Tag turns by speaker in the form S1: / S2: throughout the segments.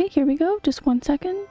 S1: Okay, here we go. Just 1 second.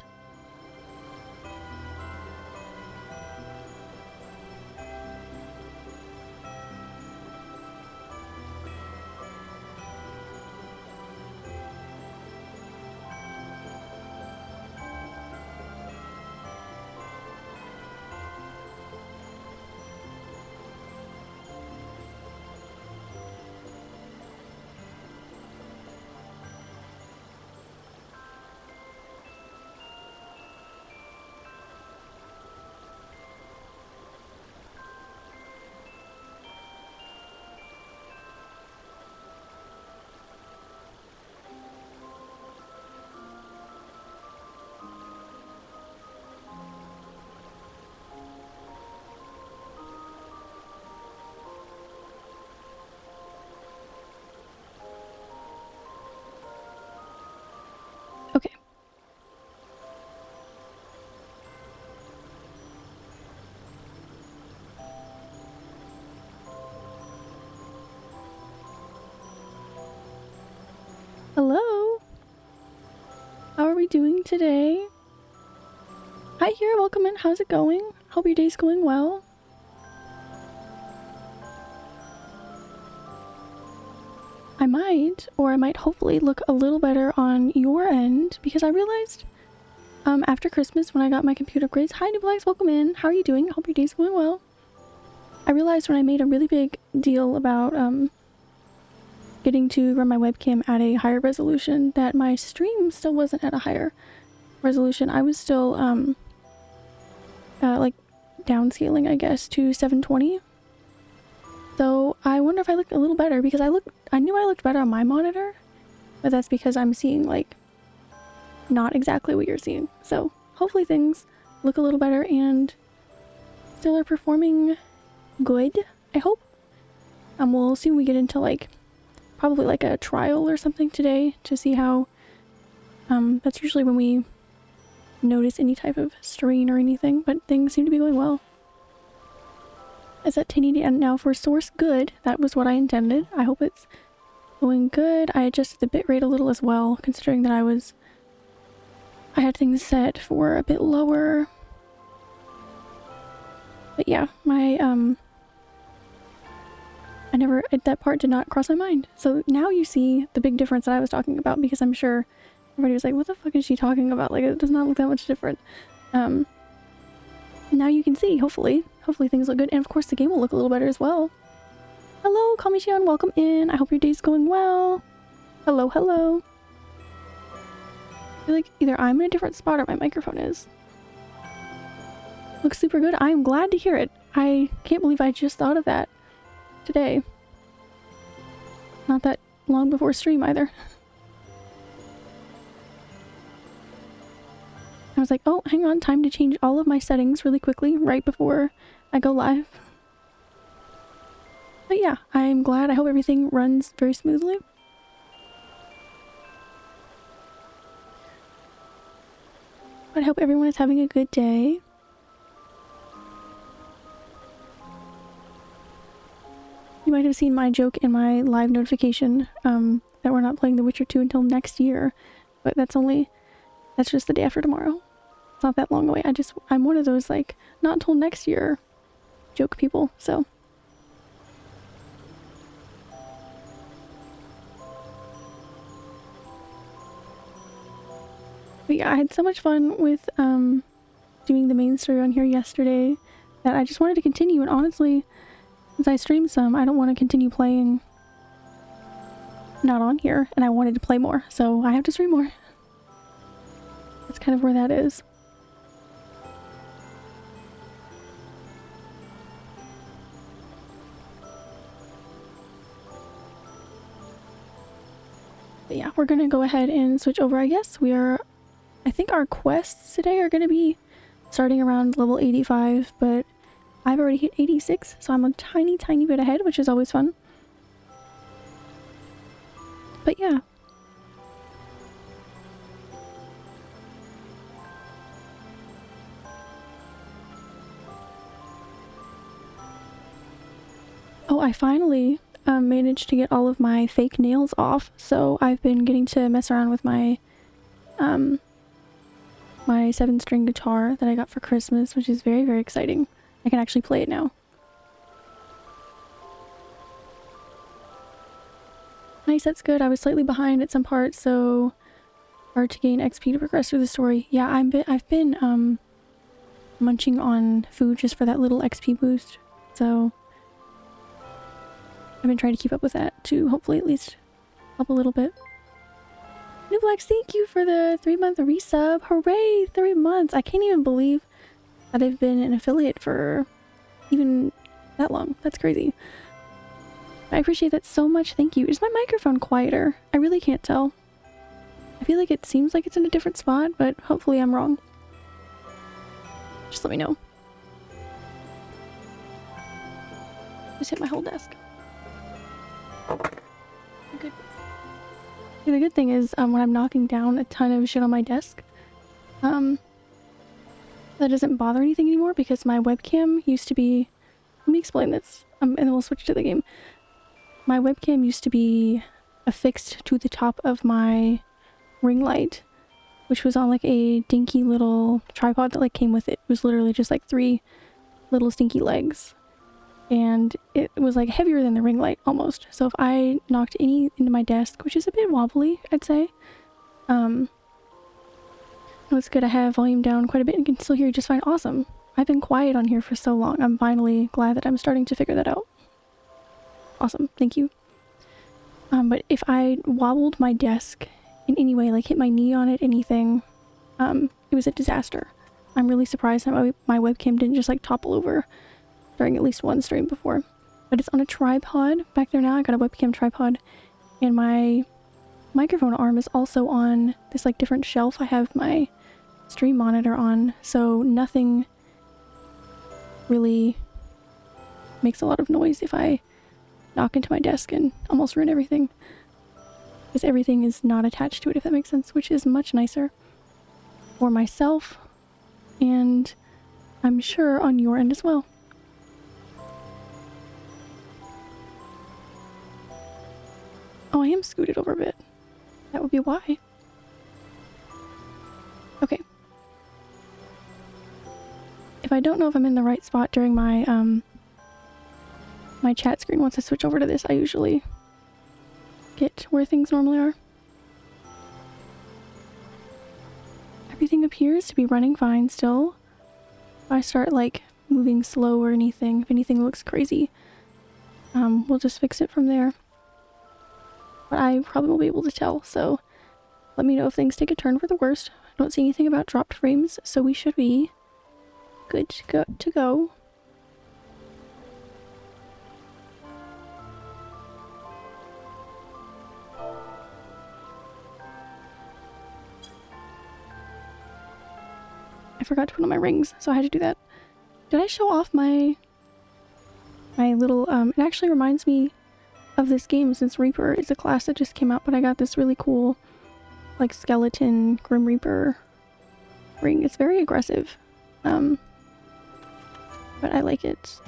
S1: Okay. Hello. How are we doing today? Hi here, welcome in. How's it going? Hope your day's going well. I might hopefully look a little better on your end because I realized after Christmas when I got my computer upgrades. Hi New Blacks, welcome in. How are you doing? Hope your day's going well. I realized when I made a really big deal about getting to run my webcam at a higher resolution that my stream still wasn't at a higher resolution. I was still like downscaling, I guess, to 720. So I wonder if I looked a little better because I knew I looked better on my monitor, but that's because I'm seeing like not exactly what you're seeing. So hopefully things look a little better and still are performing good, I hope. We'll see when we get into like probably like a trial or something today to see how that's usually when we notice any type of strain or anything, but things seem to be going well. Is that 1080 now for source? Good. That was what I intended. I hope it's going good. I adjusted the bitrate a little as well, considering that I had things set for a bit lower. But yeah, my that part did not cross my mind. So now you see the big difference that I was talking about, because I'm sure everybody was like, what the fuck is she talking about? Like, it does not look that much different. Now you can see, hopefully things look good, and of course the game will look a little better as well. Hello, call me Shion, welcome in. I hope your day's going well. Hello, hello. I feel like either I'm in a different spot or my microphone is. Looks super good. I am glad to hear it. I can't believe I just thought of that today. Not that long before stream either. I was like, oh, hang on, time to change all of my settings really quickly right before I go live. But yeah, I'm glad. I hope everything runs very smoothly. But I hope everyone is having a good day. You might have seen my joke in my live notification that we're not playing The Witcher 2 until next year, but that's just the day after tomorrow. It's not that long away. I'm one of those like not until next year joke people, so. But yeah, I had so much fun with doing the main story on here yesterday that I just wanted to continue, and honestly, since I streamed some, I don't want to continue playing not on here, and I wanted to play more, so I have to stream more. That's kind of where that is. But yeah, we're gonna go ahead and switch over, I guess. I think our quests today are gonna be starting around level 85, but I've already hit 86, so I'm a tiny bit ahead, which is always fun. But yeah. Oh, I finally managed to get all of my fake nails off, so I've been getting to mess around with my my 7-string guitar that I got for Christmas, which is very, very exciting. I can actually play it now. Nice, that's good. I was slightly behind at some parts, so hard to gain XP to progress through the story. Yeah, I've been munching on food just for that little XP boost, so I've been trying to keep up with that to hopefully at least help a little bit. New Blacks, thank you for the 3-month resub. Hooray! 3 months! I can't even believe that I've been an affiliate for even that long. That's crazy. I appreciate that so much. Thank you. Is my microphone quieter? I really can't tell. I feel like it seems like it's in a different spot, but hopefully I'm wrong. Just let me know. Just hit my whole desk. Good. The good thing is, when I'm knocking down a ton of shit on my desk, that doesn't bother anything anymore because my webcam used to be... Let me explain this, and then we'll switch to the game. My webcam used to be affixed to the top of my ring light, which was on like a dinky little tripod that like came with it. It was literally just like 3 little stinky legs. And it was like heavier than the ring light almost. So if I knocked any into my desk, which is a bit wobbly, I'd say, it's good. I have volume down quite a bit and can still hear you just fine. Awesome. I've been quiet on here for so long. I'm finally glad that I'm starting to figure that out. Awesome. Thank you. But if I wobbled my desk in any way, like hit my knee on it, anything, it was a disaster. I'm really surprised that my webcam didn't just like topple over during at least one stream before. But it's on a tripod back there now. I got a webcam tripod, and my microphone arm is also on this like different shelf I have my stream monitor on, so nothing really makes a lot of noise if I knock into my desk and almost ruin everything. Because everything is not attached to it, if that makes sense, which is much nicer for myself, and I'm sure on your end as well. Oh, I am scooted over a bit. That would be why. Okay. If I don't know if I'm in the right spot during my, my chat screen, once I switch over to this, I usually get where things normally are. Everything appears to be running fine still. If I start, like, moving slow or anything, if anything looks crazy, we'll just fix it from there. But I probably won't be able to tell, so let me know if things take a turn for the worst. I don't see anything about dropped frames, so we should be good to go. I forgot to put on my rings, so I had to do that. Did I show off my little, it actually reminds me of this game, since Reaper is a class that just came out, but I got this really cool, like, skeleton Grim Reaper ring. It's very aggressive, but I like it.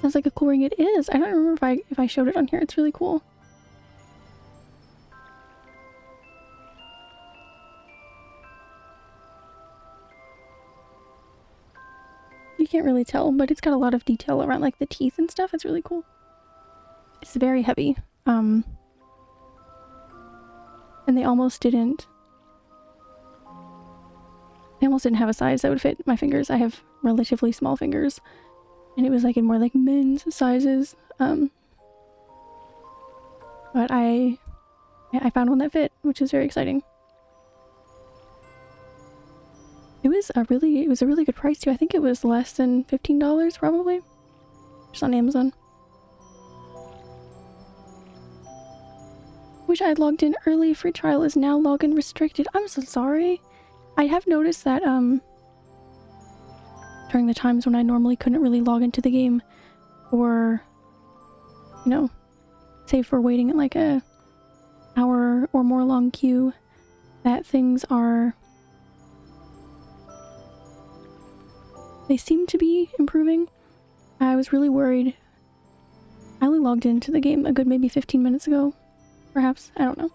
S1: That's like a cool ring. It is. I don't remember if I showed it on here. It's really cool. You can't really tell, but it's got a lot of detail around like the teeth and stuff. It's really cool. It's very heavy. And they almost didn't have a size that would fit my fingers. I have relatively small fingers. And it was like in more like men's sizes. But I found one that fit, which is very exciting. It was a really good price too. I think it was less than $15 probably. Just on Amazon. Wish I'd logged in early. Free trial is now login restricted. I'm so sorry. I have noticed that during the times when I normally couldn't really log into the game, or, you know, say for waiting in like a hour or more long queue, that things are they seem to be improving. I was really worried. I only logged into the game a good maybe 15 minutes ago, perhaps. I don't know.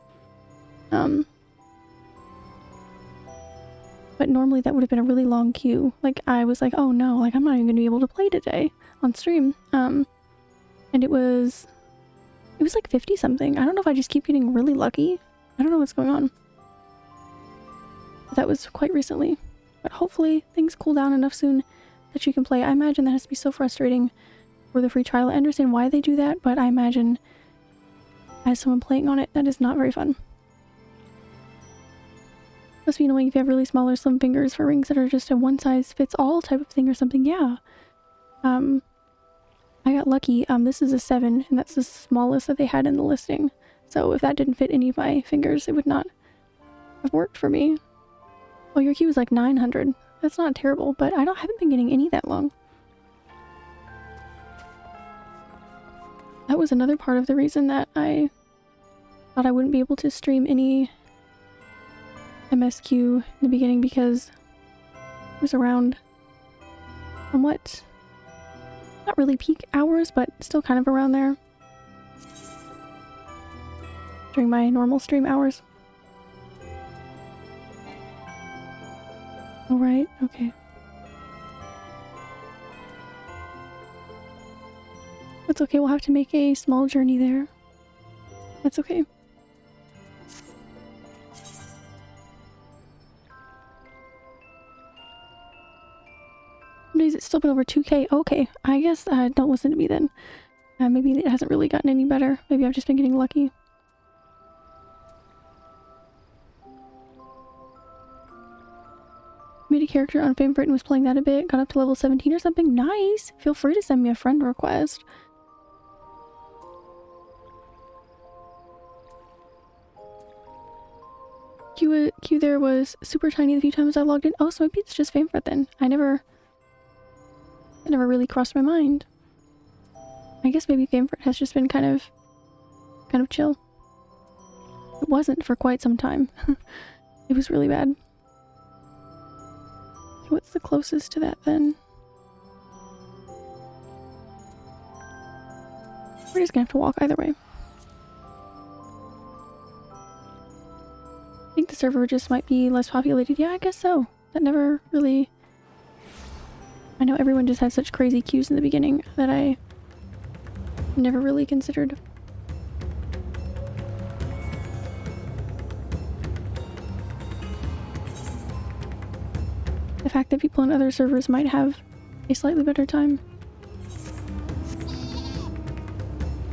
S1: But normally that would have been a really long queue. Like, I was like, oh no, like I'm not even gonna be able to play today on stream. And it was like 50 something. I don't know if I just keep getting really lucky. I don't know what's going on. But that was quite recently. But hopefully things cool down enough soon that you can play. I imagine that has to be so frustrating for the free trial. I understand why they do that, but I imagine as someone playing on it, that is not very fun. Must be annoying if you have really small or slim fingers for rings that are just a one-size-fits-all type of thing or something. Yeah. I got lucky. This is a 7, and that's the smallest that they had in the listing. So if that didn't fit any of my fingers, it would not have worked for me. Oh, your queue is like 900. That's not terrible, but I haven't been getting any that long. That was another part of the reason that I thought I wouldn't be able to stream any MSQ in the beginning, because it was around somewhat, not really peak hours, but still kind of around there during my normal stream hours. Alright, okay. That's okay, we'll have to make a small journey there. That's okay. Some days it's still been over 2K. Okay, I guess don't listen to me then. Maybe it hasn't really gotten any better. Maybe I've just been getting lucky. Made a character on Favorite and was playing that a bit. Got up to level 17 or something. Nice! Feel free to send me a friend request. Q there was super tiny the few times I logged in. Oh, so maybe it's just Favorite then. It never really crossed my mind. I guess maybe Favorite has just been kind of chill. It wasn't for quite some time. It was really bad. What's the closest to that then? We're just gonna have to walk either way. I think the server just might be less populated. Yeah, I guess so. That never really... I know everyone just had such crazy queues in the beginning that I never really considered. The fact that people on other servers might have a slightly better time.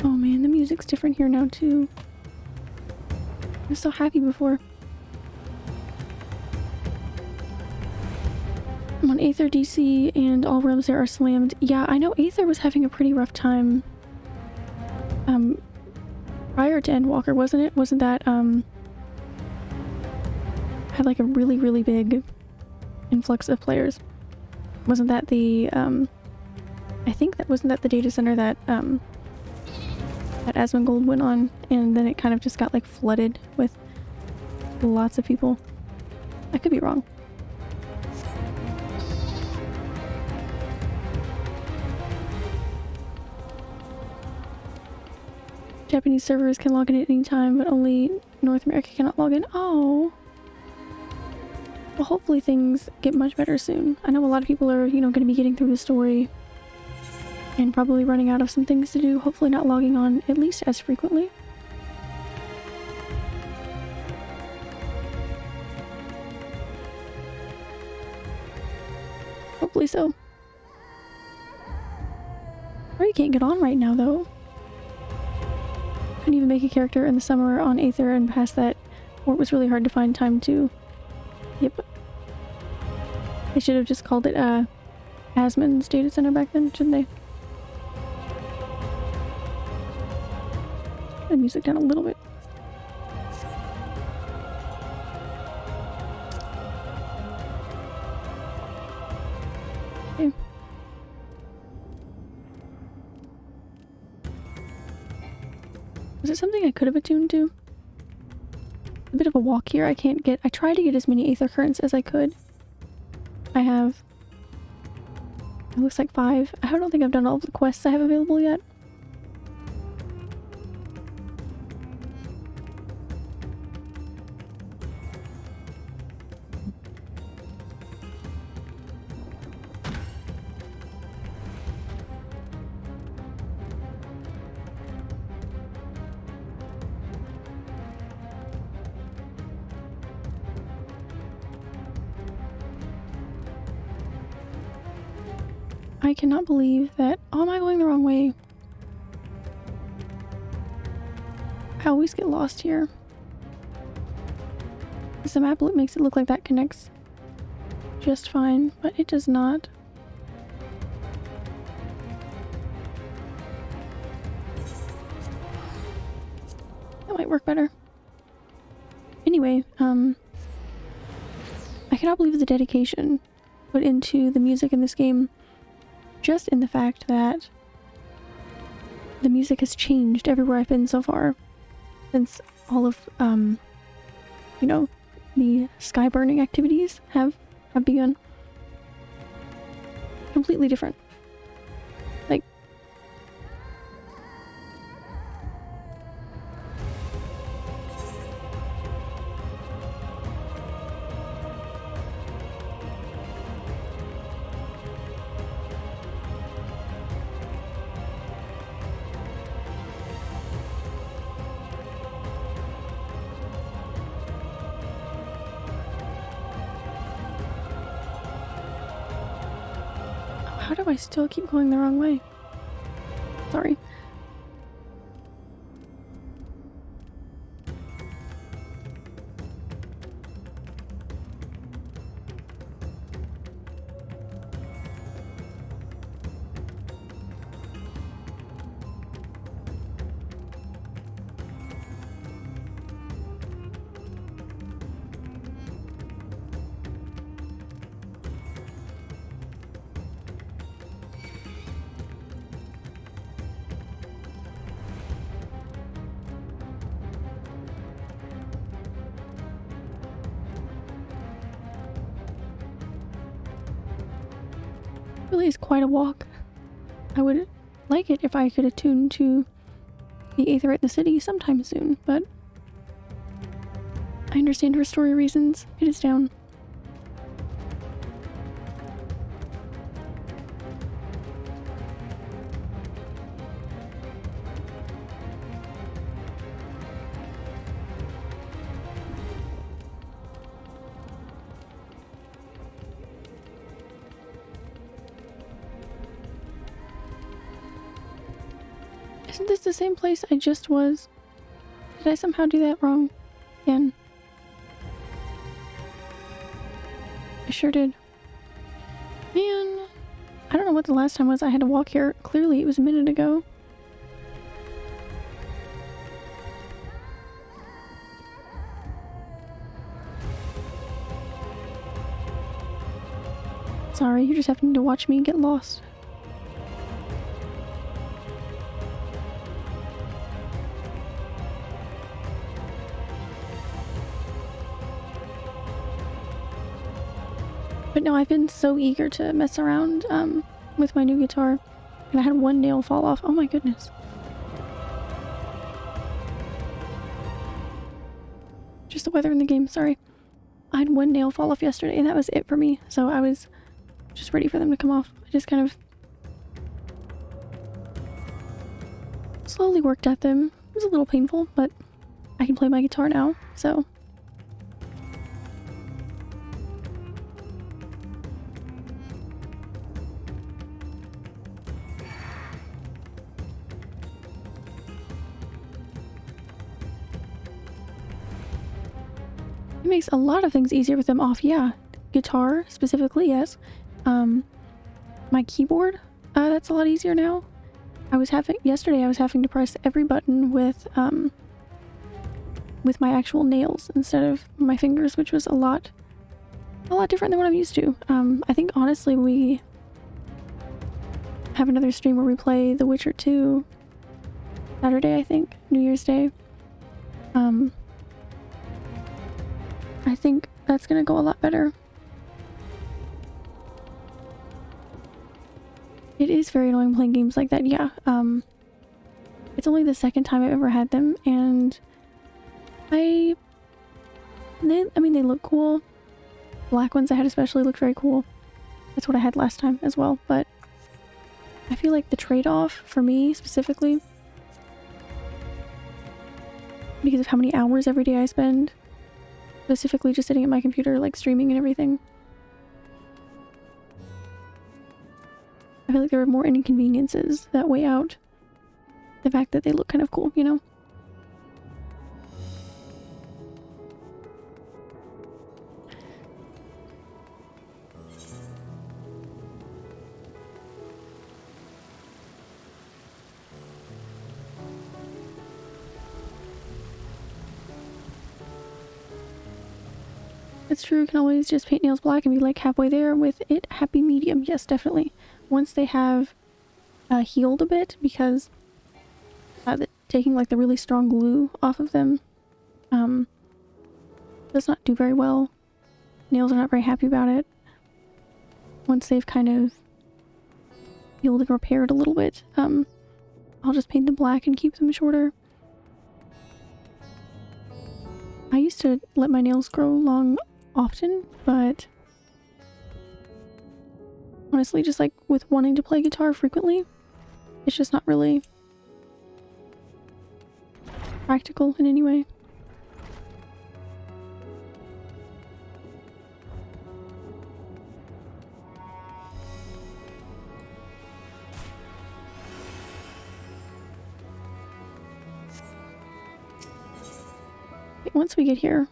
S1: Oh man, the music's different here now too. I was so happy before. I'm on Aether DC and all realms there are slammed. Yeah, I know Aether was having a pretty rough time prior to Endwalker, wasn't it? Wasn't that had like a really big influx of players? Wasn't that the I think that wasn't that the data center that that Asmongold went on, and then it kind of just got like flooded with lots of people. I could be wrong. Japanese servers can log in at any time, but only North America cannot log in. Oh. Well, hopefully things get much better soon. I know a lot of people are, you know, going to be getting through the story and probably running out of some things to do. Hopefully not logging on at least as frequently. Hopefully so. Or you can't get on right now, though. Couldn't even make a character in the summer on Aether, and past that, or it was really hard to find time to. Yep. They should have just called it Asmon's data center back then, shouldn't they? Turn the music down a little bit. Okay. Was it something I could have attuned to? A bit of a walk here. I tried to get as many Aether currents as I could. I have It looks like 5. I don't think I've done all of the quests I have available yet. I cannot believe that. Oh, am I going the wrong way? I always get lost here. The map makes it look like that connects just fine, but it does not. That might work better. Anyway, I cannot believe the dedication put into the music in this game. Just in the fact that the music has changed everywhere I've been so far. Since all of, you know, the sky burning activities have begun. Completely different. Like, how do I still keep going the wrong way? Sorry. Really is quite a walk. I would like it if I could attune to the Aetherite in the city sometime soon, but I understand for story reasons. It is down. Isn't this the same place I just was? Did I somehow do that wrong again? I sure did. Man, I don't know what the last time was I had to walk here. Clearly it was a minute ago. Sorry, you're just having to watch me get lost. But no, I've been so eager to mess around with my new guitar, and I had one nail fall off. Oh my goodness. Just the weather in the game, sorry. I had one nail fall off yesterday, and that was it for me, so I was just ready for them to come off. I just kind of slowly worked at them. It was a little painful, but I can play my guitar now, so... It makes a lot of things easier with them off, yeah. Guitar, specifically, yes. My keyboard, that's a lot easier now. Yesterday I was having to press every button with my actual nails instead of my fingers, which was a lot different than what I'm used to. I think honestly we have another stream where we play The Witcher 2 Saturday, I think, New Year's Day. I think that's gonna go a lot better. It is very annoying playing games like that, yeah. It's only the second time I've ever had them, and I mean, they look cool. Black ones I had especially looked very cool. That's what I had last time as well, but I feel like the trade-off for me specifically, because of how many hours every day I spend specifically just sitting at my computer, like streaming and everything, I feel like there are more inconveniences that weigh out the fact that they look kind of cool, you know? It's true, you can always just paint nails black and be like halfway there with it. Happy medium. Yes, definitely. Once they have healed a bit, because taking like the really strong glue off of them does not do very well. Nails are not very happy about it. Once they've kind of healed and repaired a little bit, I'll just paint them black and keep them shorter. I used to let my nails grow long often, but honestly, just like with wanting to play guitar frequently, it's just not really practical in any way. Once we get here,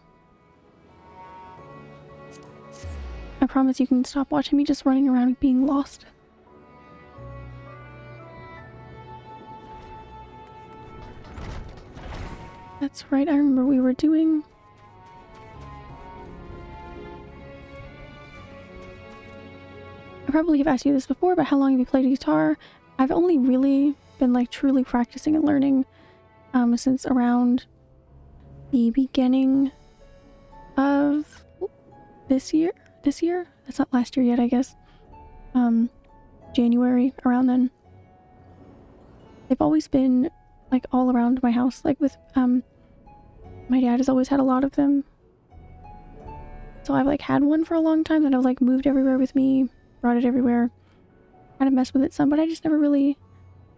S1: I promise you can stop watching me just running around being lost. That's right, I remember we were doing... I probably have asked you this before, but how long have you played guitar? I've only really been like truly practicing and learning since around the beginning of this year? That's not last year yet, I guess. January, around then. They've always been like all around my house, like with my dad has always had a lot of them. So I've like had one for a long time that I've like moved everywhere with me, brought it everywhere, kind of messed with it some, but I just never really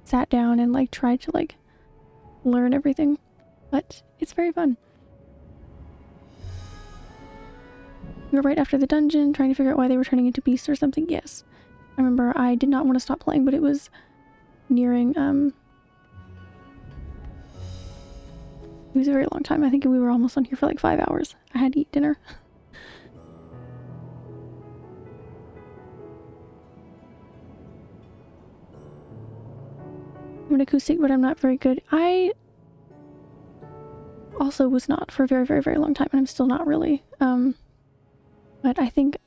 S1: sat down and like tried to like learn everything. But it's very fun. We were right after the dungeon, trying to figure out why they were turning into beasts or something. Yes. I remember I did not want to stop playing, but it was nearing, it was a very long time. I think we were almost on here for like 5 hours. I had to eat dinner. I'm an acoustic, but I'm not very good. I also was not for a very, very, very long time, and I'm still not really. But I think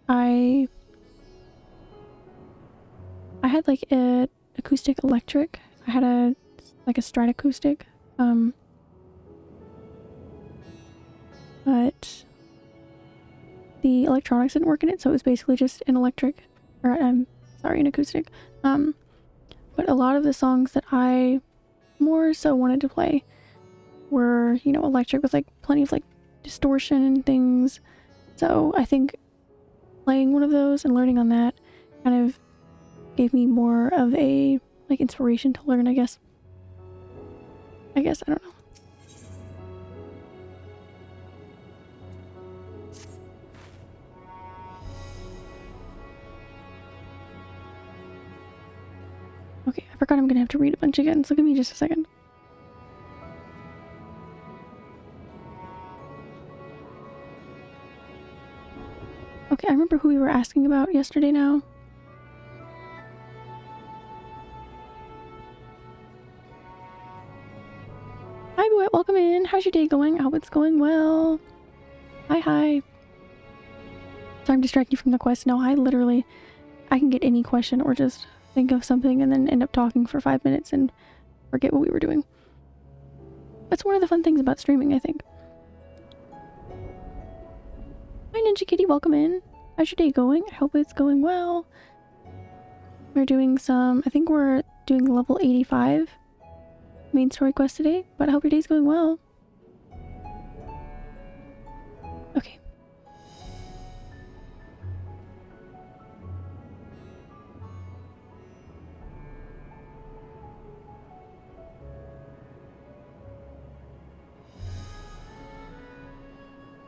S1: I had like a acoustic electric. I had a like a Strat acoustic. But the electronics didn't work in it, so it was basically just an electric, or an acoustic. But a lot of the songs that I more so wanted to play were, you know, electric with like plenty of like distortion and things. So I think playing one of those and learning on that kind of gave me more of a like inspiration to learn, I guess. I don't know. Okay, I forgot I'm gonna have to read a bunch again, so give me just a second. Okay, I remember who we were asking about yesterday now. Hi, Buette, welcome in. How's your day going? I hope it's going well. Hi. Sorry, I'm distracting you from the quest. No, I can get any question or just think of something and then end up talking for 5 minutes and forget what we were doing. That's one of the fun things about streaming, I think. Hi Ninja Kitty, welcome in. How's your day going? I hope it's going well. We're doing some, I think we're doing level 85 main story quest today, but I hope your day's going well. Okay.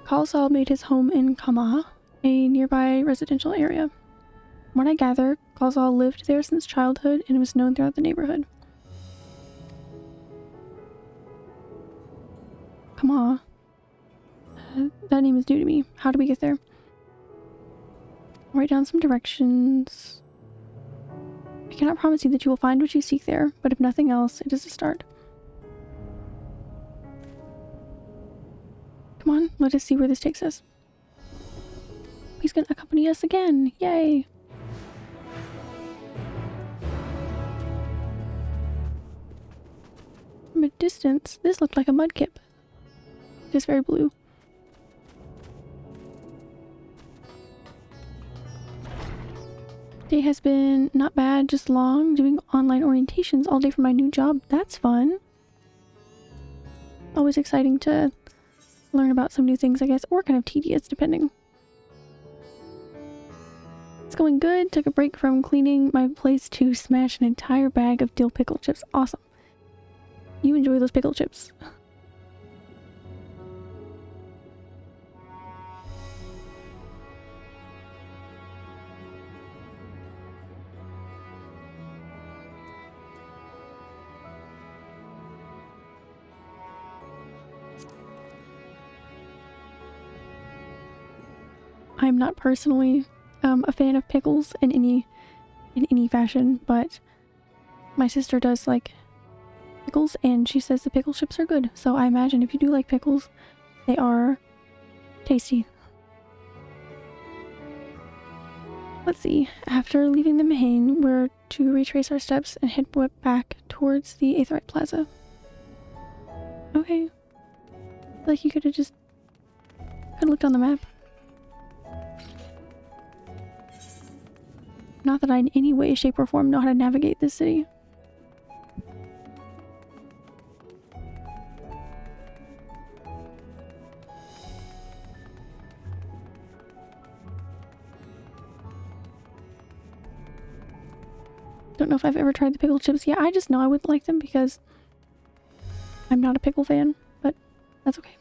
S1: Khalsal made his home in Kama, a nearby residential area. From what I gather, Khalsal lived there since childhood and was known throughout the neighborhood. Kama. That name is new to me. How do we get there? I'll write down some directions. I cannot promise you that you will find what you seek there, but if nothing else, it is a start. Come on, let us see where this takes us. He's gonna accompany us again! Yay! From a distance, this looked like a mudkip. It is very blue. Day has been not bad, just long, doing online orientations all day for my new job. That's fun. Always exciting to learn about some new things, I guess, or kind of tedious, depending. It's going good. Took a break from cleaning my place to smash an entire bag of dill pickle chips. Awesome. You enjoy those pickle chips. I'm not personally a fan of pickles in any fashion, but my sister does like pickles and she says the pickle chips are good. So I imagine if you do like pickles, they are tasty. Let's see. After leaving the main, we're to retrace our steps and head back towards the Aetheryte Plaza. Okay. Like you could have looked on the map. Not that I in any way, shape, or form know how to navigate this city. Don't know if I've ever tried the pickle chips. Yeah, I just know I wouldn't like them because I'm not a pickle fan, but that's okay.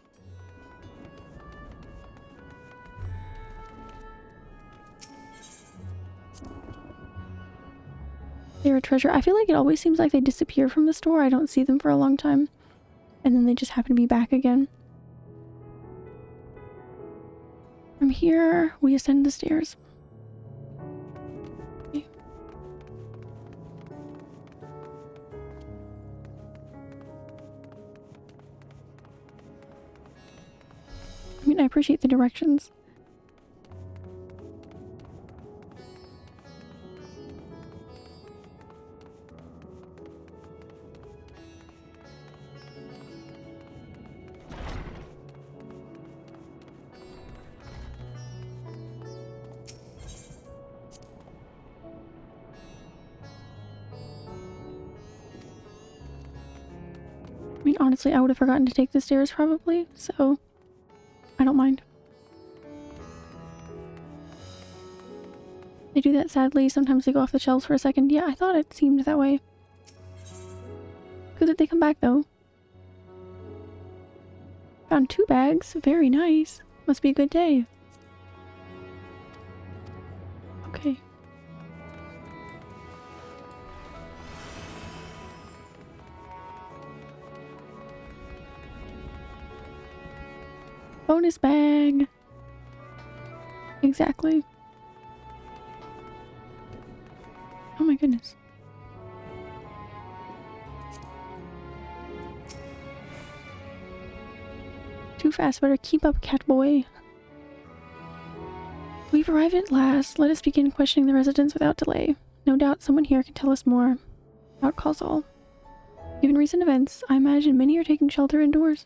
S1: They're a treasure. I feel like it always seems like they disappear from the store. I don't see them for a long time. And then they just happen to be back again. From here, we ascend the stairs. Okay. I mean, I appreciate the directions. I mean, honestly, I would have forgotten to take the stairs probably, so I don't mind. They do that sadly. Sometimes they go off the shelves for a second. Yeah, I thought it seemed that way. Good that they come back though. Found 2 bags. Very nice. Must be a good day. Okay. Bonus bag. Exactly. Oh my goodness. Too fast, better keep up, cat boy. We've arrived at last. Let us begin questioning the residents without delay. No doubt someone here can tell us more about Khalsal. Given recent events, I imagine many are taking shelter indoors.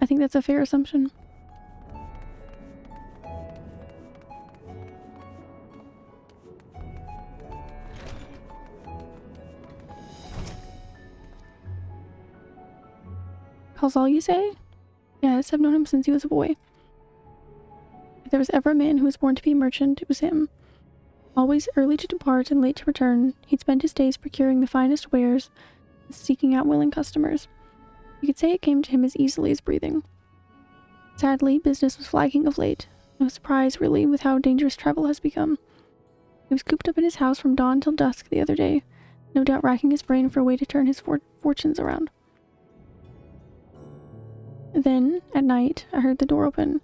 S1: I think that's a fair assumption. Calzal, you say? Yes, I've known him since he was a boy. If there was ever a man who was born to be a merchant, it was him. Always early to depart and late to return, he'd spend his days procuring the finest wares, seeking out willing customers. You could say it came to him as easily as breathing. Sadly, business was flagging of late. No surprise, really, with how dangerous travel has become. He was cooped up in his house from dawn till dusk the other day, no doubt racking his brain for a way to turn his fortunes around. Then, at night, I heard the door open.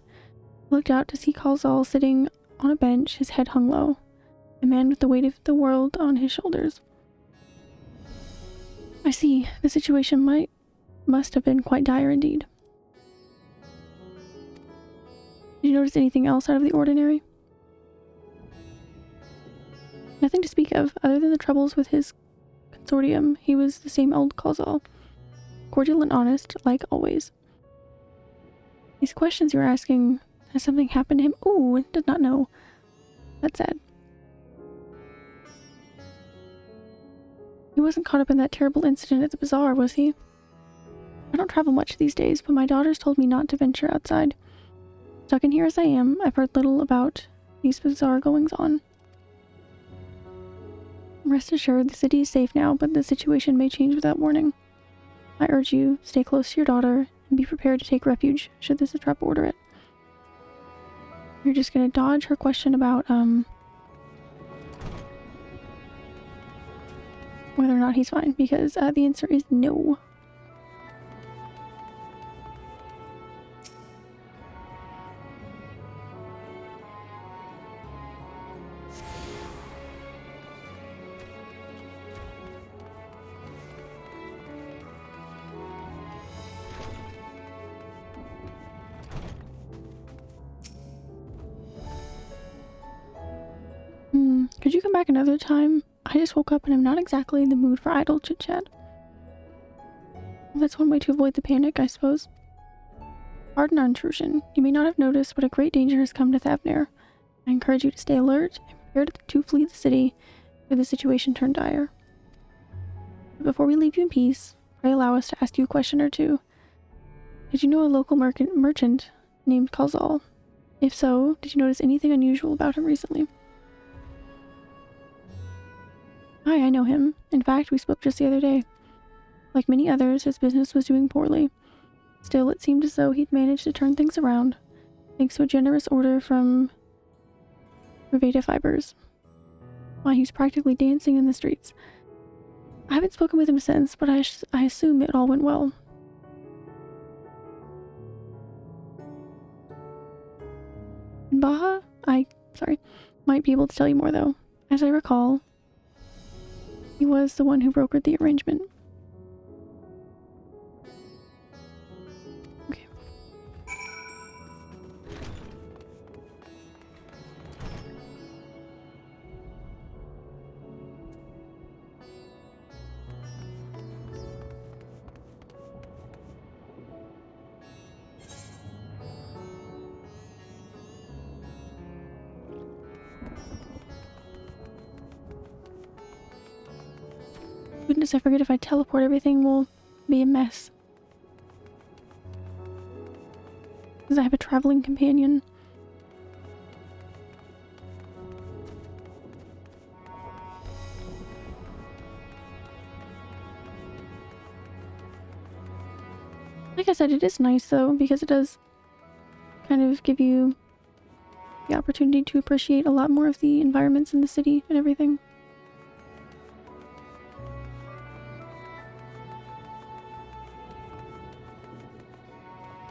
S1: I looked out to see Calzal sitting on a bench, his head hung low, a man with the weight of the world on his shoulders. I see, the situation must have been quite dire indeed. Did you notice anything else out of the ordinary? Nothing to speak of, other than the troubles with his consortium. He was the same old Calzal, cordial and honest, like always. These questions you're asking, has something happened to him? Ooh, did not know. That's sad. He wasn't caught up in that terrible incident at the bazaar, was he? I don't travel much these days, but my daughters told me not to venture outside. Stuck in here as I am, I've heard little about these bazaar goings-on. Rest assured, the city is safe now, but the situation may change without warning. I urge you, stay close to your daughter, and be prepared to take refuge, should the satrap order it. You're just gonna dodge her question about, whether or not he's fine, because the answer is no. Could you come back another time? I just woke up and I'm not exactly in the mood for idle chit-chat. Well, that's one way to avoid the panic, I suppose. Pardon our intrusion. You may not have noticed, but a great danger has come to Thavnair. I encourage you to stay alert and prepared to flee the city if the situation turned dire. But before we leave you in peace, pray allow us to ask you a question or two. Did you know a local merchant named Calzal? If so, did you notice anything unusual about him recently? Hi, I know him. In fact, we spoke just the other day. Like many others, his business was doing poorly. Still, it seemed as though he'd managed to turn things around, thanks to a generous order from Reveda Fibers. Why, he was practically dancing in the streets. I haven't spoken with him since, but I assume it all went well. In Baja, might be able to tell you more though. As I recall, he was the one who brokered the arrangement. Okay. Goodness, I forget if I teleport, everything will be a mess. Because I have a traveling companion. Like I said, it is nice though, because it does kind of give you the opportunity to appreciate a lot more of the environments in the city and everything.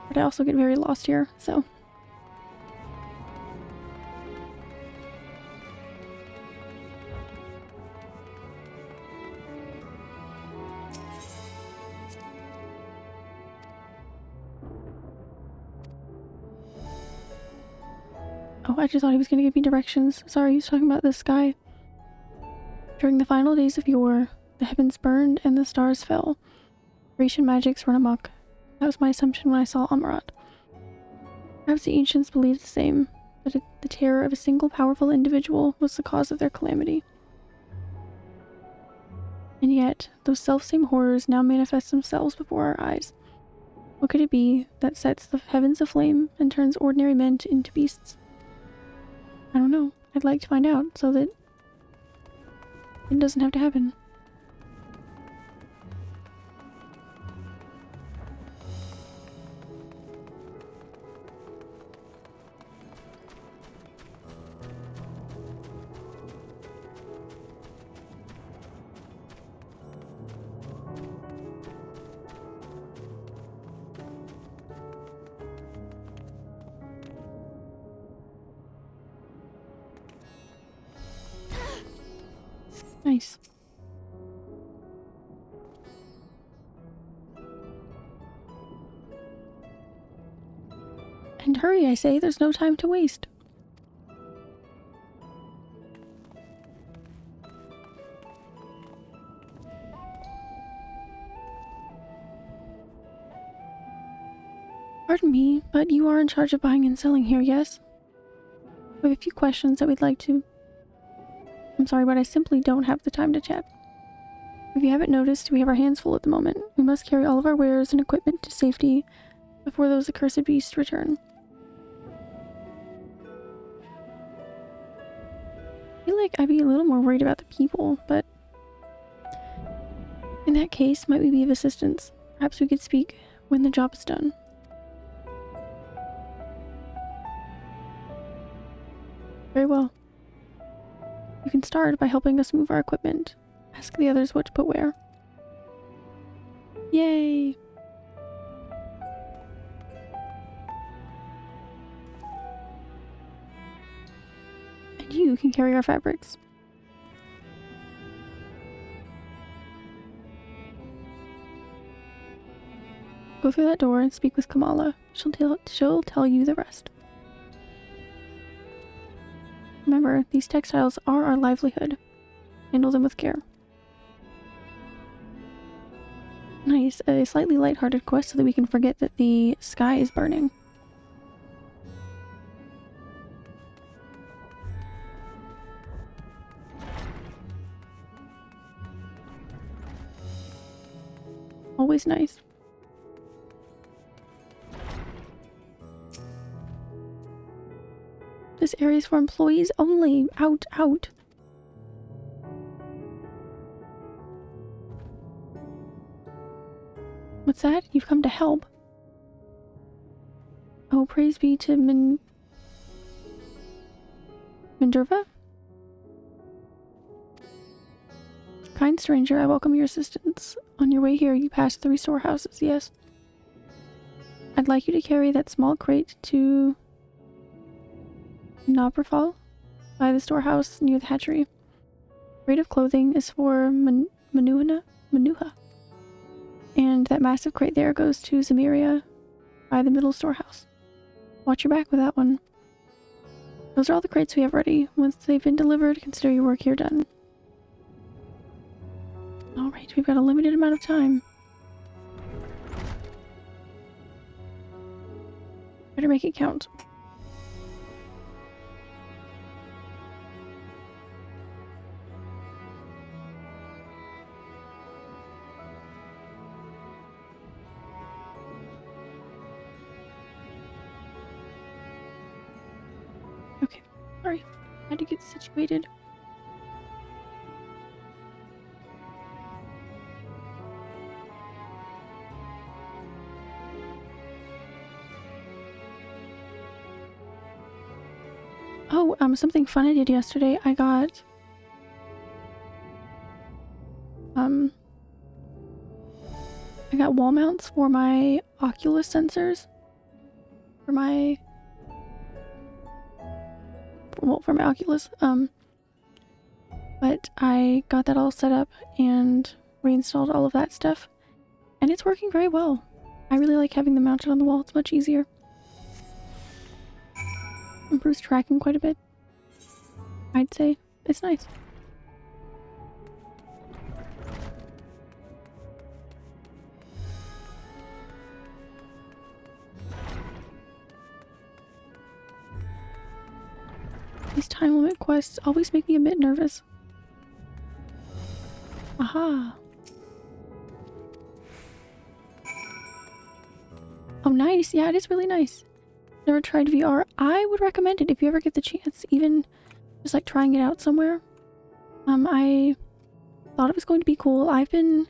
S1: But I also get very lost here, so. Oh, I just thought he was gonna give me directions. Sorry, he was talking about the sky. During the final days of yore, the heavens burned and the stars fell. Grecian magics run amok. That was my assumption when I saw Amarat. Perhaps the ancients believed the same, that the terror of a single powerful individual was the cause of their calamity. And yet, those selfsame horrors now manifest themselves before our eyes. What could it be that sets the heavens aflame and turns ordinary men into beasts? I don't know. I'd like to find out so that it doesn't have to happen. Nice. And hurry, I say, there's no time to waste. Pardon me, but you are in charge of buying and selling here, yes? We have a few questions that we'd like to... I'm sorry, but I simply don't have the time to chat. If you haven't noticed, we have our hands full at the moment. We must carry all of our wares and equipment to safety before those accursed beasts return. I feel like I'd be a little more worried about the people, but... in that case, might we be of assistance? Perhaps we could speak when the job is done. Very well. You can start by helping us move our equipment. Ask the others what to put where. Yay! And you can carry our fabrics. Go through that door and speak with Kamala. She'll tell you the rest. Remember, these textiles are our livelihood. Handle them with care. Nice. A slightly lighthearted quest so that we can forget that the sky is burning. Always nice. This area is for employees only. Out, out. What's that? You've come to help. Oh, praise be to Minerva? Kind stranger, I welcome your assistance. On your way here, you pass 3 storehouses, yes? I'd like you to carry that small crate to Nabrafal by the storehouse near the hatchery. Crate of clothing is for Manuha. And that massive crate there goes to Zamiria by the middle storehouse. Watch your back with that one. Those are all the crates we have ready. Once they've been delivered, consider your work here done. Alright, we've got a limited amount of time. Better make it count. Okay, sorry. Had to get situated. Oh, something fun I did yesterday. I got wall mounts for my Oculus sensors. For my Oculus. But I got that all set up and reinstalled all of that stuff. And it's working very well. I really like having them mounted on the wall. It's much easier. Improves tracking quite a bit. I'd say it's nice. These time limit quests always make me a bit nervous. Aha. Oh, nice. Yeah, it is really nice. Never tried VR. I would recommend it if you ever get the chance, even just like trying it out somewhere. I thought it was going to be cool. I've been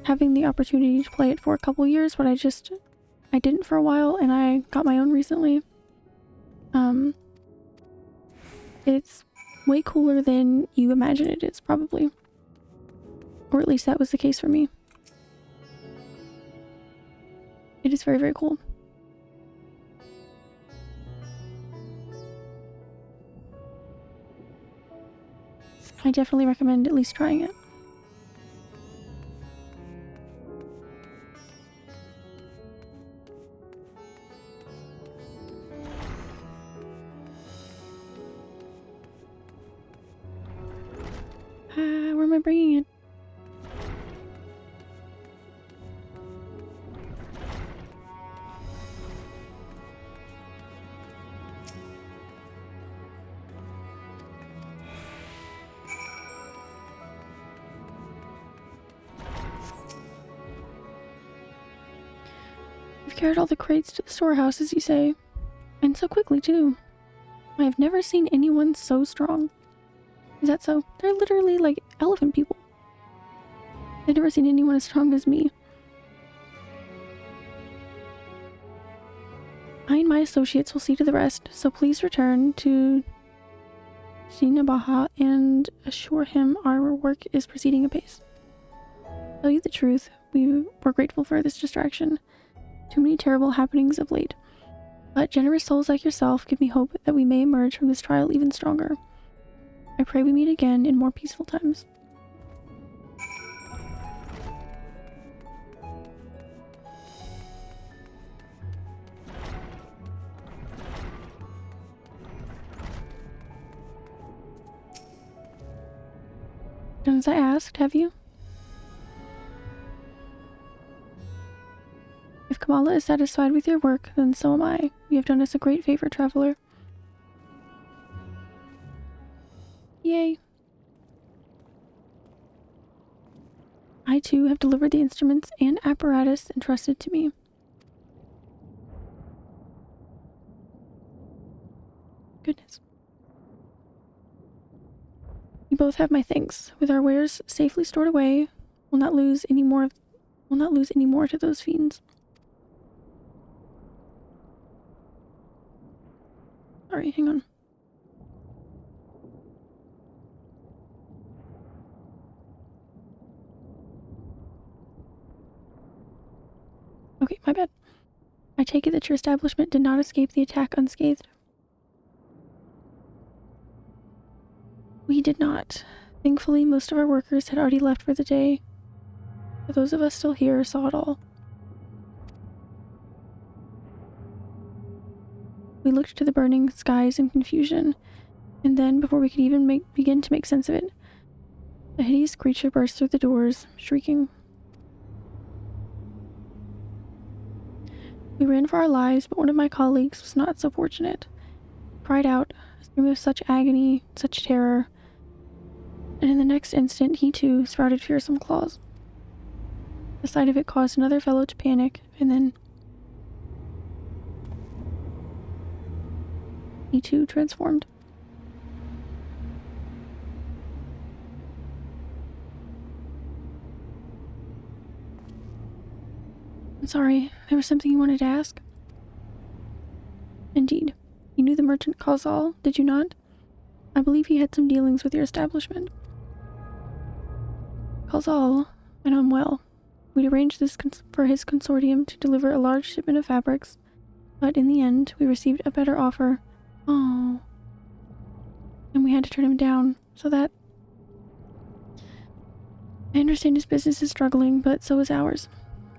S1: having the opportunity to play it for a couple years, but I didn't for a while, and I got my own recently. It's way cooler than you imagine it is, probably. Or at least that was the case for me. It is very, very cool. I definitely recommend at least trying it. Where am I bringing it? You've carried all the crates to the storehouse, as you say. And so quickly, too. I have never seen anyone so strong. Is that so? They're literally like elephant people. I've never seen anyone as strong as me. I and my associates will see to the rest, so please return to Shinabaha and assure him our work is proceeding apace. To tell you the truth, we were grateful for this distraction. Too many terrible happenings of late. But generous souls like yourself give me hope that we may emerge from this trial even stronger. I pray we meet again in more peaceful times. Done as I asked, have you? If Kamala is satisfied with your work, then so am I. You have done us a great favor, traveler. Yay. I too have delivered the instruments and apparatus entrusted to me. Goodness. You both have my thanks. With our wares safely stored away, we'll not lose any more to those fiends. Sorry, hang on. Okay, my bad. I take it that your establishment did not escape the attack unscathed. We did not. Thankfully, most of our workers had already left for the day. But those of us still here saw it all. We looked to the burning skies in confusion, and then, before we could even begin to make sense of it, a hideous creature burst through the doors, shrieking. We ran for our lives, but one of my colleagues was not so fortunate. He cried out, a scream of such agony, such terror, and in the next instant he too sprouted fearsome claws. The sight of it caused another fellow to panic, and then he too transformed. I'm sorry, there was something you wanted to ask? Indeed. You knew the merchant Khazal, did you not? I believe he had some dealings with your establishment. Khazal, I know him well. We'd arranged this for his consortium to deliver a large shipment of fabrics, but in the end, we received a better offer. Oh. And we had to turn him down, so that... I understand his business is struggling, but so is ours.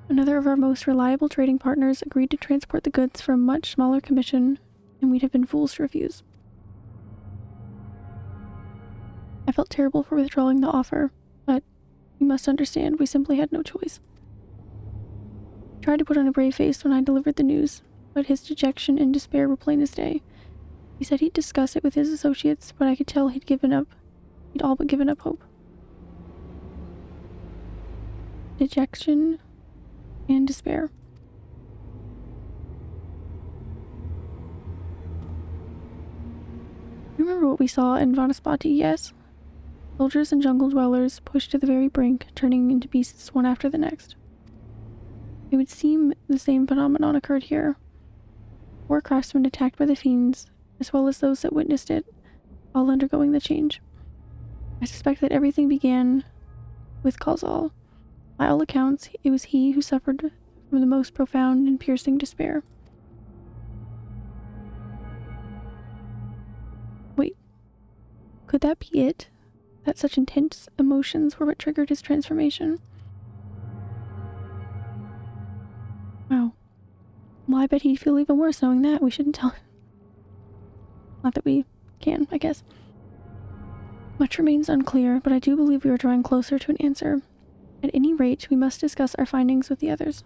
S1: Another of our most reliable trading partners agreed to transport the goods for a much smaller commission, and we'd have been fools to refuse. I felt terrible for withdrawing the offer, but you must understand we simply had no choice. I tried to put on a brave face when I delivered the news, but his dejection and despair were plain as day. He said he'd discuss it with his associates, but I could tell he'd all but given up hope. Dejection and despair. You remember what we saw in Vanaspati, yes? Soldiers and jungle dwellers pushed to the very brink, turning into beasts one after the next. It would seem the same phenomenon occurred here. 4 craftsmen attacked by the fiends, as well as those that witnessed it, all undergoing the change. I suspect that everything began with Kalzal. By all accounts, it was he who suffered from the most profound and piercing despair. Wait, could that be it? That such intense emotions were what triggered his transformation? Wow. Well, I bet he'd feel even worse knowing that. We shouldn't tell him. Not that we can, I guess. Much remains unclear, but I do believe we are drawing closer to an answer. At any rate, we must discuss our findings with the others.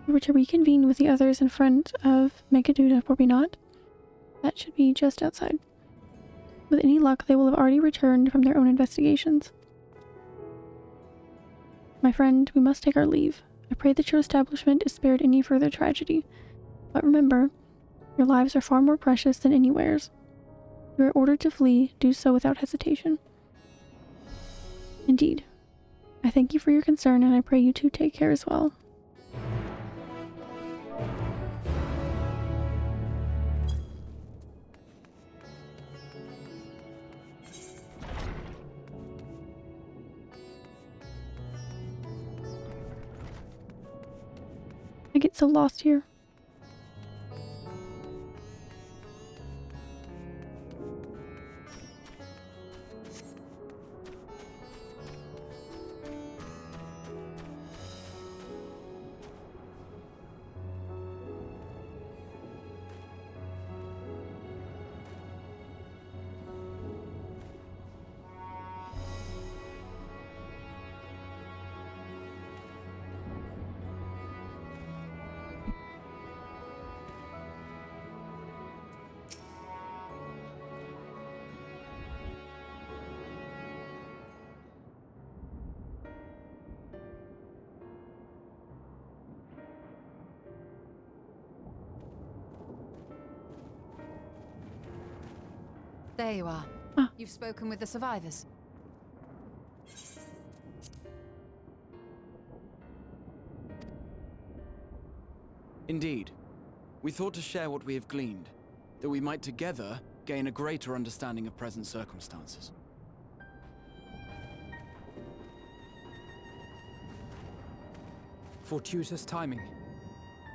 S1: We were to reconvene with the others in front of Megaduda, were we not? That should be just outside. With any luck, they will have already returned from their own investigations. My friend, we must take our leave. I pray that your establishment is spared any further tragedy. But remember, your lives are far more precious than anywhere's. You are ordered to flee, do so without hesitation. Indeed. I thank you for your concern, and I pray you too take care as well. I get so lost here.
S2: There you are.
S1: Ah.
S2: You've spoken with the survivors.
S3: Indeed. We thought to share what we have gleaned, that we might together gain a greater understanding of present circumstances.
S4: Fortuitous timing.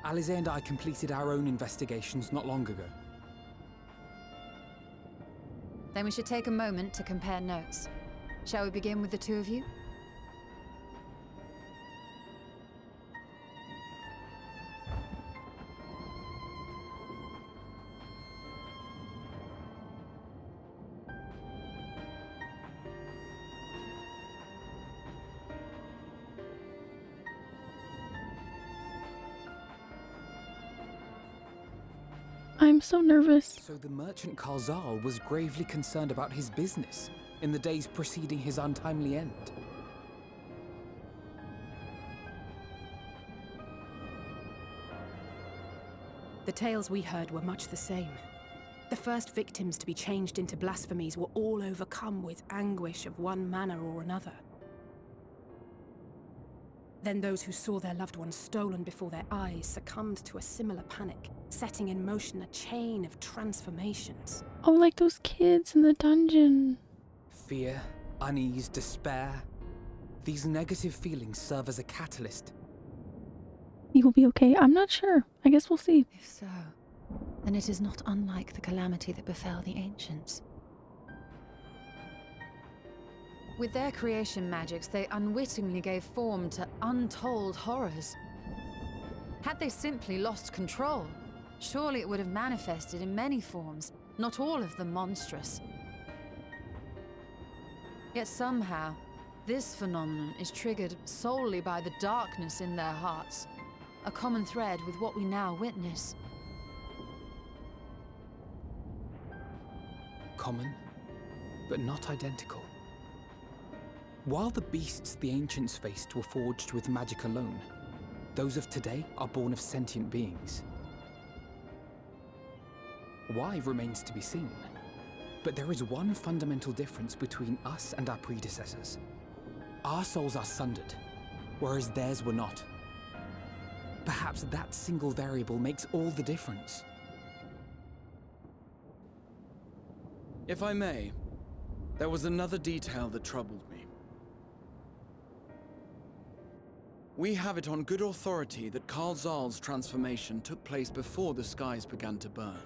S4: Alize and I completed our own investigations not long ago.
S2: Then we should take a moment to compare notes. Shall we begin with the two of you?
S1: I'm so nervous.
S4: So the merchant Kalzal was gravely concerned about his business in the days preceding his untimely end.
S5: The tales we heard were much the same. The first victims to be changed into blasphemies were all overcome with anguish of one manner or another. Then those who saw their loved ones stolen before their eyes succumbed to a similar panic, setting in motion a chain of transformations.
S1: Oh, like those kids in the dungeon.
S4: Fear, unease, despair. These negative feelings serve as a catalyst.
S1: You will be okay. I'm not sure. I guess we'll see.
S2: If so, then it is not unlike the calamity that befell the ancients. With their creation magics, they unwittingly gave form to untold horrors. Had they simply lost control, surely it would have manifested in many forms, not all of them monstrous. Yet somehow, this phenomenon is triggered solely by the darkness in their hearts, a common thread with what we now witness.
S4: Common, but not identical. While the beasts the ancients faced were forged with magic alone, those of today are born of sentient beings. Why remains to be seen, but there is one fundamental difference between us and our predecessors. Our souls are sundered, whereas theirs were not. Perhaps that single variable makes all the difference.
S3: If I may, there was another detail that troubled me. We have it on good authority that Karl Zahl's transformation took place before the skies began to burn.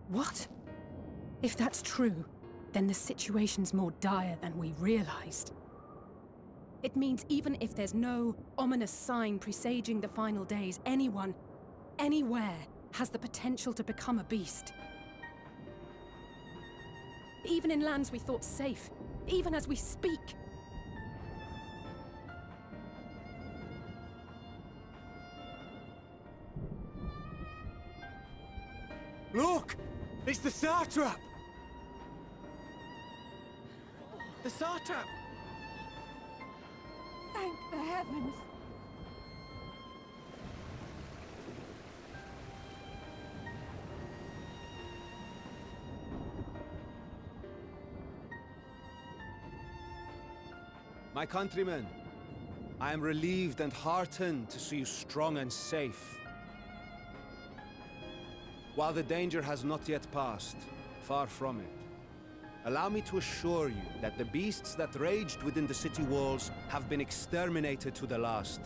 S5: What? If that's true, then the situation's more dire than we realized. It means even if there's no ominous sign presaging the final days, anyone, anywhere, has the potential to become a beast. Even in lands we thought safe, even as we speak.
S6: Look! It's the satrap!
S3: The satrap!
S5: Thank the heavens!
S6: My countrymen, I am relieved and heartened to see you strong and safe. While the danger has not yet passed, far from it, allow me to assure you that the beasts that raged within the city walls have been exterminated to the last.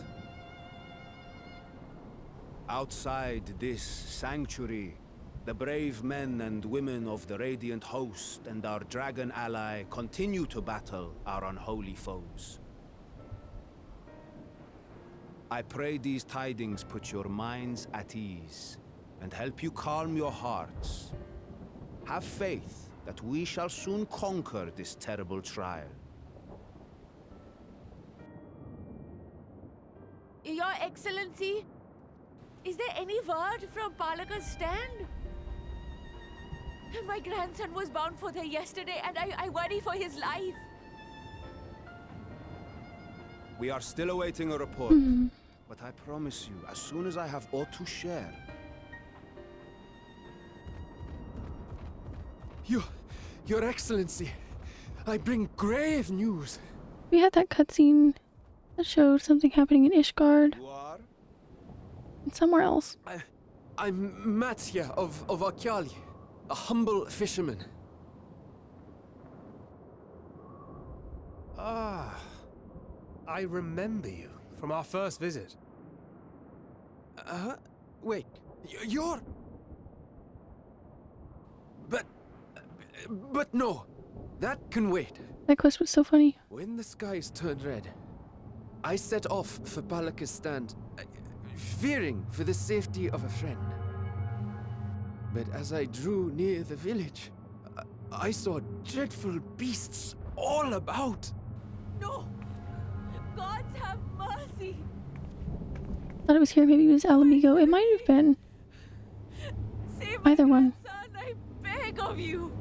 S6: Outside this sanctuary, the brave men and women of the Radiant Host and our dragon ally continue to battle our unholy foes. I pray these tidings put your minds at ease and help you calm your hearts. Have faith that we shall soon conquer this terrible trial.
S7: Your Excellency, is there any word from Palaka's stand? My grandson was bound for there yesterday, and I worry for his life.
S6: We are still awaiting a report, but I promise you, as soon as I have aught to share.
S8: Your Excellency, I bring grave news.
S1: We had that cutscene that showed something happening in Ishgard
S6: You are?
S1: and somewhere else.
S8: I'm Matsya of Akyali, a humble fisherman. Ah, I remember you from our first visit. Wait, you're... But no, that can wait.
S1: That quest was so funny.
S8: When the skies turned red, I set off for Palaka's stand, fearing for the safety of a friend. But as I drew near the village, I saw dreadful beasts all about.
S7: No! Gods have mercy!
S1: Thought it was here, maybe it was Alamigo. It might have been.
S7: Save my
S1: Either one.
S7: grandson, I beg of you!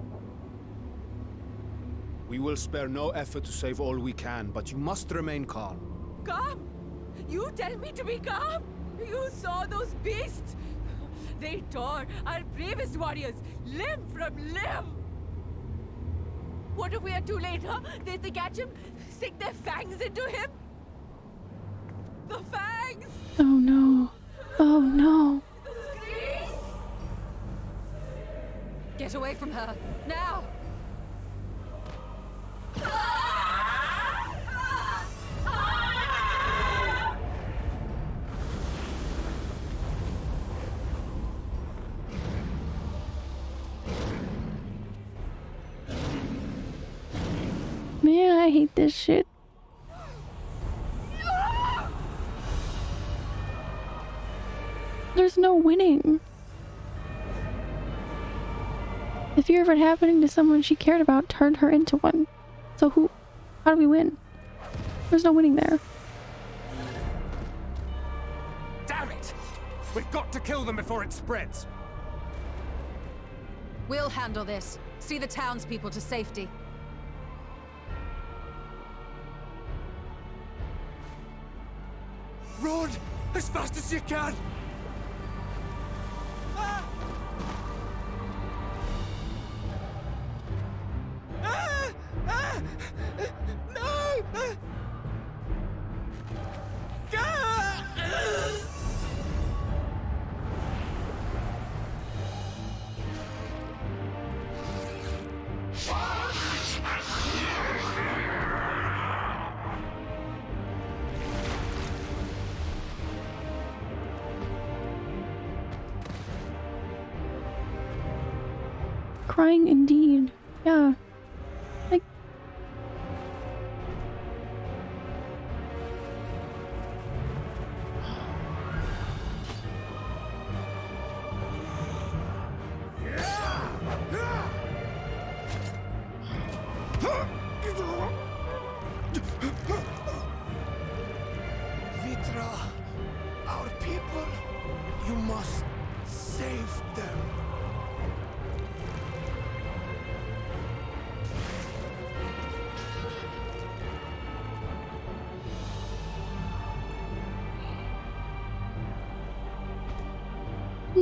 S6: We will spare no effort to save all we can, but you must remain calm.
S7: Calm? You tell me to be calm? You saw those beasts? They tore our bravest warriors limb from limb! What if we are too late, huh? They catch him, sink their fangs into him? The fangs!
S1: Oh no. Oh no.
S7: The screams!
S2: Get away from her, now!
S1: Man, I hate this shit. There's no winning. The fear of it happening to someone she cared about turned her into one. So how do we win? There's no winning there.
S9: Damn it! We've got to kill them before it spreads.
S2: We'll handle this. See the townspeople to safety.
S9: Run as fast as you can! Ah! Ah! Ah! No! Ah!
S1: Crying indeed. Yeah. Like,
S6: Vitra, our people, you must save them.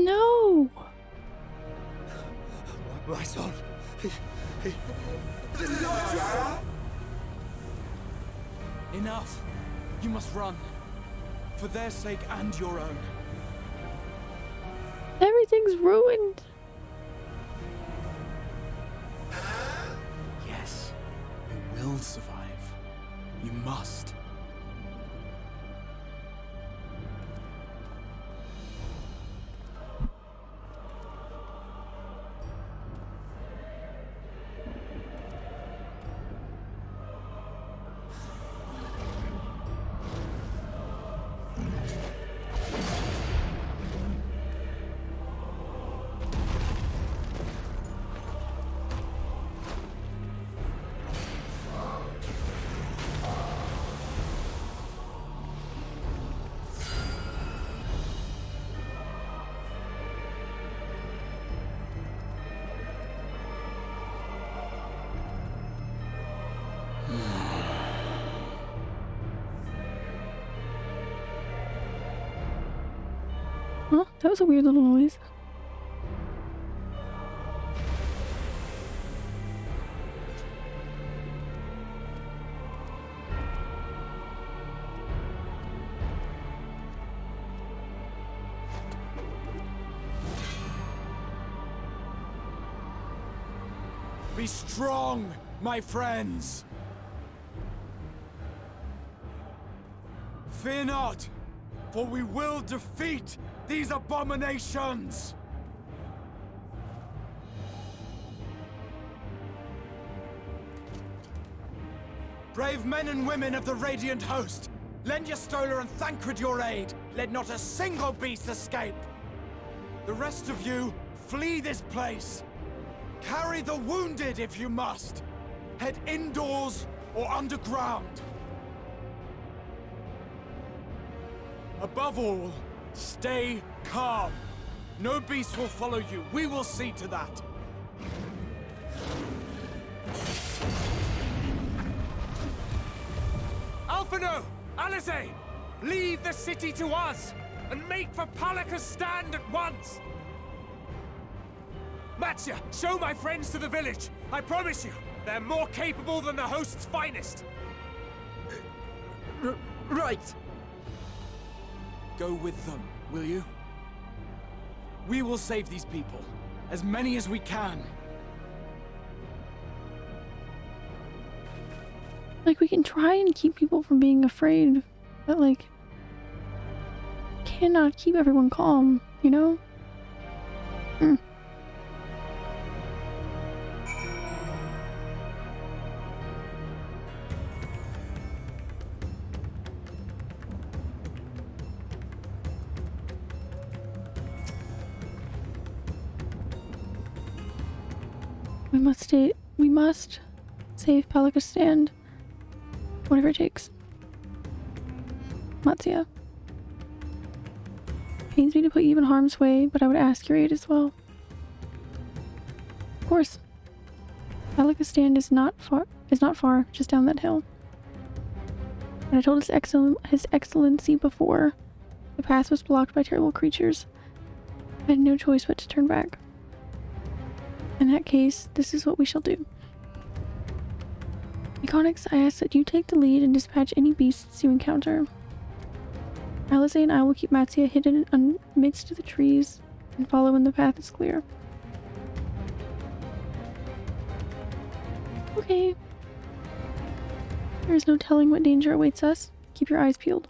S1: no!
S9: My son.
S3: Enough! You must run. For their sake and your own.
S1: Everything's ruined.
S3: Yes, you will survive. You must.
S1: Huh? That was a weird little noise.
S3: Be strong, my friends! Fear not, for we will defeat these abominations! Brave men and women of the Radiant Host, lend your Stola and Thancred your aid. Let not a single beast escape. The rest of you, flee this place. Carry the wounded if you must. Head indoors or underground. Above all, stay calm. No beast will follow you. We will see to that.
S9: Alphino! Alice! Leave the city to us, and make for Palaka's stand at once! Matsya, show my friends to the village. I promise you, they're more capable than the host's finest.
S8: Right.
S3: Go with them, will you? We will save these people. As many as we can.
S1: Like, we can try and keep people from being afraid, but like, cannot keep everyone calm, you know? We must save Palaka's stand. Whatever it takes. Matsya. Pains me to put you in harm's way, but I would ask your aid as well. Of course. Balikistan is not far, just down that hill. And I told his excellency before, the path was blocked by terrible creatures. I had no choice but to turn back. In that case, this is what we shall do. Iconics, I ask that you take the lead and dispatch any beasts you encounter. Alice and I will keep Matsia hidden amidst the trees and follow when the path is clear. Okay. There is no telling what danger awaits us. Keep your eyes peeled.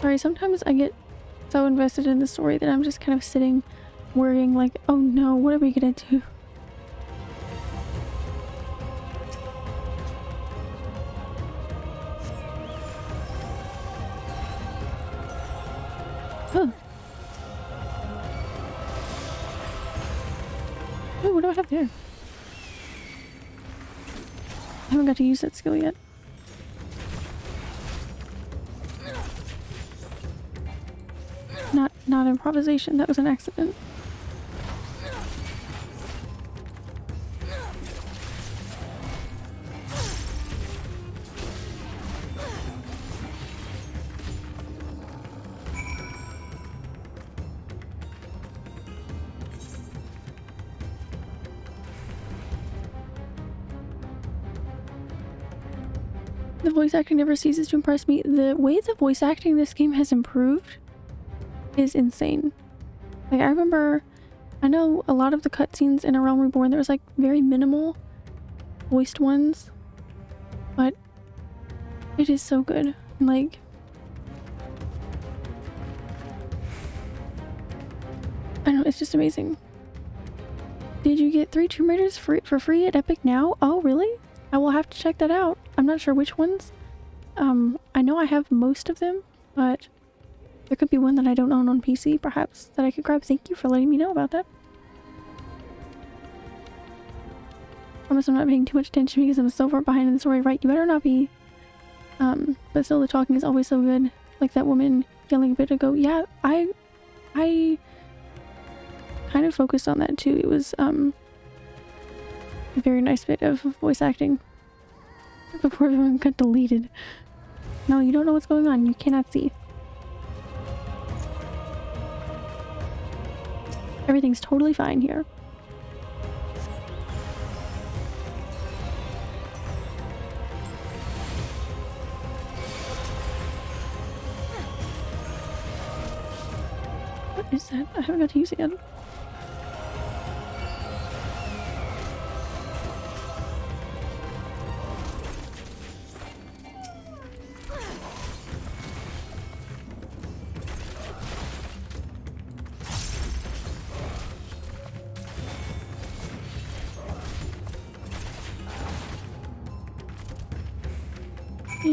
S1: Sorry, sometimes I get so invested in the story that I'm just kind of sitting worrying like, oh no, what are we gonna do? Huh. Ooh, what do I have there? I haven't got to use that skill yet. Not improvisation, that was an accident. The voice acting never ceases to impress me. The way the voice acting in this game has improved is insane. Like, I know a lot of the cutscenes in A Realm Reborn, there was like very minimal voiced ones, but it is so good. And like, I don't know, it's just amazing. Did you get 3 Tomb Raiders for free at Epic now? Oh, really? I will have to check that out. I'm not sure which ones. I know I have most of them, but there could be one that I don't own on PC, perhaps, that I could grab. Thank you for letting me know about that. Promise I'm not paying too much attention because I'm so far behind in the story. Right, you better not be. But still, the talking is always so good. Like that woman yelling a bit ago. Yeah, I kind of focused on that too. It was, a very nice bit of voice acting. Before everyone got deleted. No, you don't know what's going on. You cannot see. Everything's totally fine here. What is that? I haven't got to use it yet.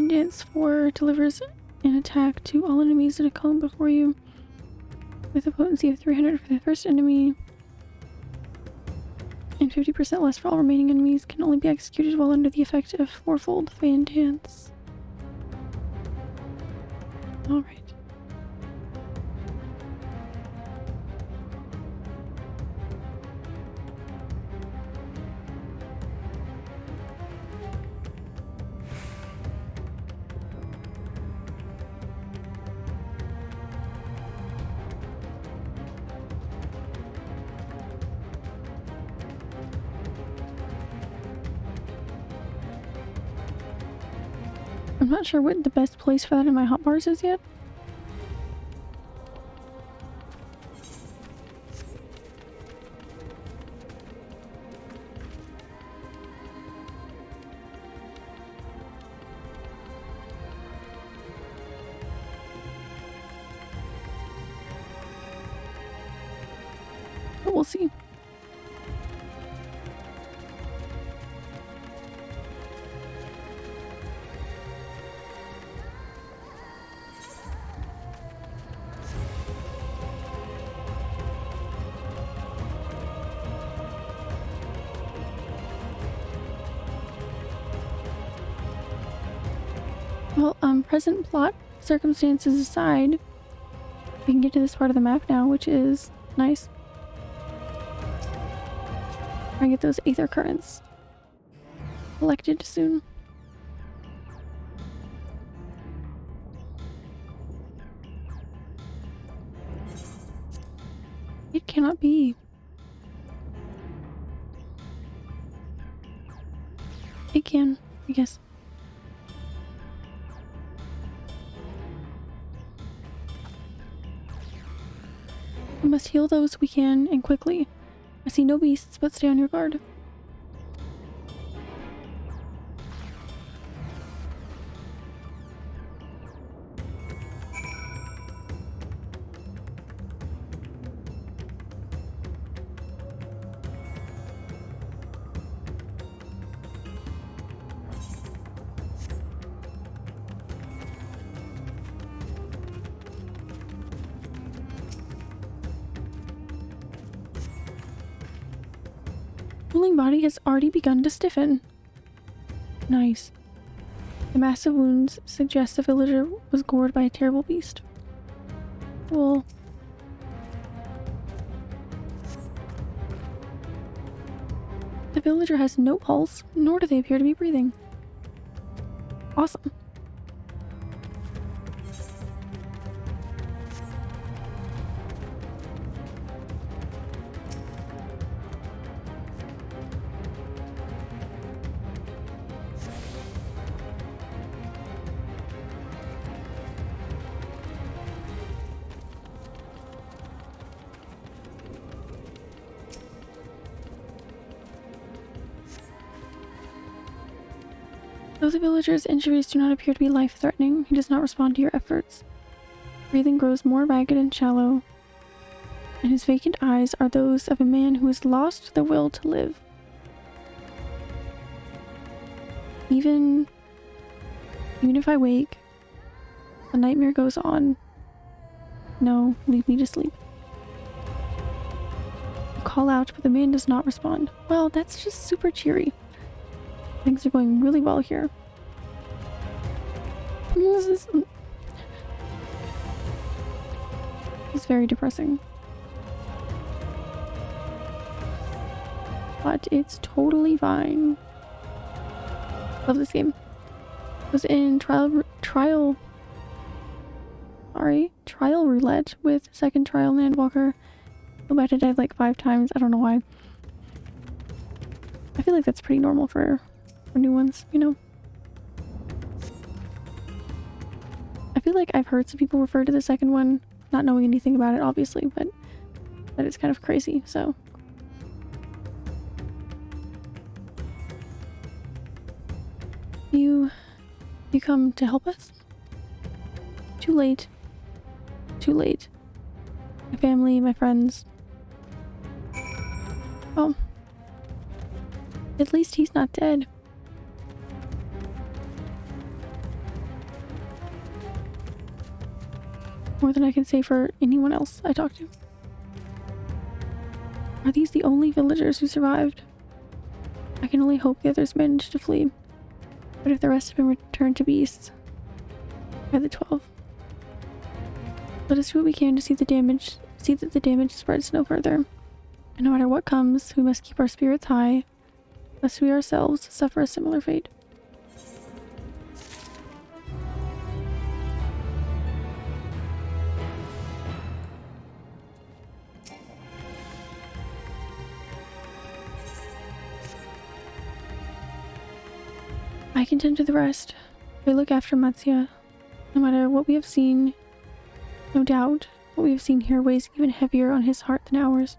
S1: Dance 4 delivers an attack to all enemies in a cone before you with a potency of 300 for the first enemy and 50% less for all remaining enemies. Can only be executed while under the effect of fourfold fan dance. Alright. I'm not sure what the best place for that in my hotbars is yet. but we'll see. Well, present plot circumstances aside, we can get to this part of the map now, which is nice. Try and get those aether currents collected soon. It cannot be. It can, I guess. We must heal those we can, and quickly. I see no beasts, but stay on your guard. Ruling body has already begun to stiffen. Nice. The massive wounds suggest the villager was gored by a terrible beast. Well, the villager has no pulse, nor do they appear to be breathing. Awesome. Though the villager's injuries do not appear to be life-threatening, he does not respond to your efforts. Breathing grows more ragged and shallow, and his vacant eyes are those of a man who has lost the will to live. Even if I wake, the nightmare goes on. No, leave me to sleep. I call out, but the man does not respond. Well, that's just super cheery. Things are going really well here. This is very depressing. But it's totally fine. Love this game. Was in trial roulette with second trial and Endwalker. I bet I died like 5 times. I don't know why. I feel like that's pretty normal for new ones, you know? I feel like I've heard some people refer to the second one, not knowing anything about it, obviously, but that is kind of crazy, so. You come to help us? Too late. Too late. My family, my friends. Well, at least he's not dead. More than I can say for anyone else I talk to. Are these the only villagers who survived? I can only hope the others managed to flee. But if the rest have been returned to beasts by the 12, let us do what we can to see that the damage spreads no further. And no matter what comes, we must keep our spirits high, lest we ourselves suffer a similar fate. I can tend to the rest. I look after Matsuya. No matter what we have seen, no doubt, what we have seen here weighs even heavier on his heart than ours.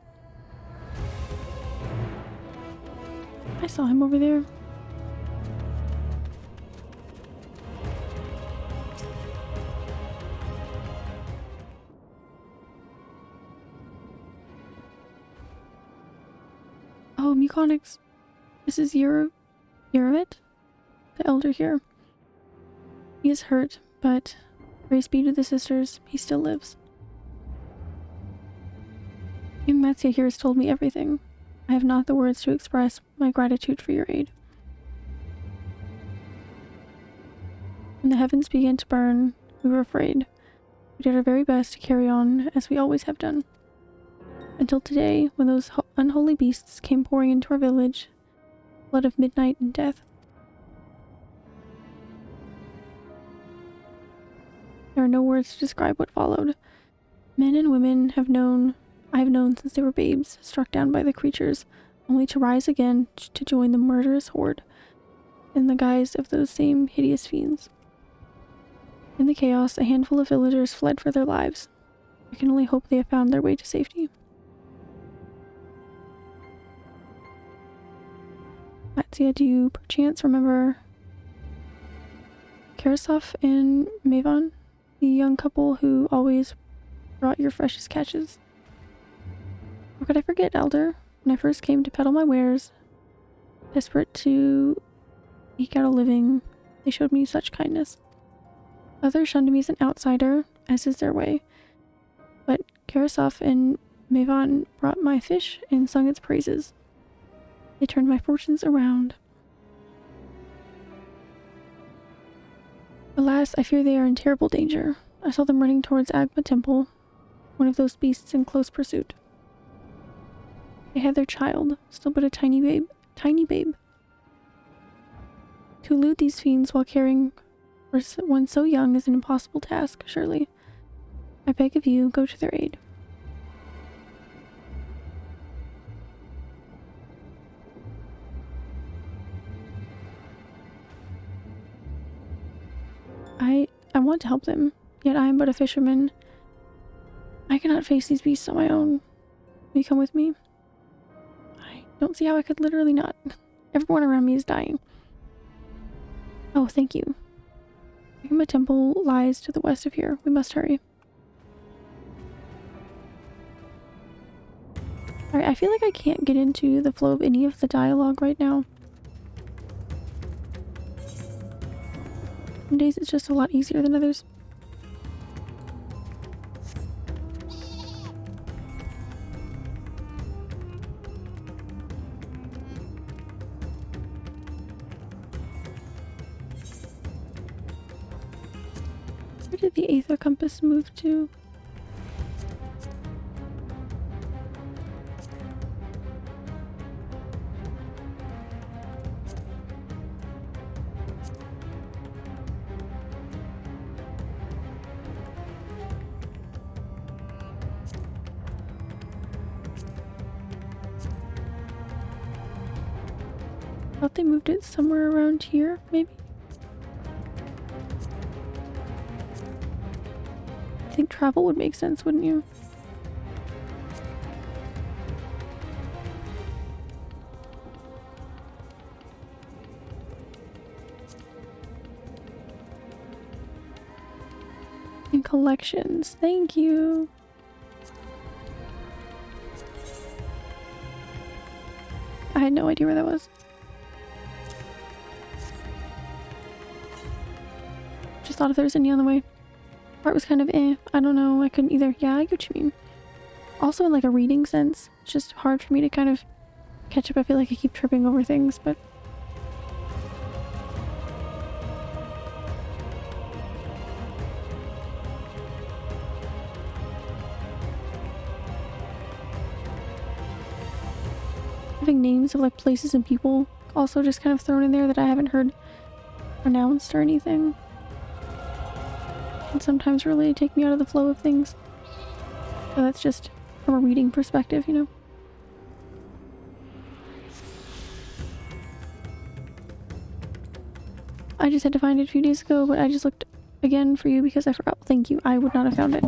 S1: I saw him over there. Muconix. This is Yerovit, the elder here. He is hurt, but praise be to the sisters, he still lives. Young Matsia here has told me everything. I have not the words to express my gratitude for your aid. When the heavens began to burn, we were afraid. We did our very best to carry on as we always have done. Until today, when those unholy beasts came pouring into our village, blood of midnight and death. There are no words to describe what followed. Men and women I have known since they were babes, struck down by the creatures, only to rise again to join the murderous horde in the guise of those same hideous fiends. In the chaos, a handful of villagers fled for their lives. I can only hope they have found their way to safety. Matsia, do you perchance remember Karasov and Mavan, the young couple who always brought your freshest catches? How could I forget, Elder? When I first came to peddle my wares, desperate to eke out a living, they showed me such kindness. Others shunned me as an outsider, as is their way. But Karasov and Mavan brought my fish and sung its praises. They turned my fortunes around. Alas, I fear they are in terrible danger. I saw them running towards Agma Temple, one of those beasts in close pursuit. They had their child, still but a tiny babe. To elude these fiends while caring for one so young is an impossible task, surely. I beg of you, go to their aid. I want to help them, yet I am but a fisherman. I cannot face these beasts on my own. Will you come with me? I don't see how I could literally not. Everyone around me is dying. Oh, thank you. Agma Temple lies to the west of here. We must hurry. Alright, I feel like I can't get into the flow of any of the dialogue right now. Some days it's just a lot easier than others. Where did the Aether Compass move to? I thought they moved it somewhere around here, maybe? I think travel would make sense, wouldn't you? And collections, thank you. I had no idea where that was. Just thought if there was any on the way. Part was kind of I don't know, I couldn't either. Yeah, I get what you mean. Also in like a reading sense, it's just hard for me to kind of catch up. I feel like I keep tripping over things, but having names of like places and people also just kind of thrown in there that I haven't heard pronounced or anything can sometimes really take me out of the flow of things. So that's just from a reading perspective, you know. I just had to find it a few days ago, but I just looked again for you because I forgot. Thank you. I would not have found it.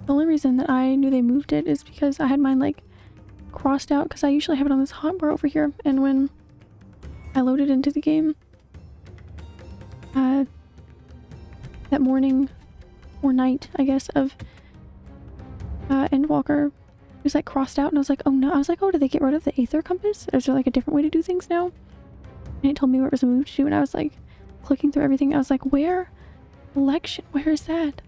S1: The only reason that I knew they moved it is because I had mine like crossed out because I usually have it on this hotbar over here, and when I loaded into the game that morning or night, I guess, of Endwalker was like crossed out, and I was like, oh no. I was like, oh, did they get rid of the Aether Compass? Is there like a different way to do things now? And it told me where it was moved to, and I was like clicking through everything. I was like, where? Election, where is that?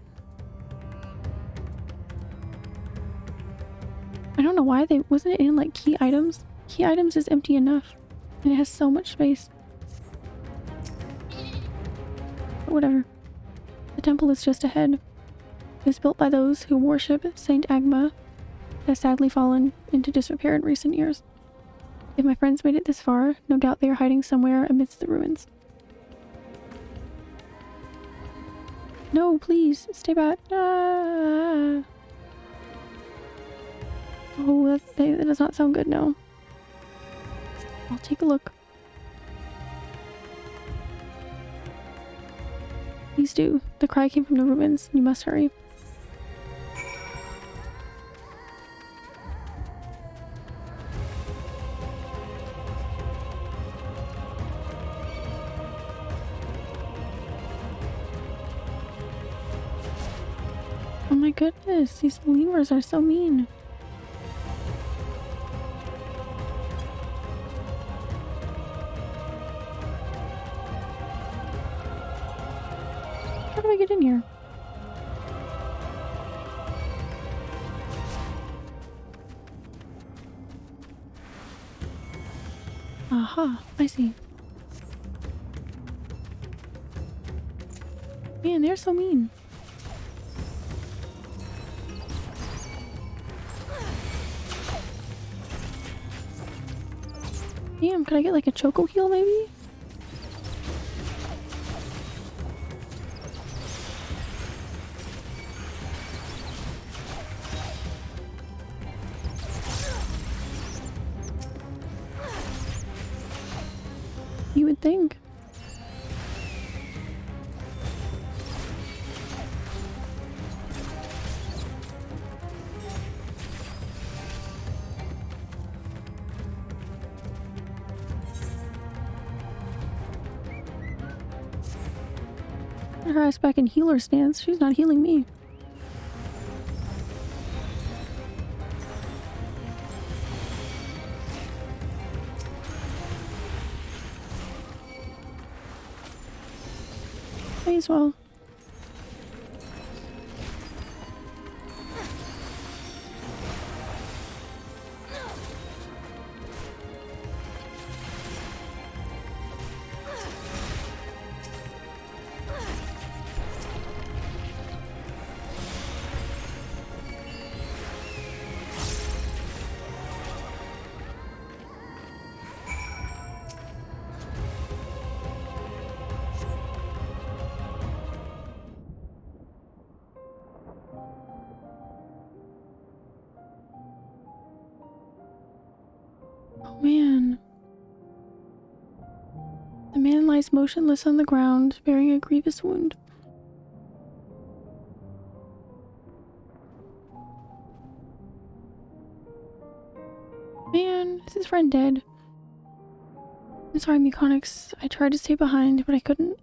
S1: I don't know why they wasn't it in like key items? Key items is empty enough, and it has so much space. But whatever. The temple is just ahead. It was built by those who worship Saint Agma, has sadly fallen into disrepair in recent years. If my friends made it this far, no doubt they are hiding somewhere amidst the ruins. No, please, stay back. Ah. Oh, that does not sound good, no. I'll take a look. Please do. The cry came from the ruins. You must hurry. Oh my goodness, these lemurs are so mean. How do I get in here? Aha, I see. Man, they're so mean. Damn, could I get like a choco heal maybe? You would think. Put her ass back in healer stance. She's not healing me. May as well. Oh man. The man lies motionless on the ground, bearing a grievous wound. Man, is his friend dead? I'm sorry, Mechanics. I tried to stay behind, but I couldn't.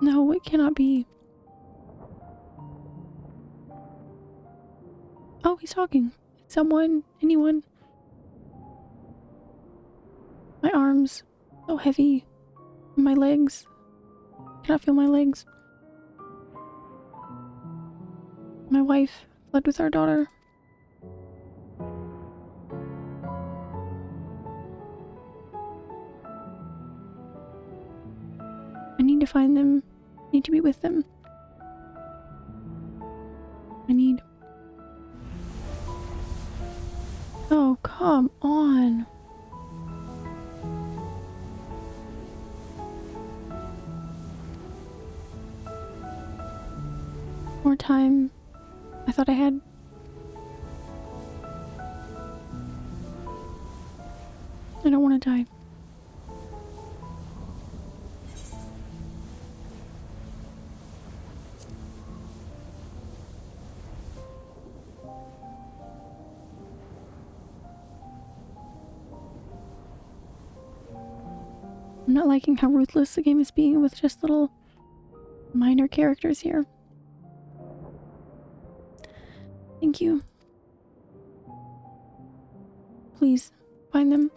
S1: No, it cannot be. Oh, he's talking. Someone, anyone. My arms, so heavy. My legs. I cannot feel my legs. My wife fled with our daughter. I need to find them. I need to be with them. I need... Oh, come on. More time. I thought I had. I don't want to die. I'm not liking how ruthless the game is being with just little minor characters here. Thank you. Please, find them.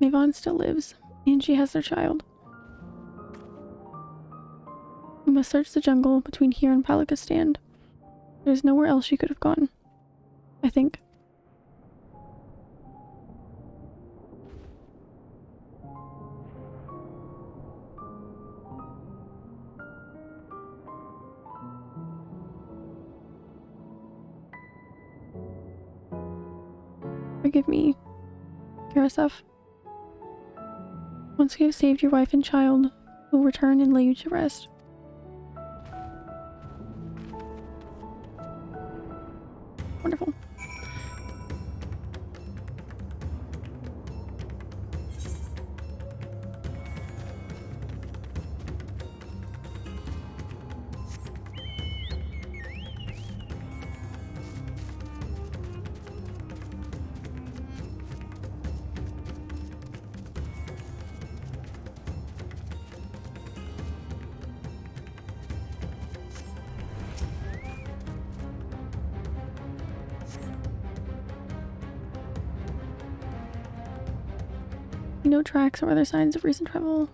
S1: Mavon still lives, and she has their child. We must search the jungle between here and Palakistan. There's nowhere else she could have gone, I think. Forgive me, Karasef. Once you have saved your wife and child, we'll return and lay you to rest. Wonderful. No tracks or other signs of recent travel.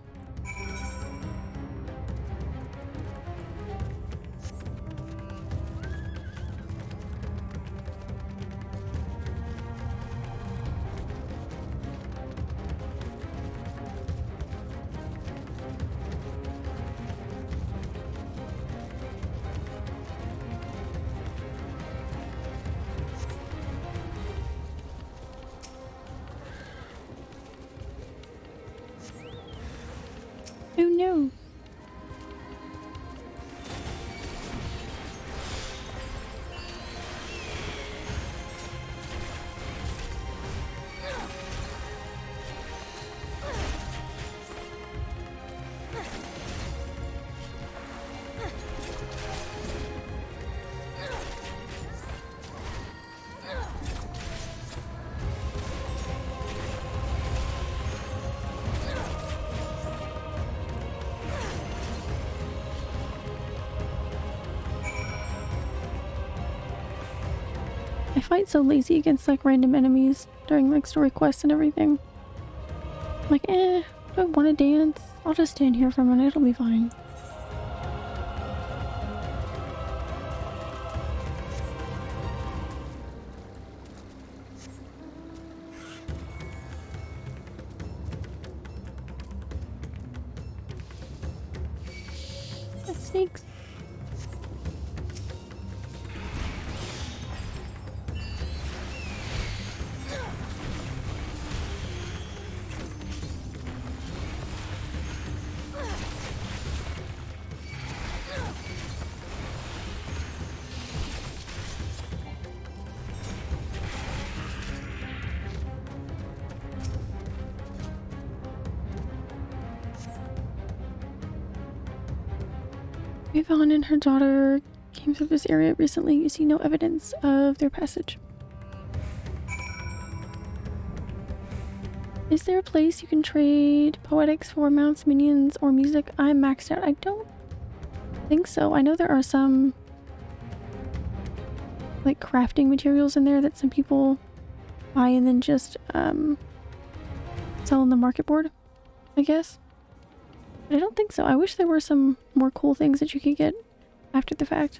S1: Oh no. I fight so lazy against like random enemies during like story quests and everything. I'm like, do I want to dance? I'll just stand here for a minute, it'll be fine. That's snakes. Yvonne and her daughter came through this area recently. You see no evidence of their passage. Is there a place you can trade poetics for mounts, minions, or music? I'm maxed out. I don't think so. I know there are some like crafting materials in there that some people buy and then just sell on the market board, I guess. But I don't think so. I wish there were some more cool things that you could get after the fact.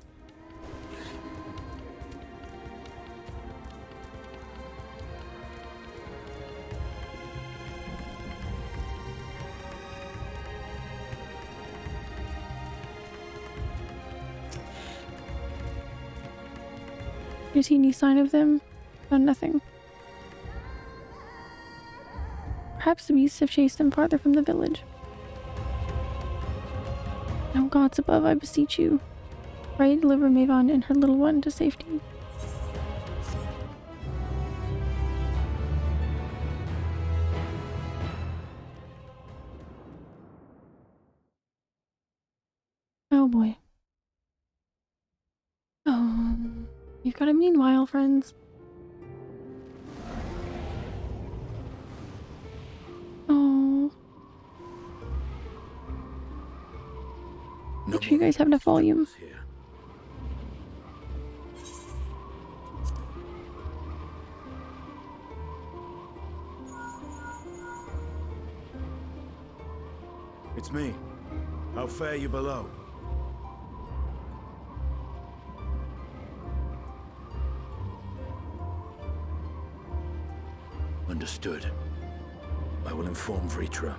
S1: Do you see any sign of them? Found nothing. Perhaps the beasts have chased them farther from the village. O gods above, I beseech you, pray deliver Mavon and her little one to safety. Oh boy. You've got a meanwhile, friends. Oh. Make sure you guys have enough volume.
S3: It's me. How fare you below? Understood. I will inform Vritra.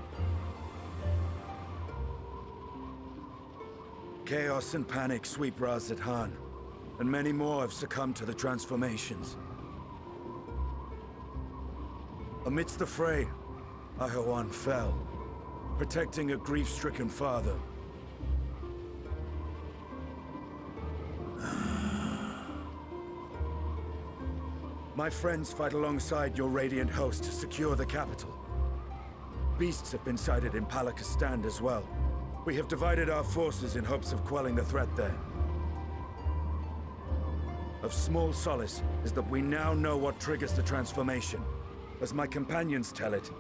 S3: Chaos and panic sweep Raz-at-Han, and many more have succumbed to the transformations. Amidst the fray, Ahawan fell, protecting a grief-stricken father. My friends fight alongside your Radiant host to secure the capital. Beasts have been sighted in Palakistan as well. We have divided our forces in hopes of quelling the threat there. Of small solace is that we now know what triggers the transformation. As my companions tell it,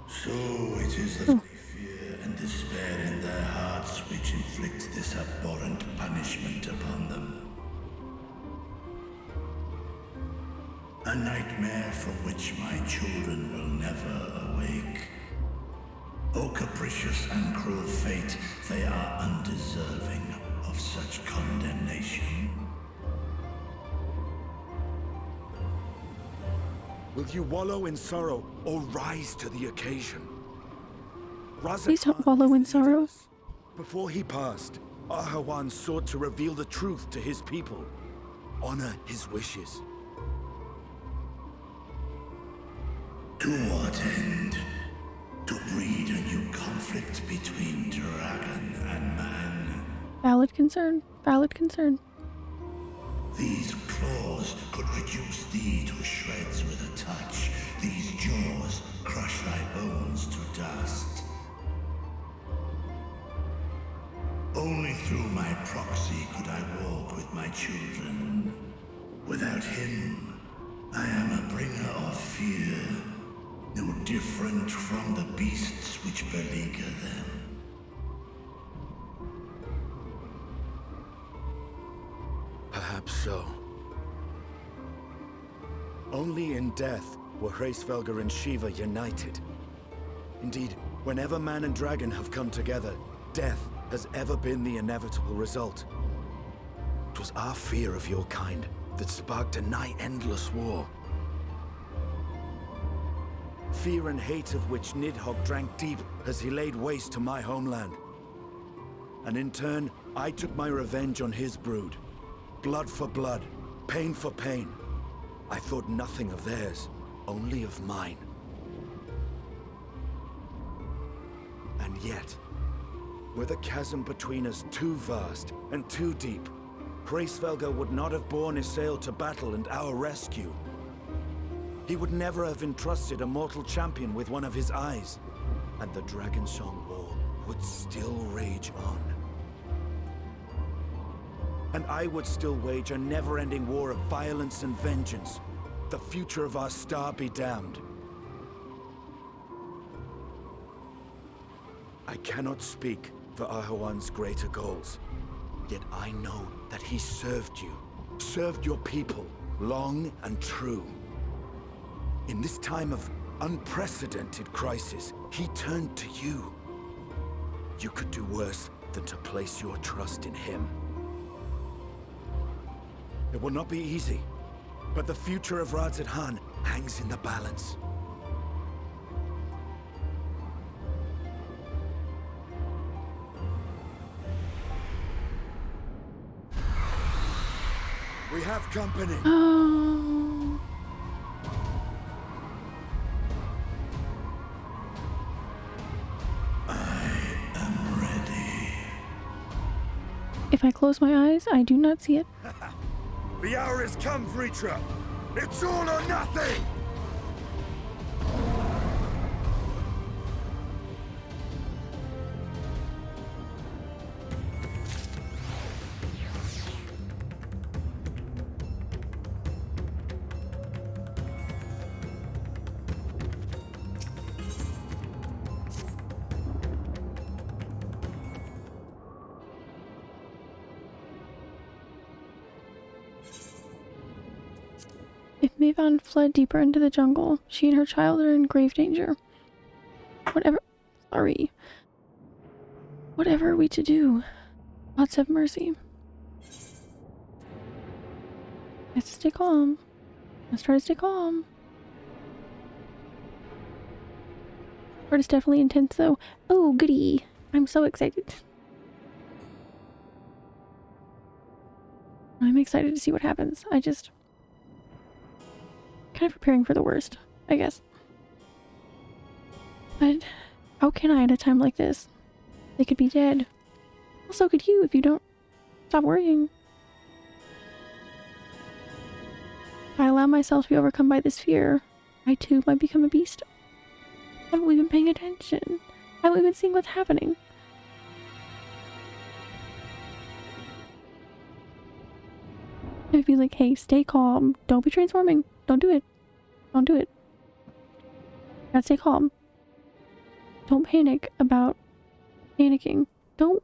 S10: so it is the fear and despair in their hearts which inflict this abhorrent punishment upon them. A nightmare from which my children will never awake. O capricious and cruel fate, they are undeserving of such condemnation.
S3: will you wallow in sorrow or rise to the occasion?
S1: Please don't wallow in sorrow.
S3: Before he passed, Ahawan sought to reveal the truth to his people, honor his wishes.
S10: To what end? To breed a new conflict between dragon and man.
S1: Valid concern. Valid concern.
S10: These claws could reduce thee to shreds with a touch. These jaws crush thy bones to dust. Only through my proxy could I walk with my children. Without him, I am a bringer of fear, no different from the beasts which beleaguer them.
S3: Perhaps so. Only in death were Hraesvelgr and Shiva united. Indeed, whenever man and dragon have come together, death has ever been the inevitable result. It was our fear of your kind that sparked a nigh-endless war. Fear and hate of which Nidhogg drank deep as he laid waste to my homeland. And in turn, I took my revenge on his brood. Blood for blood, pain for pain. I thought nothing of theirs, only of mine. And yet, were the chasm between us too vast and too deep, Hraesvelgr would not have borne Isael to battle and our rescue. He would never have entrusted a mortal champion with one of his eyes, and the Dragonsong War would still rage on. And I would still wage a never-ending war of violence and vengeance. The future of our star be damned. I cannot speak for Ahawan's greater goals, yet I know that he served you, served your people, long and true. In this time of unprecedented crisis, he turned to you. You could do worse than to place your trust in him. It will not be easy, but the future of Raz-at-Han hangs in the balance. We have company.
S1: Oh.
S10: I am ready.
S1: If I close my eyes, I do not see it.
S3: The hour has come, Vritra. It's all or nothing!
S1: If Mavon fled deeper into the jungle, she and her child are in grave danger. Whatever are we to do? Let's have mercy. Let's stay calm. Let's try to stay calm. Part is definitely intense though. Oh, goody. I'm so excited. I'm excited to see what happens. I just... kind of preparing for the worst, I guess. But how can I at a time like this? They could be dead. So could you if you don't stop worrying. If I allow myself to be overcome by this fear, I too might become a beast. Haven't we been paying attention? Haven't we been seeing what's happening? I'd be like, hey, stay calm. Don't be transforming. Don't do it. Don't do it. You gotta stay calm. Don't panic about panicking. Don't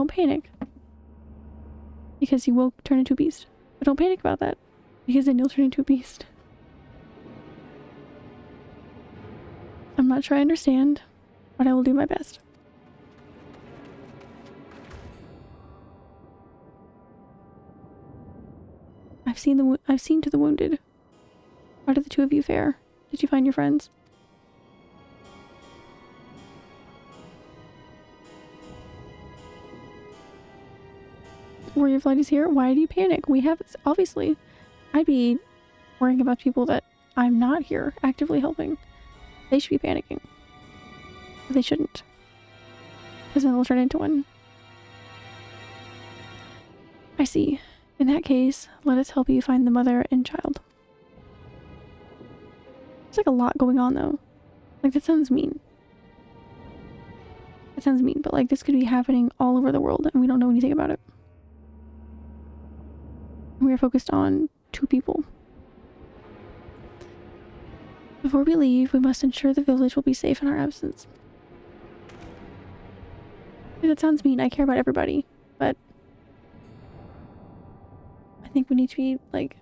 S1: panic. Because you will turn into a beast. But don't panic about that. Because then you'll turn into a beast. I'm not sure I understand, but I will do my best. I've seen to the wounded. How did the two of you fare? Did you find your friends? Warrior Flight is here. Why do you panic? We have, obviously. I'd be worrying about people that I'm not here actively helping. They should be panicking. But they shouldn't. Because then they'll turn into one. I see. In that case, let us help you find the mother and child. There's like a lot going on though. Like that sounds mean. It sounds mean, but like this could be happening all over the world and we don't know anything about it. We are focused on 2 people. Before we leave, we must ensure the village will be safe in our absence. That sounds mean. I care about everybody, but I think we need to be, like,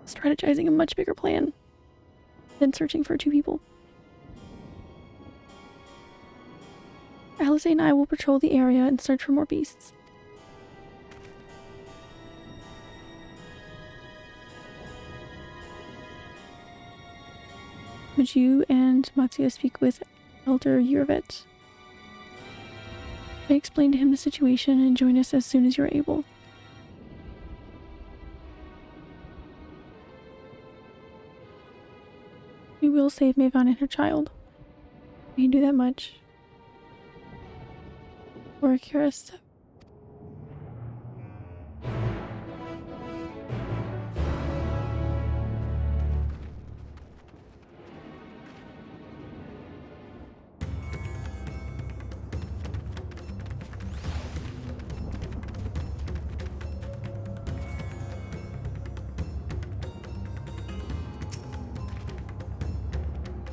S1: strategizing a much bigger plan than searching for 2 people. Alice and I will patrol the area and search for more beasts. Would you and Matsuya speak with Elder Yurvet? I explain to him the situation and join us as soon as you're able. We will save Mavon and her child. We can do that much. Or Kira's.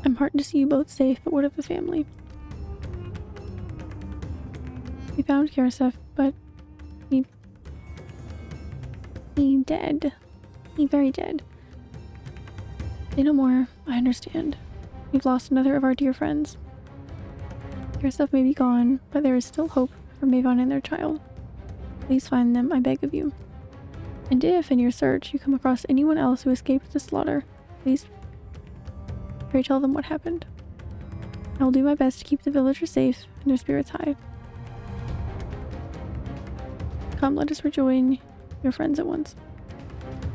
S1: I'm heartened to see you both safe, but what of the family? We found Karasef, but he dead. He very dead. Say no more. I understand. We've lost another of our dear friends. Karasef may be gone, but there is still hope for Mavon and their child. Please find them, I beg of you. And if, in your search, you come across anyone else who escaped the slaughter, please pray tell them what happened. I will do my best to keep the villagers safe and their spirits high. Come, let us rejoin your friends at once.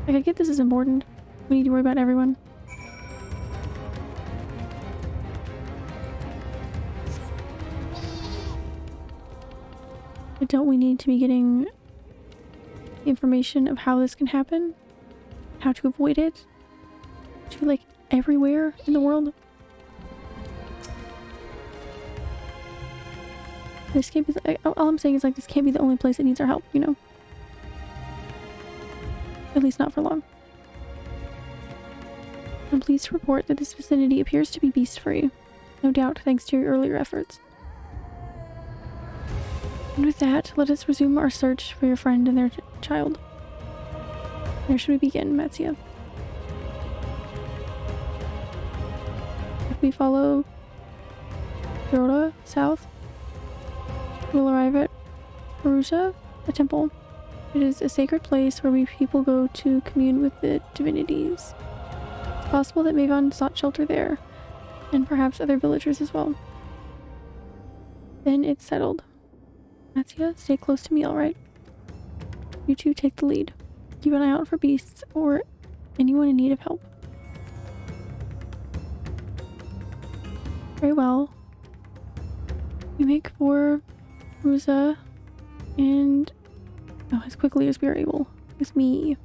S1: Like, I get this is important. We need to worry about everyone. But don't we need to be getting information of how this can happen? How to avoid it? To, like, everywhere in the world? This can't be all I'm saying is, like, this can't be the only place that needs our help, you know? At least not for long. I'm pleased to report that this vicinity appears to be beast-free. No doubt thanks to your earlier efforts. And with that, let us resume our search for your friend and their child. Where should we begin, Matsuya? If we follow Rhoda south, we'll arrive at Perusa, a temple. It is a sacred place where people go to commune with the divinities. It's possible that Magon sought shelter there, and perhaps other villagers as well. Then it's settled. Matsuya, stay close to me, alright? You two take the lead. Keep an eye out for beasts or anyone in need of help. Very well. We make for Ruza and as quickly as we are able with me.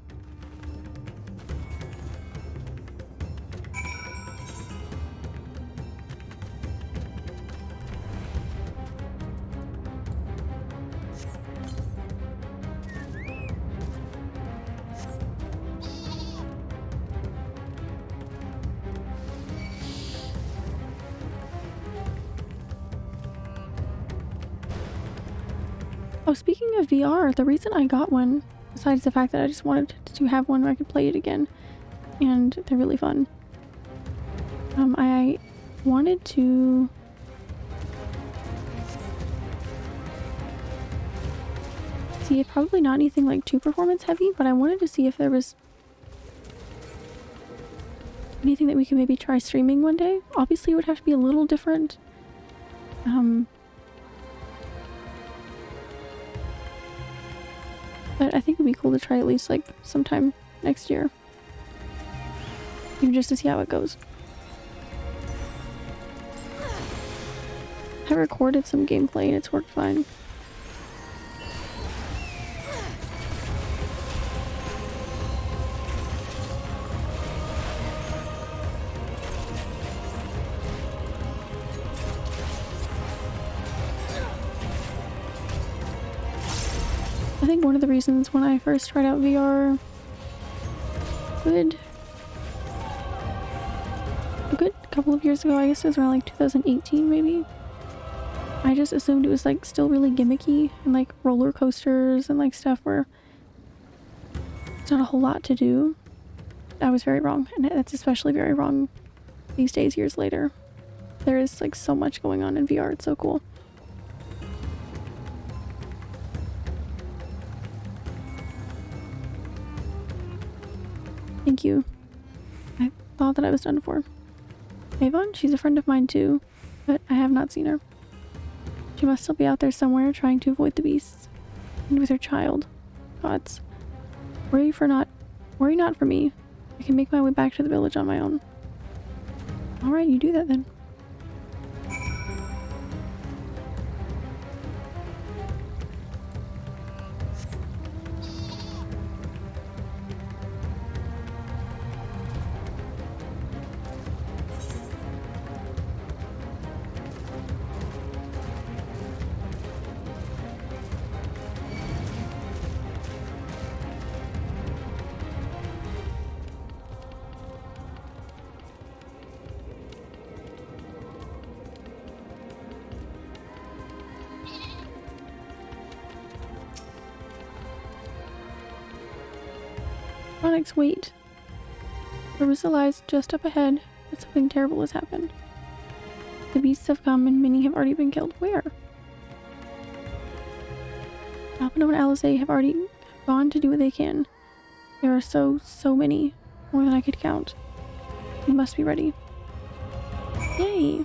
S1: Oh, speaking of VR, the reason I got one, besides the fact that I just wanted to have one where I could play it again, and they're really fun, I wanted to see it, probably not anything like too performance heavy, but I wanted to see if there was anything that we could maybe try streaming one day. Obviously it would have to be a little different. But I think it'd be cool to try at least like sometime next year. Even just to see how it goes. I recorded some gameplay and it's worked fine. I think one of the reasons when I first tried out VR a good couple of years ago, I guess it was around like 2018 maybe, I just assumed it was like still really gimmicky and like roller coasters and like stuff where it's not a whole lot to do. I was very wrong, and that's especially very wrong these days, years later. There is like so much going on in VR, it's so cool. Thank you. I thought that I was done for. Avon, she's a friend of mine too, but I have not seen her. She must still be out there somewhere trying to avoid the beasts. And with her child. Gods. Worry not for me. I can make my way back to the village on my own. Alright, you do that then. Onyx, wait. Perusa lies just up ahead, but something terrible has happened. The beasts have come and many have already been killed. Where? Alphino and Alice have already gone to do what they can. There are so many. More than I could count. We must be ready. Yay!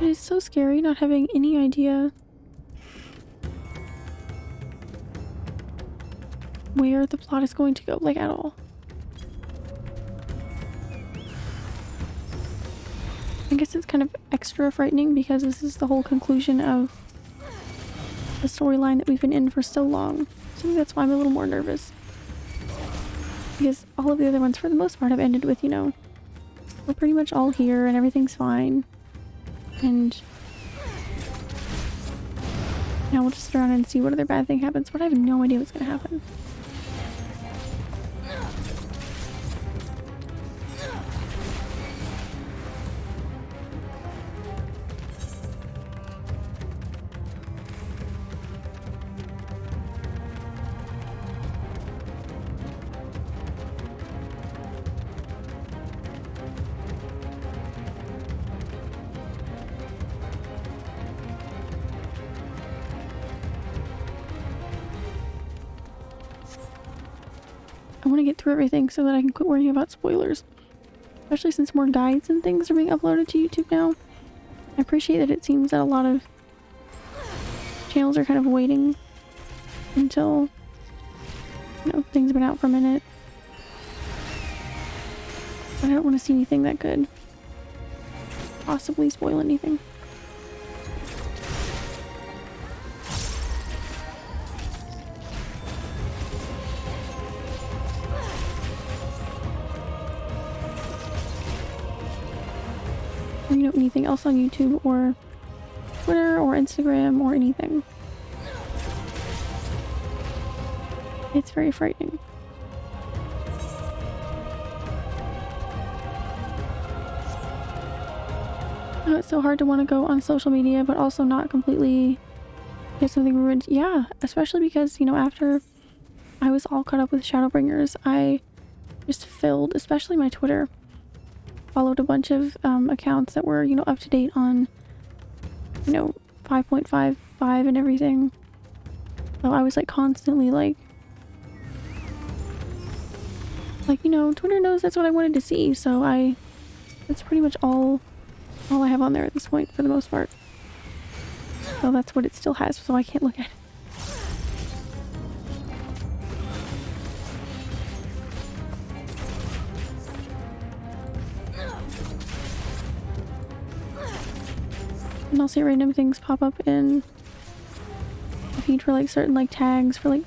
S1: It is so scary not having any idea where the plot is going to go, like at all. I guess it's kind of extra frightening because this is the whole conclusion of the storyline that we've been in for so long. So I think that's why I'm a little more nervous. Because all of the other ones, for the most part, have ended with, you know, we're pretty much all here and everything's fine. And Now we'll just sit around and see what other bad thing happens, but I have no idea what's gonna happen. I want to get through everything so that I can quit worrying about spoilers. Especially since more guides and things are being uploaded to YouTube now. I appreciate that it seems that a lot of channels are kind of waiting until, you know, things have been out for a minute. But I don't want to see anything that could possibly spoil anything. Or, you know, anything else on YouTube or Twitter or Instagram or anything. It's very frightening. I know it's so hard to want to go on social media, but also not completely get something ruined. Yeah, especially because, you know, after I was all caught up with Shadowbringers, I just filled, especially my Twitter, followed a bunch of accounts that were, you know, up to date on, you know, 5.55 and everything. So I was like constantly like, you know, Twitter knows that's what I wanted to see, so that's pretty much all I have on there at this point for the most part. So that's what it still has, so I can't look at it. And I'll see random things pop up in the feed for like certain like tags for like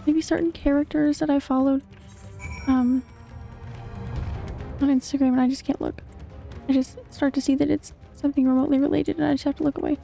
S1: maybe certain characters that I followed on Instagram, and I just can't look. I just start to see that it's something remotely related and I just have to look away.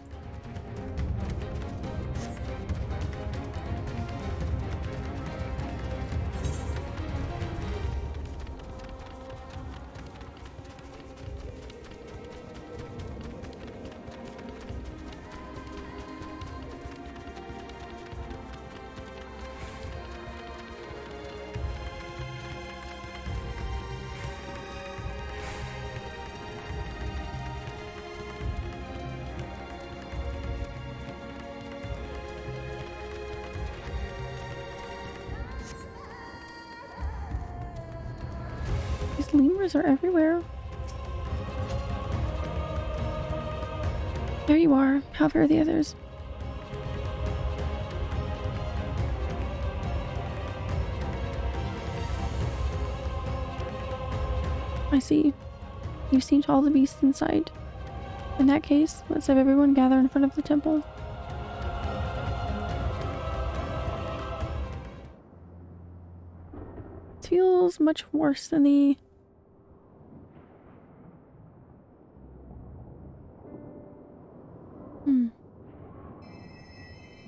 S1: These lemurs are everywhere. There you are. How are the others? I see. You've seen all the beasts in sight. In that case, let's have everyone gather in front of the temple. It feels much worse than the...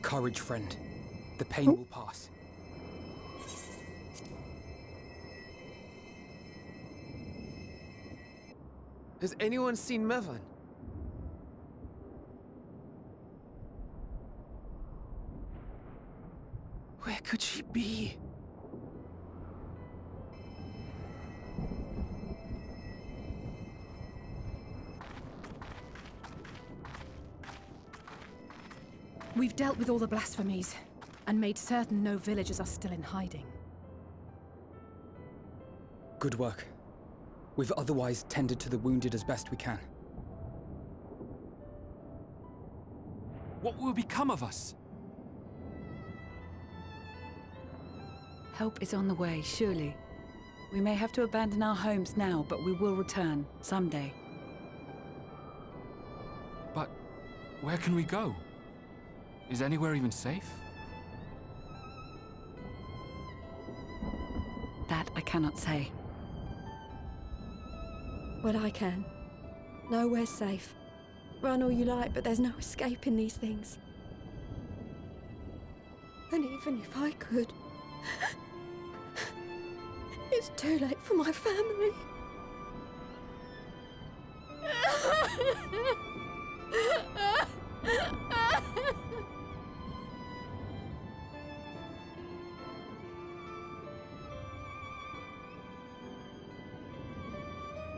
S4: Courage, friend. The pain will pass.
S8: Has anyone seen Mevan? Where could she be?
S5: We've dealt with all the blasphemies and made certain no villagers are still in hiding.
S4: Good work. We've otherwise tended to the wounded as best we can.
S9: What will become of us?
S2: Help is on the way, surely. We may have to abandon our homes now, but we will return someday.
S9: But where can we go? Is anywhere even safe?
S2: That I cannot say.
S11: Well, I can. Nowhere's safe. Run all you like, but there's no escaping these things. And even if I could, it's too late for my family.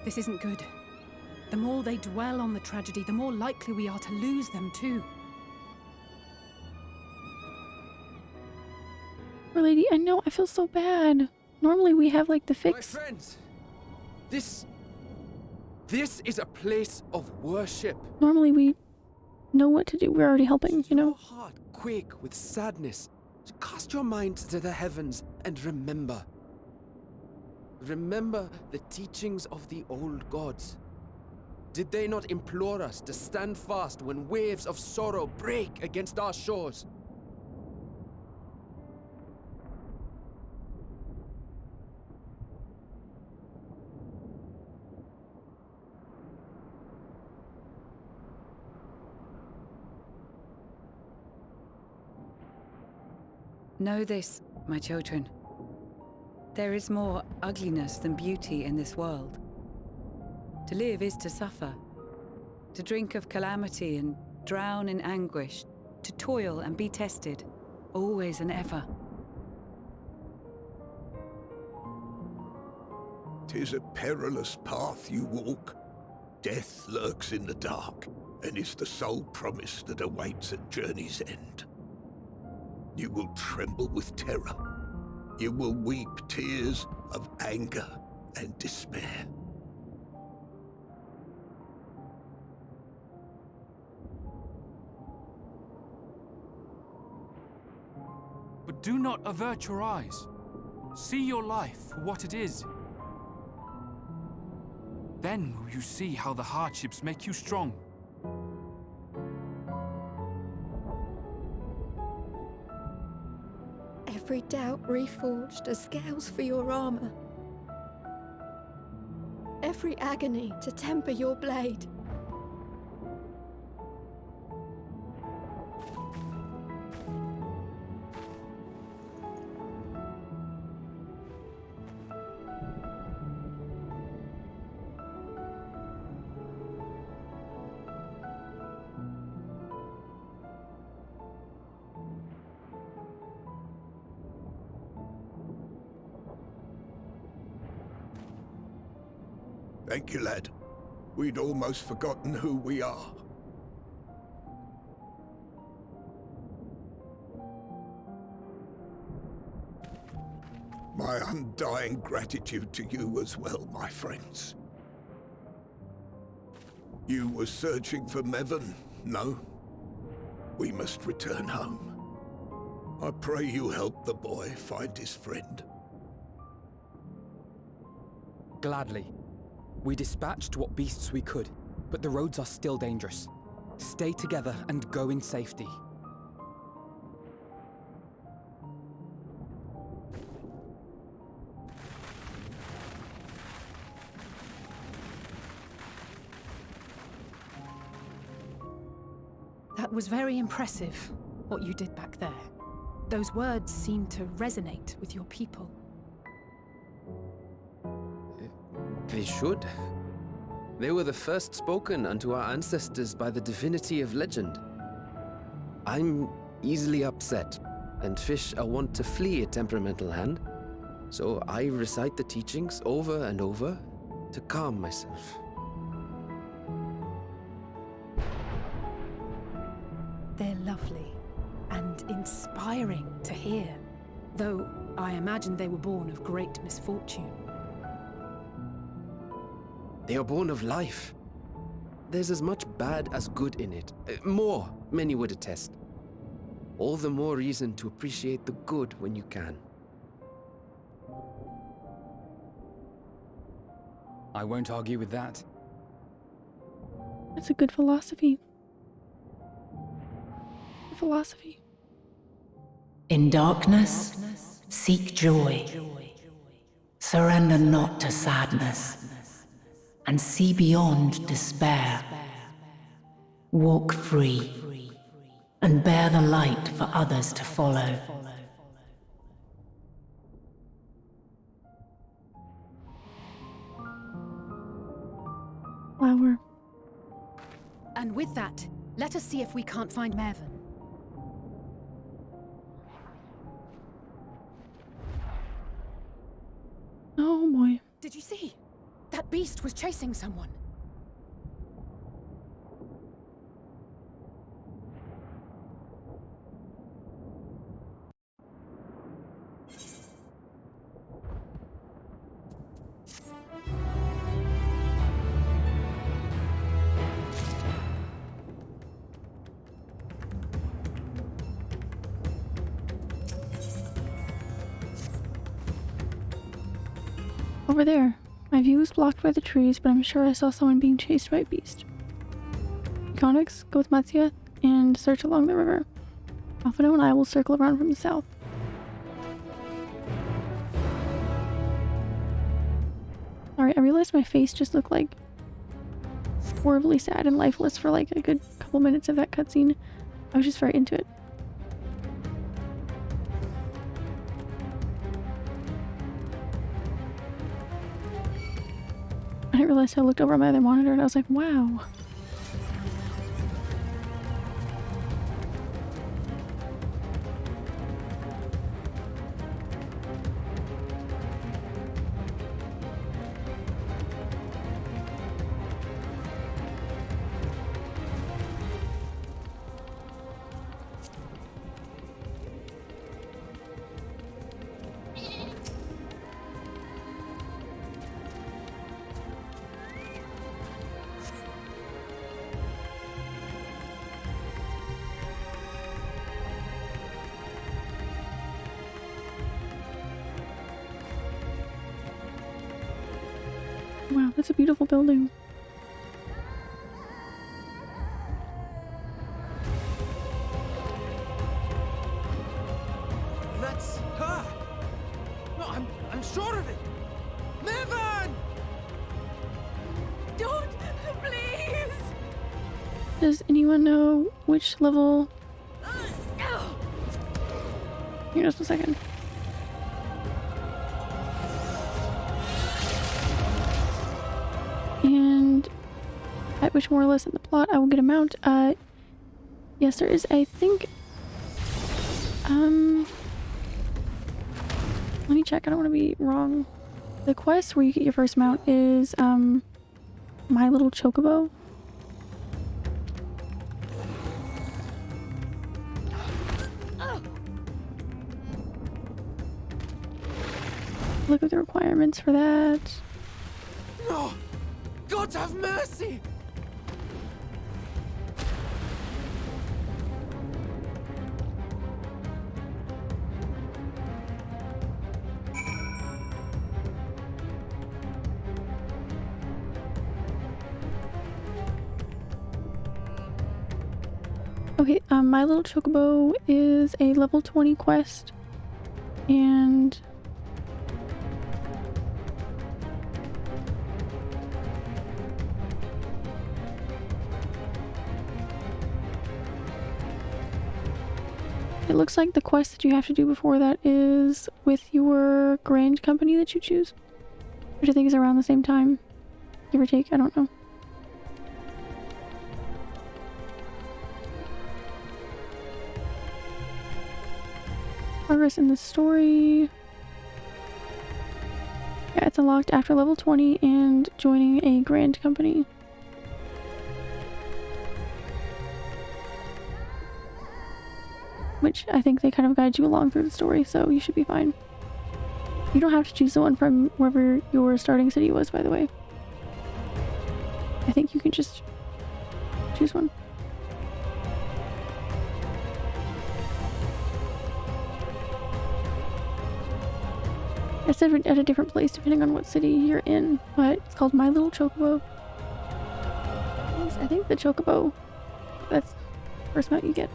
S5: This isn't good. The more they dwell on the tragedy, the more likely we are to lose them too.
S1: Poor lady, I know, I feel so bad. Normally we have like the fix.
S8: My friends, this is a place of worship.
S1: Normally we know what to do. We're already helping, you know?
S8: Your heart quake with sadness. Cast your mind to the heavens and remember. Remember the teachings of the old gods. Did they not implore us to stand fast when waves of sorrow break against our shores?
S2: Know this, my children. There is more ugliness than beauty in this world. To live is to suffer. To drink of calamity and drown in anguish. To toil and be tested, always and ever.
S10: 'Tis a perilous path you walk. Death lurks in the dark, and is the sole promise that awaits at journey's end. You will tremble with terror. You will weep tears of anger and despair.
S9: But do not avert your eyes. See your life for what it is. Then will you see how the hardships make you strong.
S11: Every doubt reforged as scales for your armor. Every agony to temper your blade.
S10: Thank you, lad. We'd almost forgotten who we are. My undying gratitude to you as well, my friends. You were searching for Mevon, no? We must return home. I pray you help the boy find his friend.
S4: Gladly. We dispatched what beasts we could, but the roads are still dangerous. Stay together and go in safety.
S5: That was very impressive, what you did back there. Those words seem to resonate with your people.
S8: They should. They were the first spoken unto our ancestors by the divinity of legend. I'm easily upset, and fish are wont to flee a temperamental hand, so I recite the teachings over and over to calm myself.
S5: They're lovely and inspiring to hear, though I imagine they were born of great misfortune.
S8: They are born of life. There's as much bad as good in it. More, many would attest. All the more reason to appreciate the good when you can.
S4: I won't argue with that.
S1: That's a good philosophy. Philosophy.
S12: In darkness, seek joy. Surrender not to sadness, and see beyond despair. Walk free, and bear the light for others to follow.
S1: flower.
S5: And with that, let us see if we can't find Mervyn.
S1: Oh boy.
S5: Did you see? That beast was chasing someone.
S1: Over there. My view is blocked by the trees, but I'm sure I saw someone being chased by a beast. Onyx, go with Matsia and search along the river. Alphino and I will circle around from the south. Sorry, I realized my face just looked like horribly sad and lifeless for like a good couple minutes of that cutscene. I was just very into it. I didn't realize I looked over at my other monitor and I was like, wow. Wow, that's a beautiful building.
S8: That's her! No, I'm sure of it! Mervyn!
S7: Don't, please!
S1: Does anyone know which level? Here, just a second. And at which more or less in the plot I will get a mount. Yes, there is, I think, let me check, I don't want to be wrong. The quest where you get your first mount is, My Little Chocobo. Look at the requirements for that.
S8: No! God have mercy!
S1: Okay, My Little Chocobo is a level 20 quest, and it looks like the quest that you have to do before that is with your grand company that you choose, which I think is around the same time, give or take, I don't know. Progress in the story. Yeah, it's unlocked after level 20 and joining a grand company. Which I think they kind of guide you along through the story, so you should be fine. You don't have to choose the one from wherever your starting city was, by the way. I think you can just choose one. It's at a different place depending on what city you're in, but it's called My Little Chocobo. I think the Chocobo, that's the first mount you get.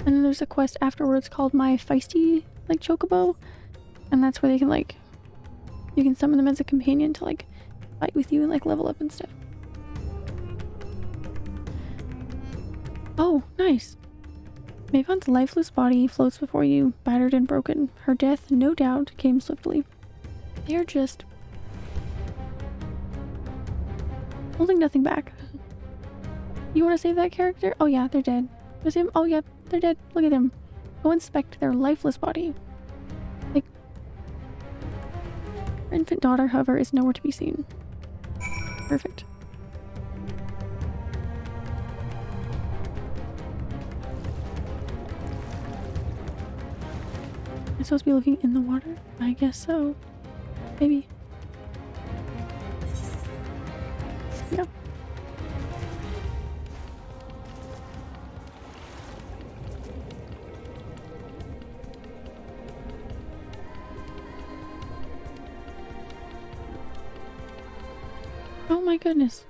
S1: And then there's a quest afterwards called My Feisty Chocobo, and that's where they can you can summon them as a companion to fight with you and level up and stuff. Oh, nice. Mavon's lifeless body floats before you, battered and broken. Her death, no doubt, came swiftly. They're just holding nothing back. You want to save that character? Oh yeah, they're dead. Was him? Oh yeah, they're dead. Look at them. Go inspect their lifeless body. Like, her infant daughter, however, is nowhere to be seen. Perfect. I'm supposed to be looking in the water? I guess so. Maybe. Yeah. Oh my goodness.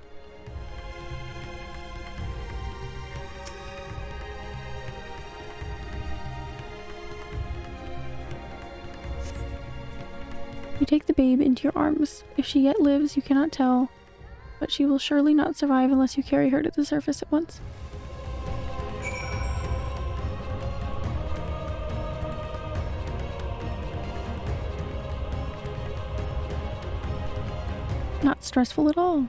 S1: You take the babe into your arms. If she yet lives, you cannot tell, but she will surely not survive unless you carry her to the surface at once. Not stressful at all.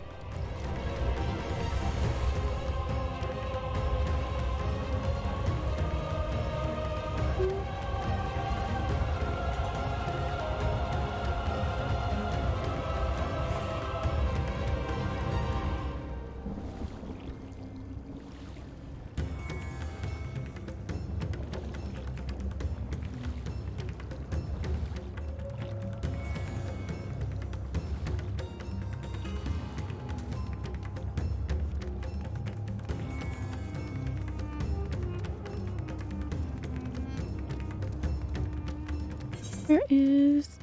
S1: Where is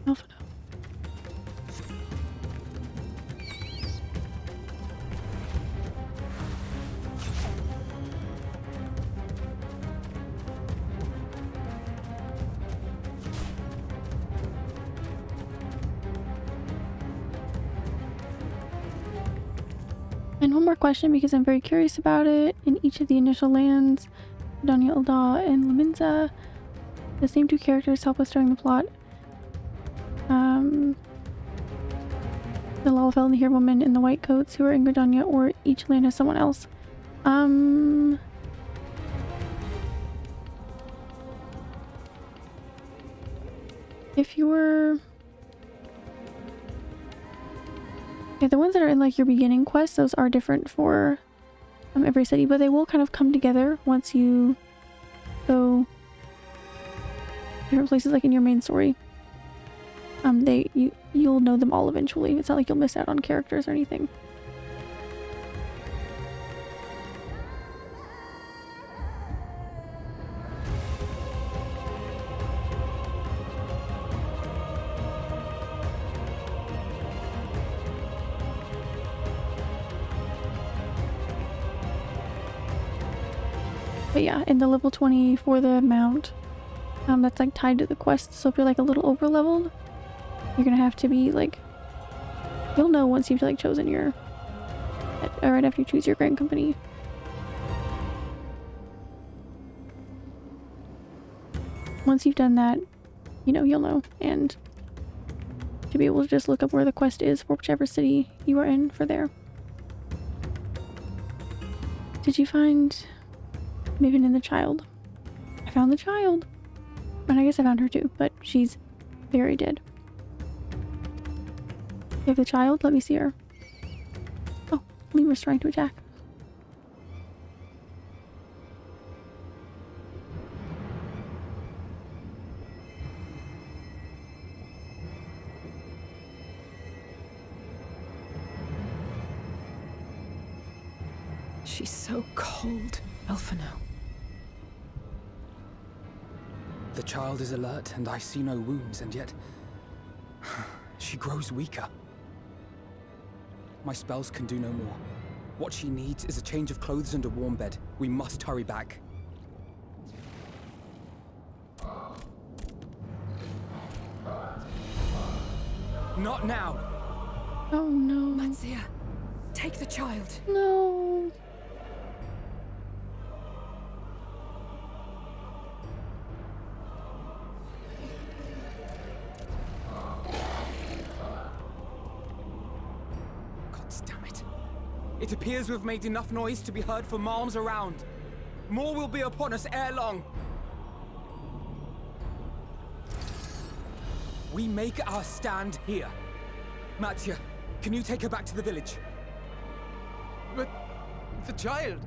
S1: Alpha? And one more question, because I'm very curious about it. In each of the initial lands, Danya Alda and Laminza, the same two characters help us during the plot. The Lalafell and the Here Woman in the white coats who are in Gridania, or each land has someone else. If you're... Yeah, the ones that are in like your beginning quest, those are different for every city, but they will kind of come together once you go different places, like in your main story. You'll know them all eventually. It's not like you'll miss out on characters or anything. But yeah, in the level 20 for the mount, that's like tied to the quest. So if you're like a little over leveled, you're gonna have to be like, you'll know once you've like chosen your, right after you choose your grand company. Once you've done that, you'll know, and to be able to just look up where the quest is for whichever city you are in for there. Did you find Maven and the child? I found the child. And I guess I found her too, but she's very dead. You have the child? Let me see her. Oh, Lemur's trying to attack.
S5: She's so cold, Alphino.
S4: The child is alert, and I see no wounds, and yet she grows weaker. My spells can do no more. What she needs is a change of clothes and a warm bed. We must hurry back. Not now!
S1: Oh no.
S5: Matsuya, take the child.
S1: No.
S4: It appears we've made enough noise to be heard for miles around. More will be upon us ere long. We make our stand here. Mattia, can you take her back to the village?
S8: But the child,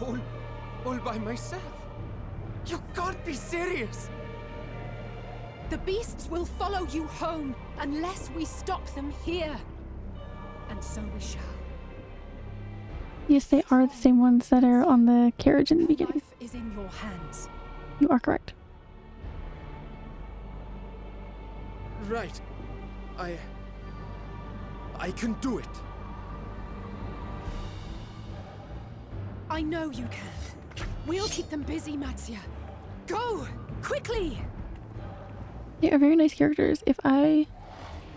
S8: all by myself. You can't be serious.
S5: The beasts will follow you home unless we stop them here. And so we shall.
S1: Yes, they are the same ones that are on the carriage in the beginning.
S5: Life is in your hands.
S1: You are correct.
S8: Right. I can do it.
S5: I know you can. We'll keep them busy, Mattia. Go! Quickly!
S1: They are very nice characters, if I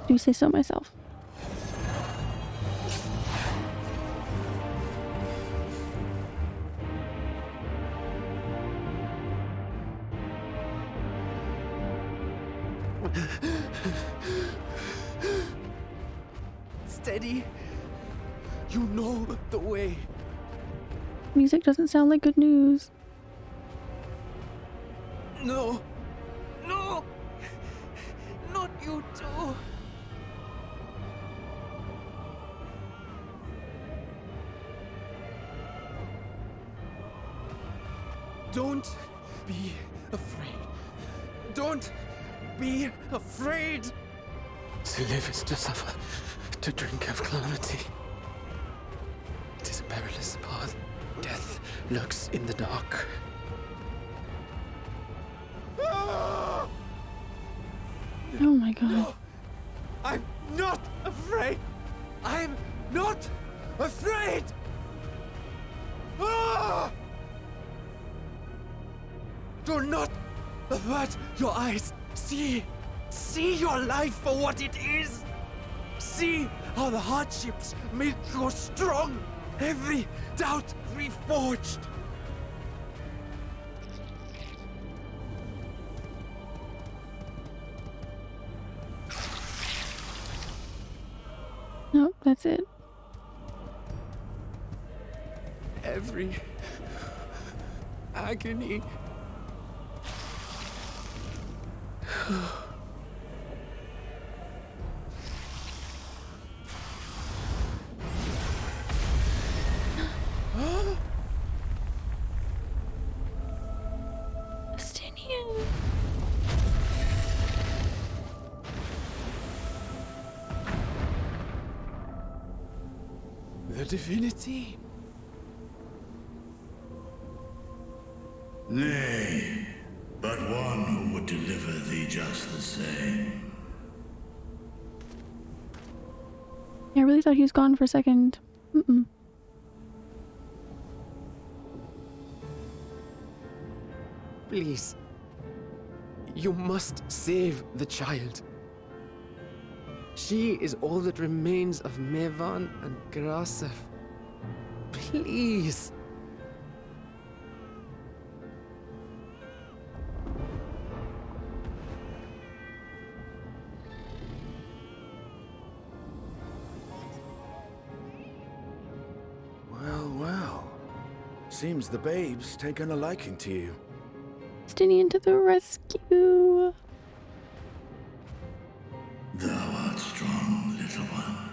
S1: do say so myself.
S8: Steady. You know the way.
S1: Music doesn't sound like good news.
S8: No. No! Not you too. Don't be afraid. Don't be afraid. To live is to suffer, to drink of calamity. It is a perilous path. Death lurks in the dark.
S1: Oh my god.
S8: No, I'm not afraid. I'm not afraid. Ah! Do not avert your eyes. See your life for what it is. See how the hardships make you strong. Every doubt reforged.
S1: Nope, that's it.
S8: Every agony.
S1: Justinian.
S8: The divinity.
S10: Nay, but one who would deliver thee just the same.
S1: Yeah, I really thought he was gone for a second. Mm-mm.
S8: Please. You must save the child. She is all that remains of Mevan and Grasef. Please.
S3: Well. Seems the babe's taken a liking to you.
S1: Justinian to the rescue.
S10: Thou art strong, little one.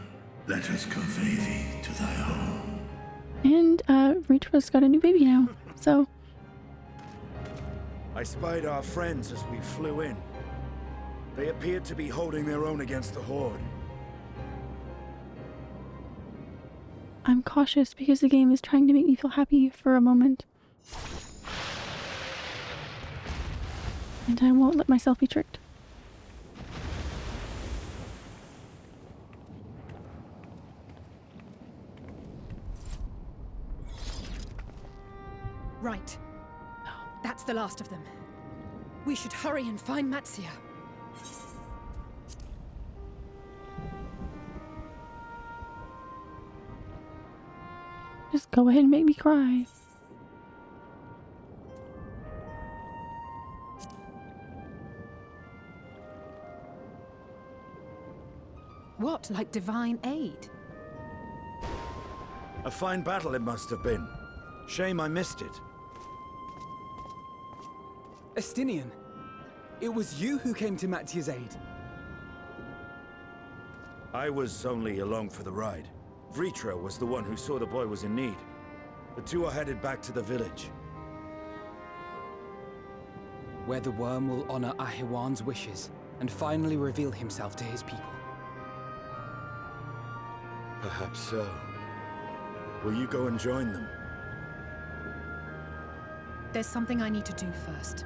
S10: Let us convey thee to thy home.
S1: And Ritra's got a new baby now, so
S3: I spied our friends as we flew in. They appeared to be holding their own against the Horde.
S1: I'm cautious because the game is trying to make me feel happy for a moment. And I won't let myself be tricked.
S5: Right. That's the last of them. We should hurry and find Matsia.
S1: Just go ahead and make me cry.
S5: What, like divine aid?
S3: A fine battle it must have been. Shame I missed it.
S4: Estinian, it was you who came to Mattia's aid.
S3: I was only along for the ride. Vritra was the one who saw the boy was in need. The two are headed back to the village.
S4: Where the worm will honor Ahiwan's wishes and finally reveal himself to his people.
S3: Perhaps so. Will you go and join them?
S5: There's something I need to do first.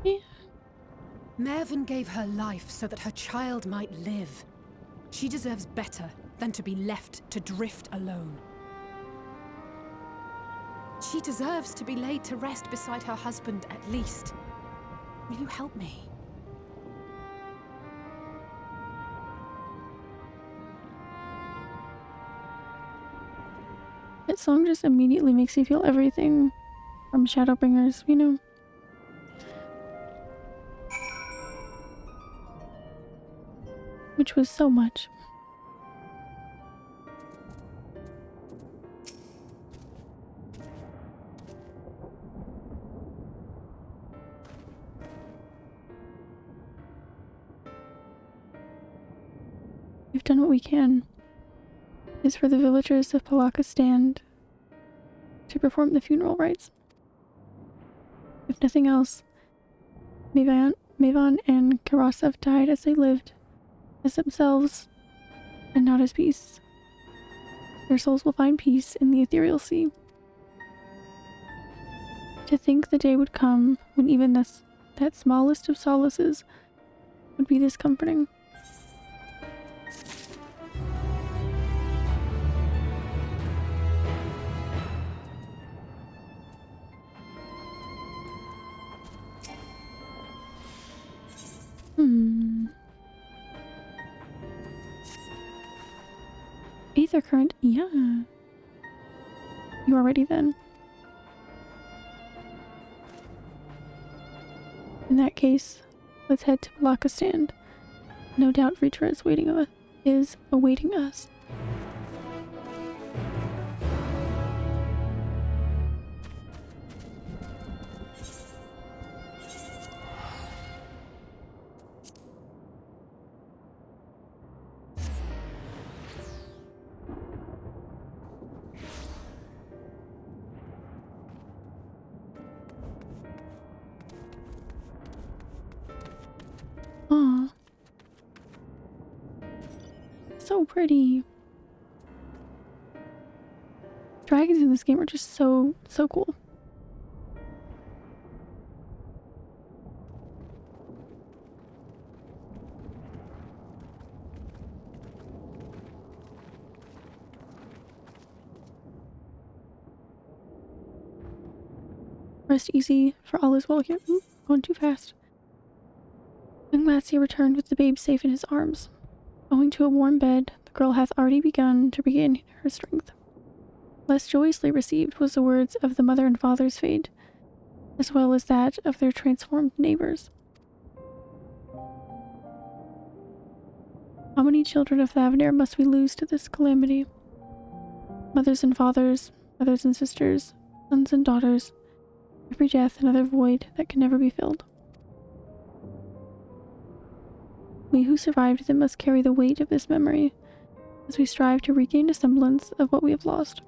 S1: Yeah.
S5: Mervyn gave her life so that her child might live. She deserves better than to be left to drift alone. She deserves to be laid to rest beside her husband at least. Will you help me?
S1: That song just immediately makes you feel everything from Shadowbringers, you know? Which was so much. We've done what we can. It's for the villagers of Palaka Stand to perform the funeral rites. If nothing else, Mavan and Karasev died as they lived, as themselves, and not as beasts. Their souls will find peace in the ethereal sea. To think the day would come when even that smallest of solaces would be this comforting. Ether current, yeah. You are ready then. In that case, let's head to Palaka Stand. No doubt Vritra is awaiting us. Aw. So pretty. Dragons in this game are just so cool. Rest easy, for all is well here. Ooh, going too fast. Young Mattia returned with the babe safe in his arms. Owing to a warm bed, the girl hath already begun to regain her strength. Less joyously received was the words of the mother and father's fate, as well as that of their transformed neighbors. How many children of Thavnair must we lose to this calamity? Mothers and fathers, brothers and sisters, sons and daughters, every death another void that can never be filled. We who survived them must carry the weight of this memory as we strive to regain a semblance of what we have lost.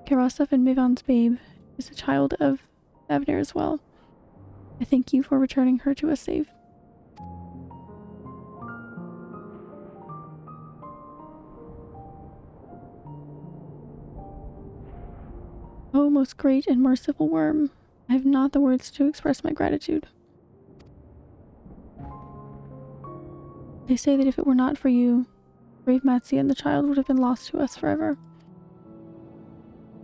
S1: Karasev and Mivan's babe is a child of Thavnair as well. I thank you for returning her to us safe. Oh, most great and merciful worm, I have not the words to express my gratitude. They say that if it were not for you, brave Matsia and the child would have been lost to us forever.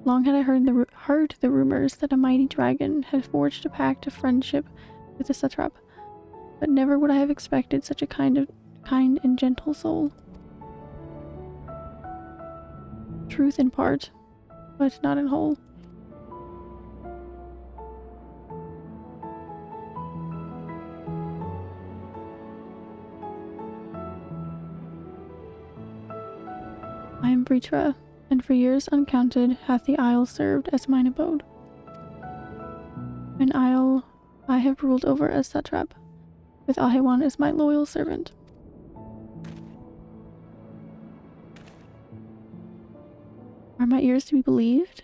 S1: Long had I heard the rumors that a mighty dragon had forged a pact of friendship with the satrap, but never would I have expected such a kind and gentle soul. Truth in part, but not in whole. Vritra, and for years uncounted hath the isle served as mine abode. An isle I have ruled over as satrap, with Ahewan as my loyal servant. Are my ears to be believed?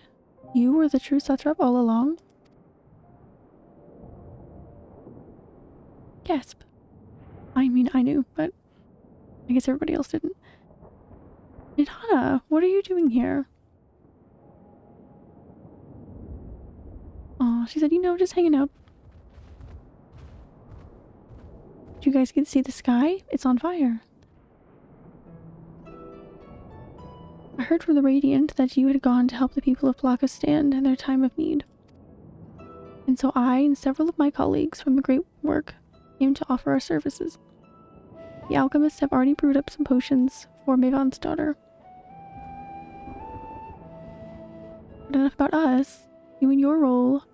S1: You were the true satrap all along? Gasp. I mean, I knew, but I guess everybody else didn't. Nidhana, what are you doing here? Aw, she said, you know, just hanging out. Did you guys get to see the sky? It's on fire. I heard from the Radiant that you had gone to help the people of Palakistan in their time of need. And so I and several of my colleagues from the Great Work came to offer our services. The alchemists have already brewed up some potions for Mavon's daughter. But enough about us. You and your role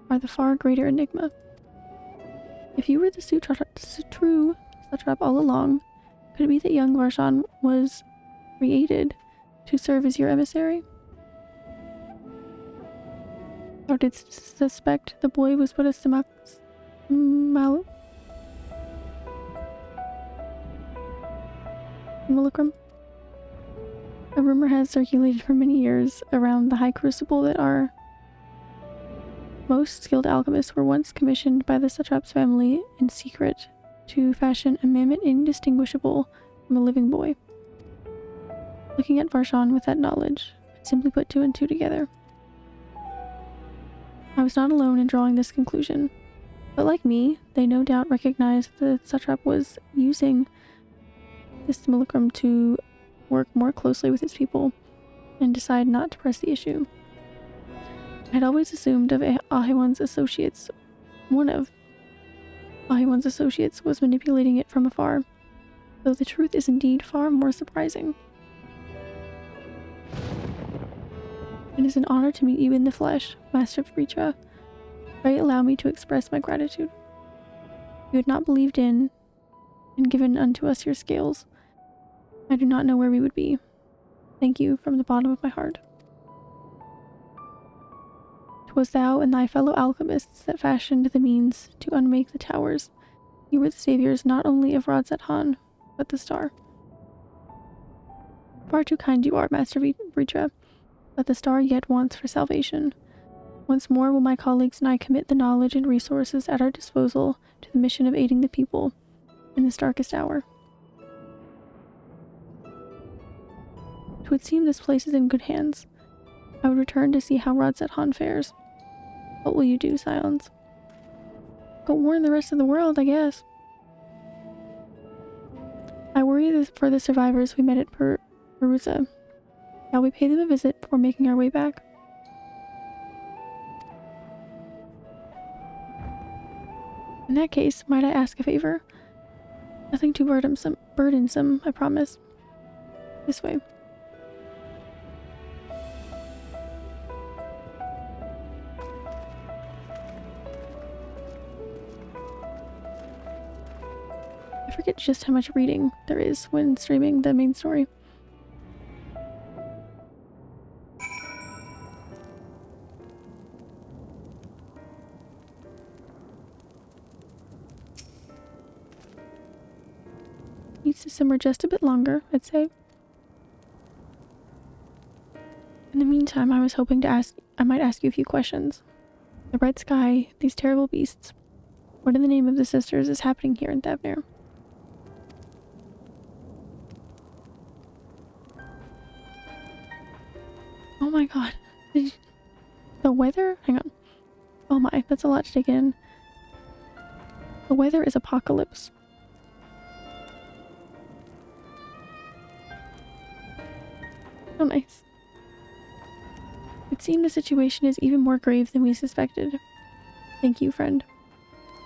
S1: are the far greater enigma. If you were the true satrap all along, could it be that young Varshan was created to serve as your emissary? Or did suspect the boy was but a simulacrum? A rumor has circulated for many years around the High Crucible that our most skilled alchemists were once commissioned by the satrap's family in secret to fashion a mammoth indistinguishable from a living boy. Looking at Varshan with that knowledge, I simply put two and two together. I was not alone in drawing this conclusion, but like me, they no doubt recognized the satrap was using this simulacrum to work more closely with his people and decide not to press the issue. I had always assumed of Ahewan's associates, one of Ahewan's associates was manipulating it from afar, though the truth is indeed far more surprising. It is an honor to meet you in the flesh, Master Vritra. Pray allow me to express my gratitude. You had not believed in and given unto us your scales. I do not know where we would be. Thank you from the bottom of my heart. 'Twas thou and thy fellow alchemists that fashioned the means to unmake the towers. You were the saviors not only of Radzat Han, but the star. Far too kind you are, Master Vritra, but the star yet wants for salvation. Once more will my colleagues and I commit the knowledge and resources at our disposal to the mission of aiding the people in this darkest hour. 'Twould seem this place is in good hands. I would return to see how Radzat Han fares. What will you do, Scions? Go warn the rest of the world, I guess. I worry for the survivors we met at Perusa. Shall we pay them a visit before making our way back? In that case, might I ask a favor? Nothing too burdensome, I promise. This way. I forget just how much reading there is when streaming the main story. Needs to simmer just a bit longer, I'd say. In the meantime, I was hoping I might ask you a few questions. The red sky, these terrible beasts. What in the name of the sisters is happening here in Thavnir? Oh my god. The weather? Hang on. Oh my, that's a lot to take in. The weather is apocalypse. Oh nice. It seemed the situation is even more grave than we suspected. Thank you, friend.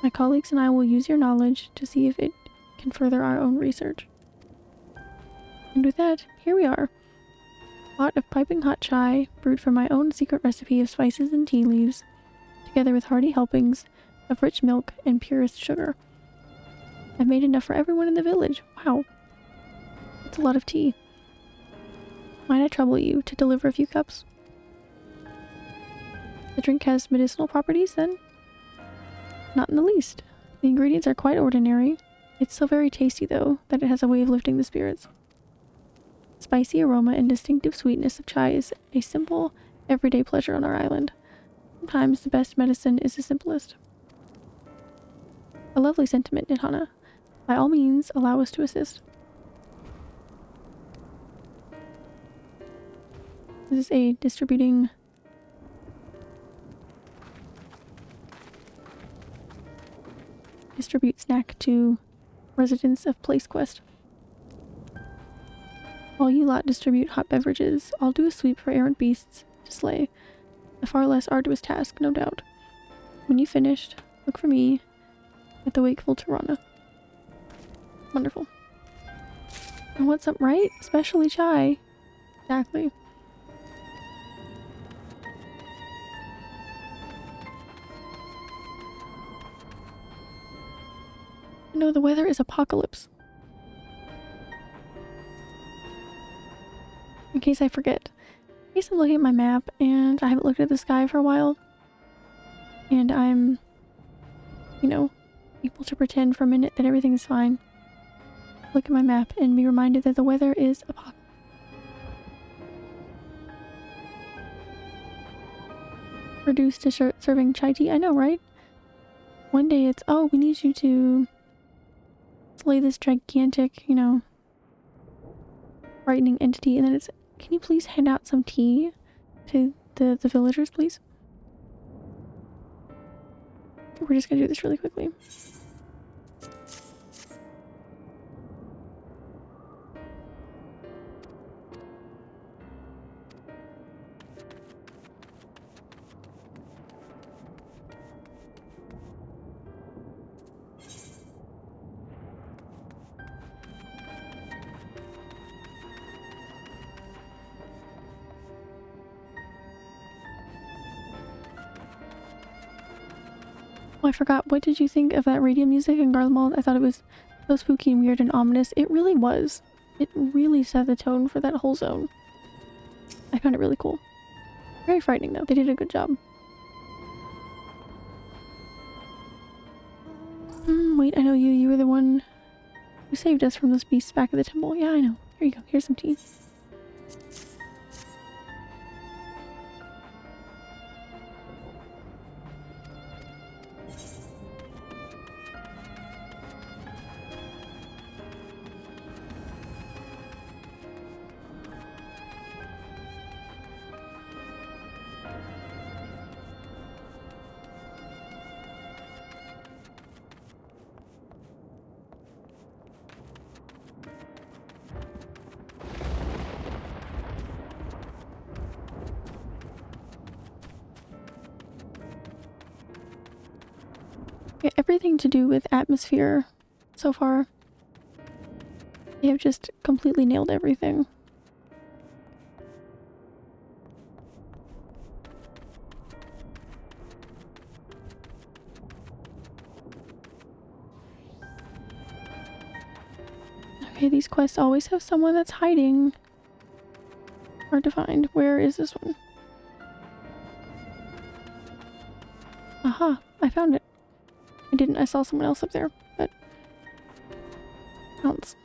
S1: My colleagues and I will use your knowledge to see if it can further our own research. And with that, here we are. A pot of piping hot chai, brewed from my own secret recipe of spices and tea leaves, together with hearty helpings of rich milk and purest sugar. I've made enough for everyone in the village. Wow. That's a lot of tea. Might I trouble you to deliver a few cups? The drink has medicinal properties, then? Not in the least. The ingredients are quite ordinary. It's so very tasty, though, that it has a way of lifting the spirits. Spicy aroma and distinctive sweetness of chai is a simple, everyday pleasure on our island. Sometimes the best medicine is the simplest. A lovely sentiment, Nidhana. By all means, allow us to assist. This is a distribute snack to residents of Place Quest. While you lot distribute hot beverages, I'll do a sweep for errant beasts to slay. A far less arduous task, no doubt. When you've finished, look for me at the wakeful Tirana. Wonderful. I want some, right? Especially chai. Exactly. No, the weather is apocalypse. In case I forget. In case I'm looking at my map and I haven't looked at the sky for a while. And I'm, you know, able to pretend for a minute that everything is fine. Look at my map and be reminded that the weather is apocalypse. Reduced to serving chai tea. I know, right? One day it's, oh, we need you to slay this gigantic, you know, frightening entity. And then it's, can you please hand out some tea to the villagers, please? Okay, we're just gonna do this really quickly. Oh, I forgot. What did you think of that radio music in Garlemald? I thought it was so spooky and weird and ominous. It really was. It really set the tone for that whole zone. I found it really cool. Very frightening, though. They did a good job. Wait, I know you. You were the one who saved us from those beasts back at the temple. Yeah, I know. Here you go. Here's some tea. Everything to do with atmosphere so far. They have just completely nailed everything. Okay, these quests always have someone that's hiding. Hard to find. Where is this one? Aha, I found it. I didn't. I saw someone else up there, but counts.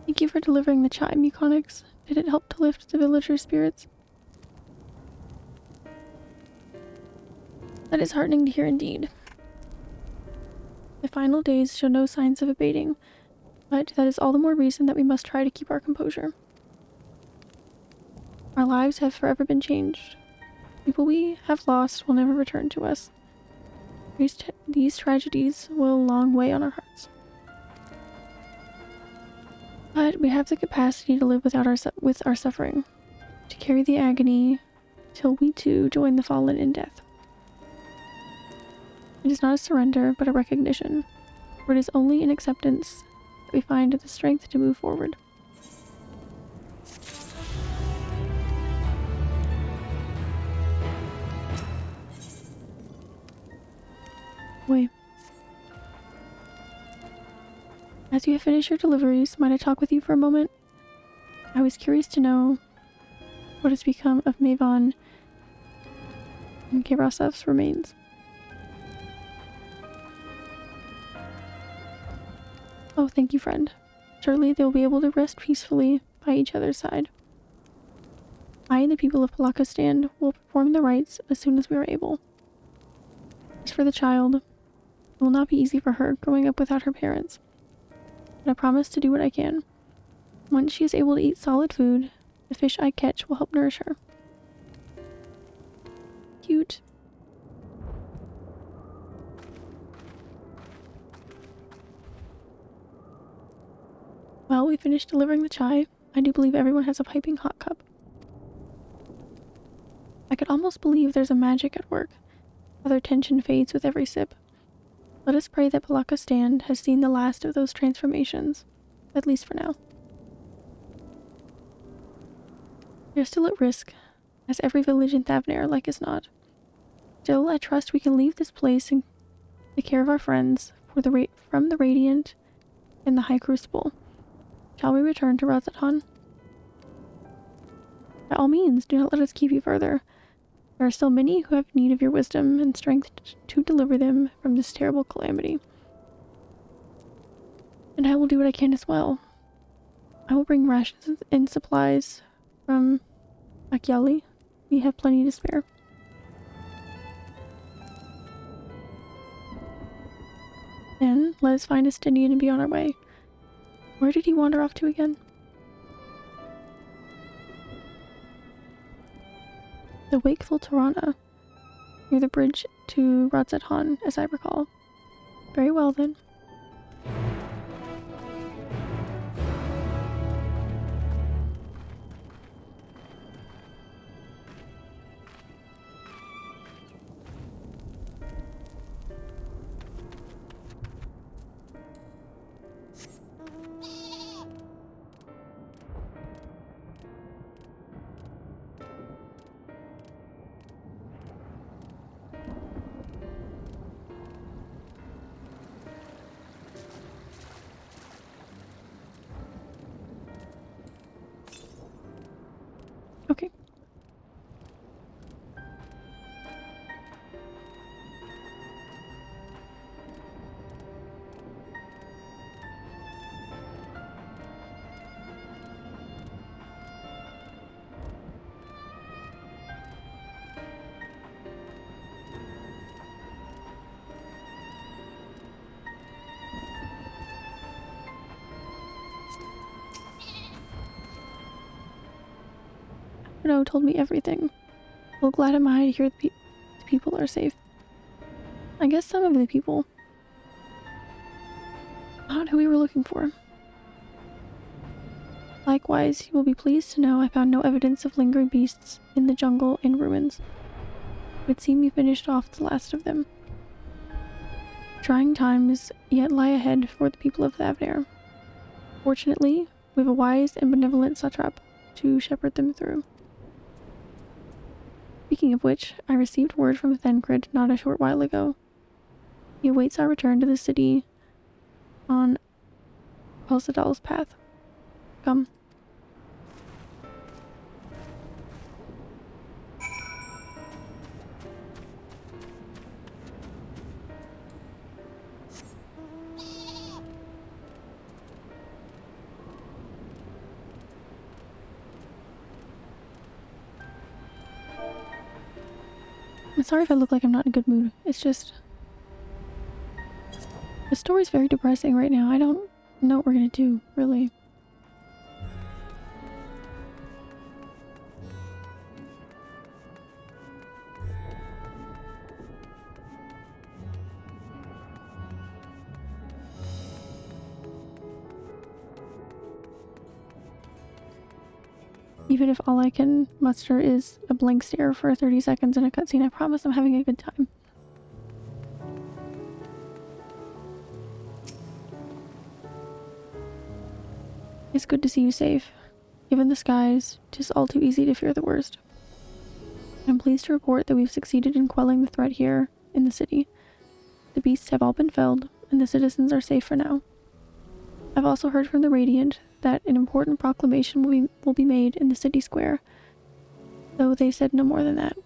S1: Thank you for delivering the chai, Muconix. Did it help to lift the villagers' spirits? That is heartening to hear indeed. The final days show no signs of abating, but that is all the more reason that we must try to keep our composure. Our lives have forever been changed. People we have lost will never return to us. These tragedies will long weigh on our hearts. But we have the capacity to live with our suffering, to carry the agony till we too join the fallen in death. It is not a surrender, but a recognition, for it is only in acceptance that we find the strength to move forward. Wait. As you have finished your deliveries, might I talk with you for a moment? I was curious to know what has become of Mavon and Kerasev's remains. Oh, thank you, friend. Surely they will be able to rest peacefully by each other's side. I and the people of Palakistan will perform the rites as soon as we are able. As for the child, it will not be easy for her growing up without her parents. But I promise to do what I can. Once she is able to eat solid food, the fish I catch will help nourish her. Cute. Well, we finished delivering the chai. I do believe everyone has a piping hot cup. I could almost believe there's a magic at work. How their tension fades with every sip. Let us pray that Palakistan has seen the last of those transformations, at least for now. We are still at risk, as every village in Thavnair like as not. Still, I trust we can leave this place in the care of our friends from the Radiant and the High Crucible. Shall we return to Razatan? By all means, do not let us keep you further. There are still many who have need of your wisdom and strength to deliver them from this terrible calamity. And I will do what I can as well. I will bring rations and supplies from Akyali. We have plenty to spare. Then, let us find a Stygian and be on our way. Where did he wander off to again? The Wakeful Tirana, near the bridge to Razatan, as I recall. Very well then. Okay. Bruno told me everything. Well, glad am I to hear the people are safe. I guess some of the people. Not who we were looking for. Likewise, you will be pleased to know I found no evidence of lingering beasts in the jungle and ruins. It would seem you finished off the last of them. Trying times yet lie ahead for the people of Thavnair. Fortunately, we have a wise and benevolent satrap to shepherd them through. Speaking of which, I received word from Thencred not a short while ago. He awaits our return to the city on Alsadal's path. Come. I'm sorry if I look like I'm not in a good mood. It's just story's very depressing right now. I don't know what we're gonna do, really. Even if all I can muster is a blank stare for 30 seconds in a cutscene, I promise I'm having a good time. It's good to see you safe. Given the skies, 'tis all too easy to fear the worst. I'm pleased to report that we've succeeded in quelling the threat here in the city. The beasts have all been felled, and the citizens are safe for now. I've also heard from the Radiant that an important proclamation will be made in the city square, though they said no more than that.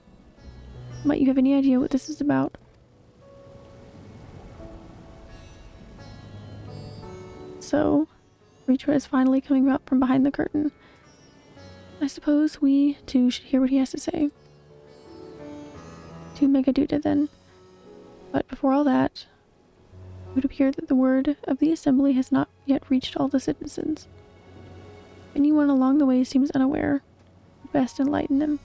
S1: Might you have any idea what this is about? So, Ritra is finally coming out from behind the curtain. I suppose we, too, should hear what he has to say. To Megaduda, then. But before all that, it would appear that the word of the assembly has not yet reached all the citizens. If anyone along the way seems unaware, best enlighten them.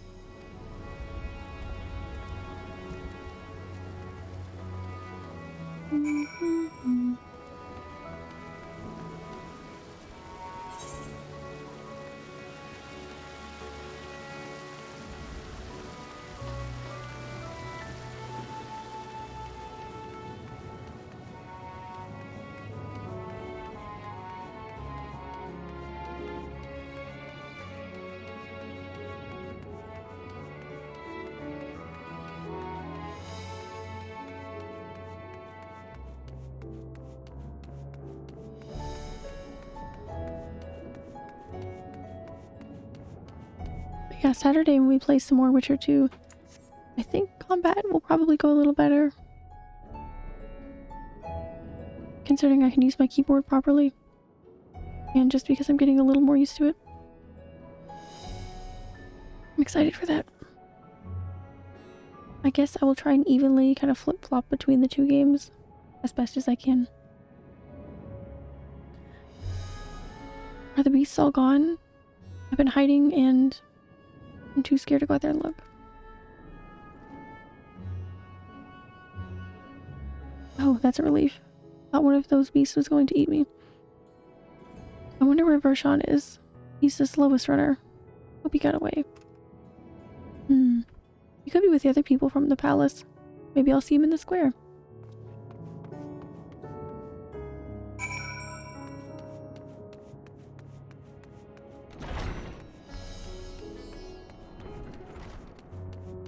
S1: Yeah, Saturday when we play some more Witcher 2, I think combat will probably go a little better. Considering I can use my keyboard properly. And just because I'm getting a little more used to it. I'm excited for that. I guess I will try and evenly kind of flip-flop between the two games as best as I can. Are the beasts all gone? I've been hiding and I'm too scared to go out there and look. Oh, that's a relief. Thought one of those beasts was going to eat me. I wonder where Vershawn is. He's the slowest runner. Hope he got away. He could be with the other people from the palace. Maybe I'll see him in the square.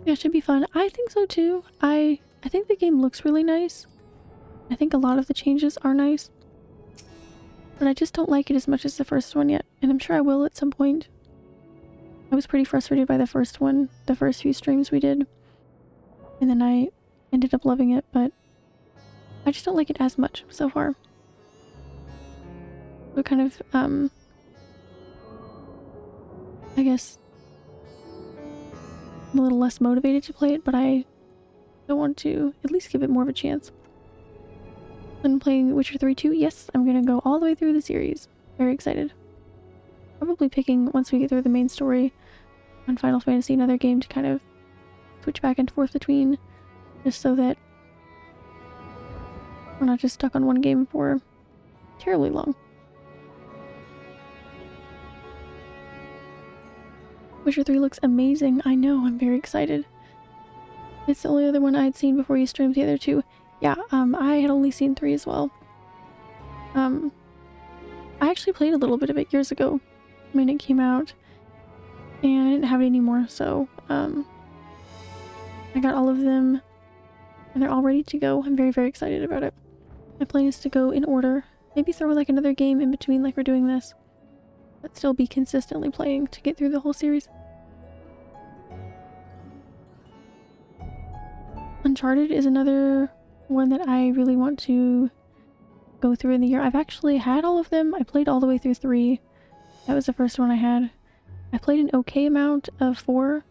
S1: Yeah, it should be fun. I think so too. I think the game looks really nice. I think a lot of the changes are nice. But I just don't like it as much as the first one yet. And I'm sure I will at some point. I was pretty frustrated by the first one, the first few streams we did. And then I ended up loving it, but I just don't like it as much so far. So kind of, I guess I'm a little less motivated to play it, but I don't want to at least give it more of a chance. When playing Witcher 3 2, yes, I'm gonna go all the way through the series. Very excited. Probably picking, once we get through the main story on Final Fantasy, another game to kind of switch back and forth between, just so that we're not just stuck on one game for terribly long. Witcher 3 looks amazing. I know, I'm very excited. It's the only other one I had seen before you streamed the other two. Yeah, I had only seen 3 as well. I actually played a little bit of it years ago when it came out, and I didn't have it anymore, so I got all of them, and they're all ready to go. I'm very, very excited about it. My plan is to go in order, maybe throw like another game in between like we're doing this, but still be consistently playing to get through the whole series. Uncharted is another one that I really want to go through in the year. I've actually had all of them. I played all the way through 3. That was the first one I had. I played an okay amount of 4.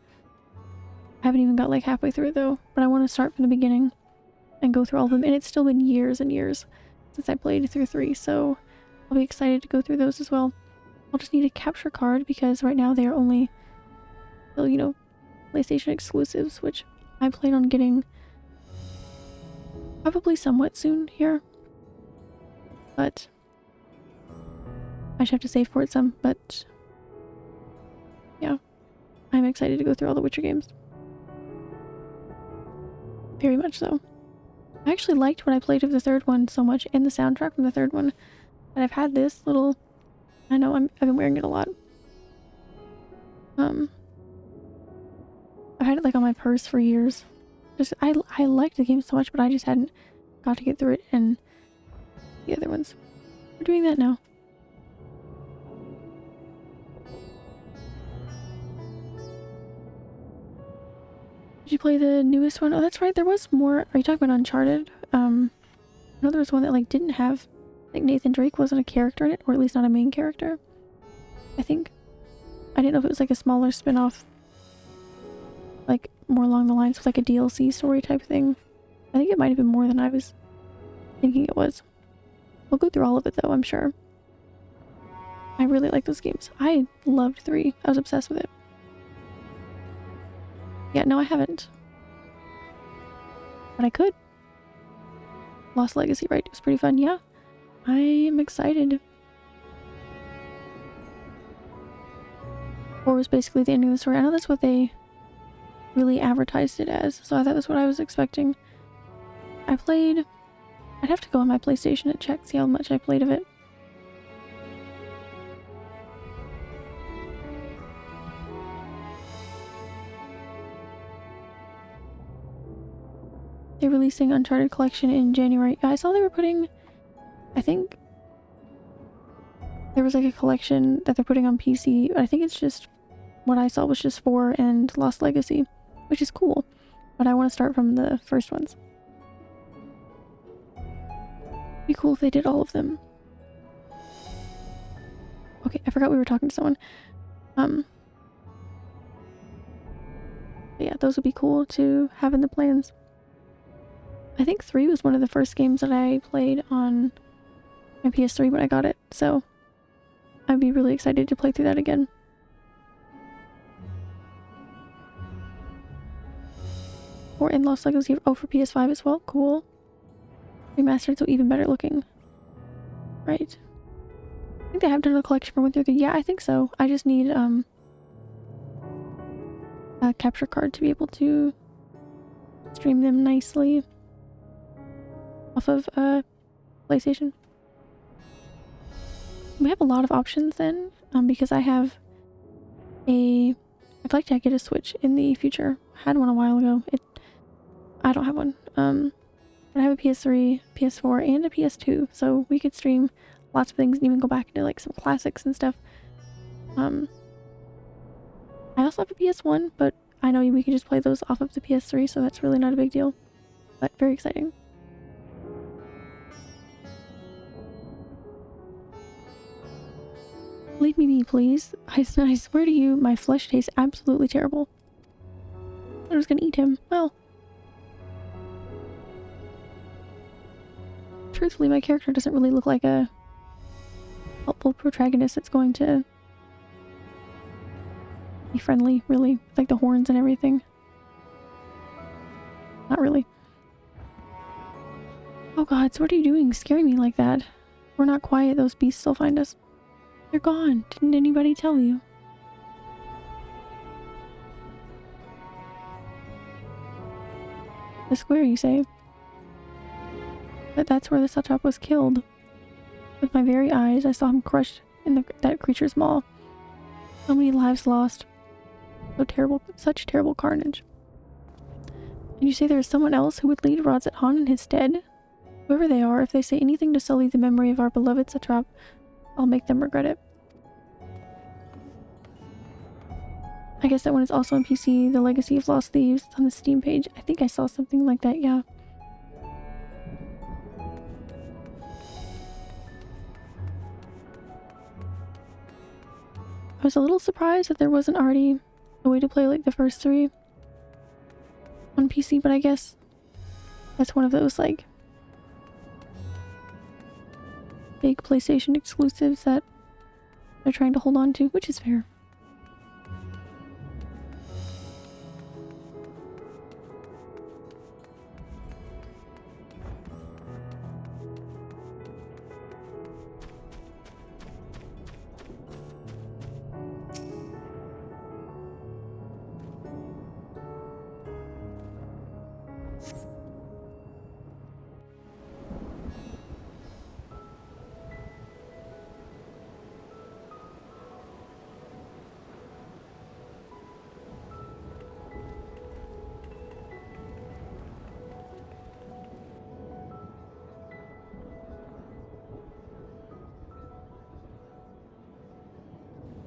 S1: I haven't even got like halfway through it though, but I want to start from the beginning and go through all of them, and it's still been years and years since I played through 3, so I'll be excited to go through those as well. I'll just need a capture card because right now they are only still, you know, PlayStation exclusives, which I plan on getting probably somewhat soon here. But I should have to save for it some, but yeah, I'm excited to go through all the Witcher games. Very much so. I actually liked what I played of the third one so much, and the soundtrack from the third one, that I've had this little, I know I've been wearing it a lot. I've had it like on my purse for years. Just I liked the game so much, but I just hadn't got to get through it and the other ones. We're doing that now. Did you play the newest one? Oh, that's right. There was more. Are you talking about Uncharted? I know there was one that like didn't have, like Nathan Drake wasn't a character in it, or at least not a main character. I think. I didn't know if it was like a smaller spin-off, like more along the lines of like a DLC story type thing. I think it might have been more than I was thinking it was. We'll go through all of it though, I'm sure. I really like those games. I loved 3. I was obsessed with it. Yeah, no, I haven't. But I could. Lost Legacy, right? It was pretty fun. Yeah, I am excited. 4 was basically the ending of the story. I know that's what they really advertised it as, so I thought that's what I was expecting. I played... I'd have to go on my PlayStation and check, see how much I played of it. They're releasing Uncharted Collection in January. Yeah, I saw they were putting... I think... There was like a collection that they're putting on PC. I think it's just... What I saw was just 4 and Lost Legacy, which is cool. But I want to start from the first ones. Be cool if they did all of them. Okay, I forgot we were talking to someone. Yeah, those would be cool to have in the plans. I think 3 was one of the first games that I played on my PS3 when I got it, so I'd be really excited to play through that again. Or in Lost Legacy, oh, for PS5 as well. Cool. Remastered, so even better looking. Right. I think they have done a collection for 1 through 3. Yeah, I think so. I just need a capture card to be able to stream them nicely off of PlayStation. We have a lot of options then, because I have I'd like to get a Switch in the future. I had one a while ago. I don't have one. But I have a PS3, PS4, and a PS2, so we could stream lots of things and even go back into like some classics and stuff. I also have a PS1, but I know we could just play those off of the PS3, so that's really not a big deal. But very exciting. Leave me be, please. I swear to you, my flesh tastes absolutely terrible. I was gonna eat him. Well. Truthfully, my character doesn't really look like a helpful protagonist that's going to be friendly, really. With, like the horns and everything. Not really. Oh god, so what are you doing? Scaring me like that. We're not quiet, those beasts will find us. They're gone. Didn't anybody tell you? The square, you say? But that's where the Satrap was killed. With my very eyes, I saw him crushed in that creature's maw. So many lives lost. So terrible, such terrible carnage. And you say there is someone else who would lead Radzat Han in his stead? Whoever they are, if they say anything to sully the memory of our beloved Satrap, I'll make them regret it. I guess that one is also on PC, The Legacy of Lost Thieves. It's on the Steam page. I think I saw something like that, yeah. I was a little surprised that there wasn't already a way to play like the first 3 on PC, but I guess that's one of those like big PlayStation exclusives that they're trying to hold on to, which is fair.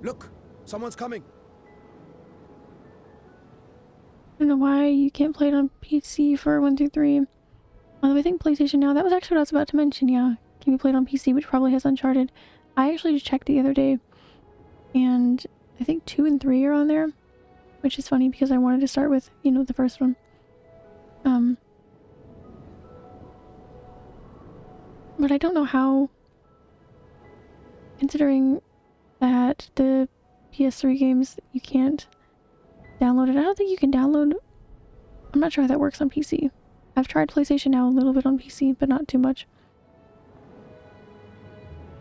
S6: Look! Someone's coming!
S1: I don't know why you can't play it on PC for 1 through 3. Although I think PlayStation Now, that was actually what I was about to mention, yeah. Can be played on PC, which probably has Uncharted. I actually just checked the other day, and I think 2 and 3 are on there, which is funny because I wanted to start with, you know, the first one. But I don't know how, considering that the PS3 games, you can't download it. I don't think you can download... I'm not sure how that works on PC. I've tried PlayStation Now a little bit on PC, but not too much.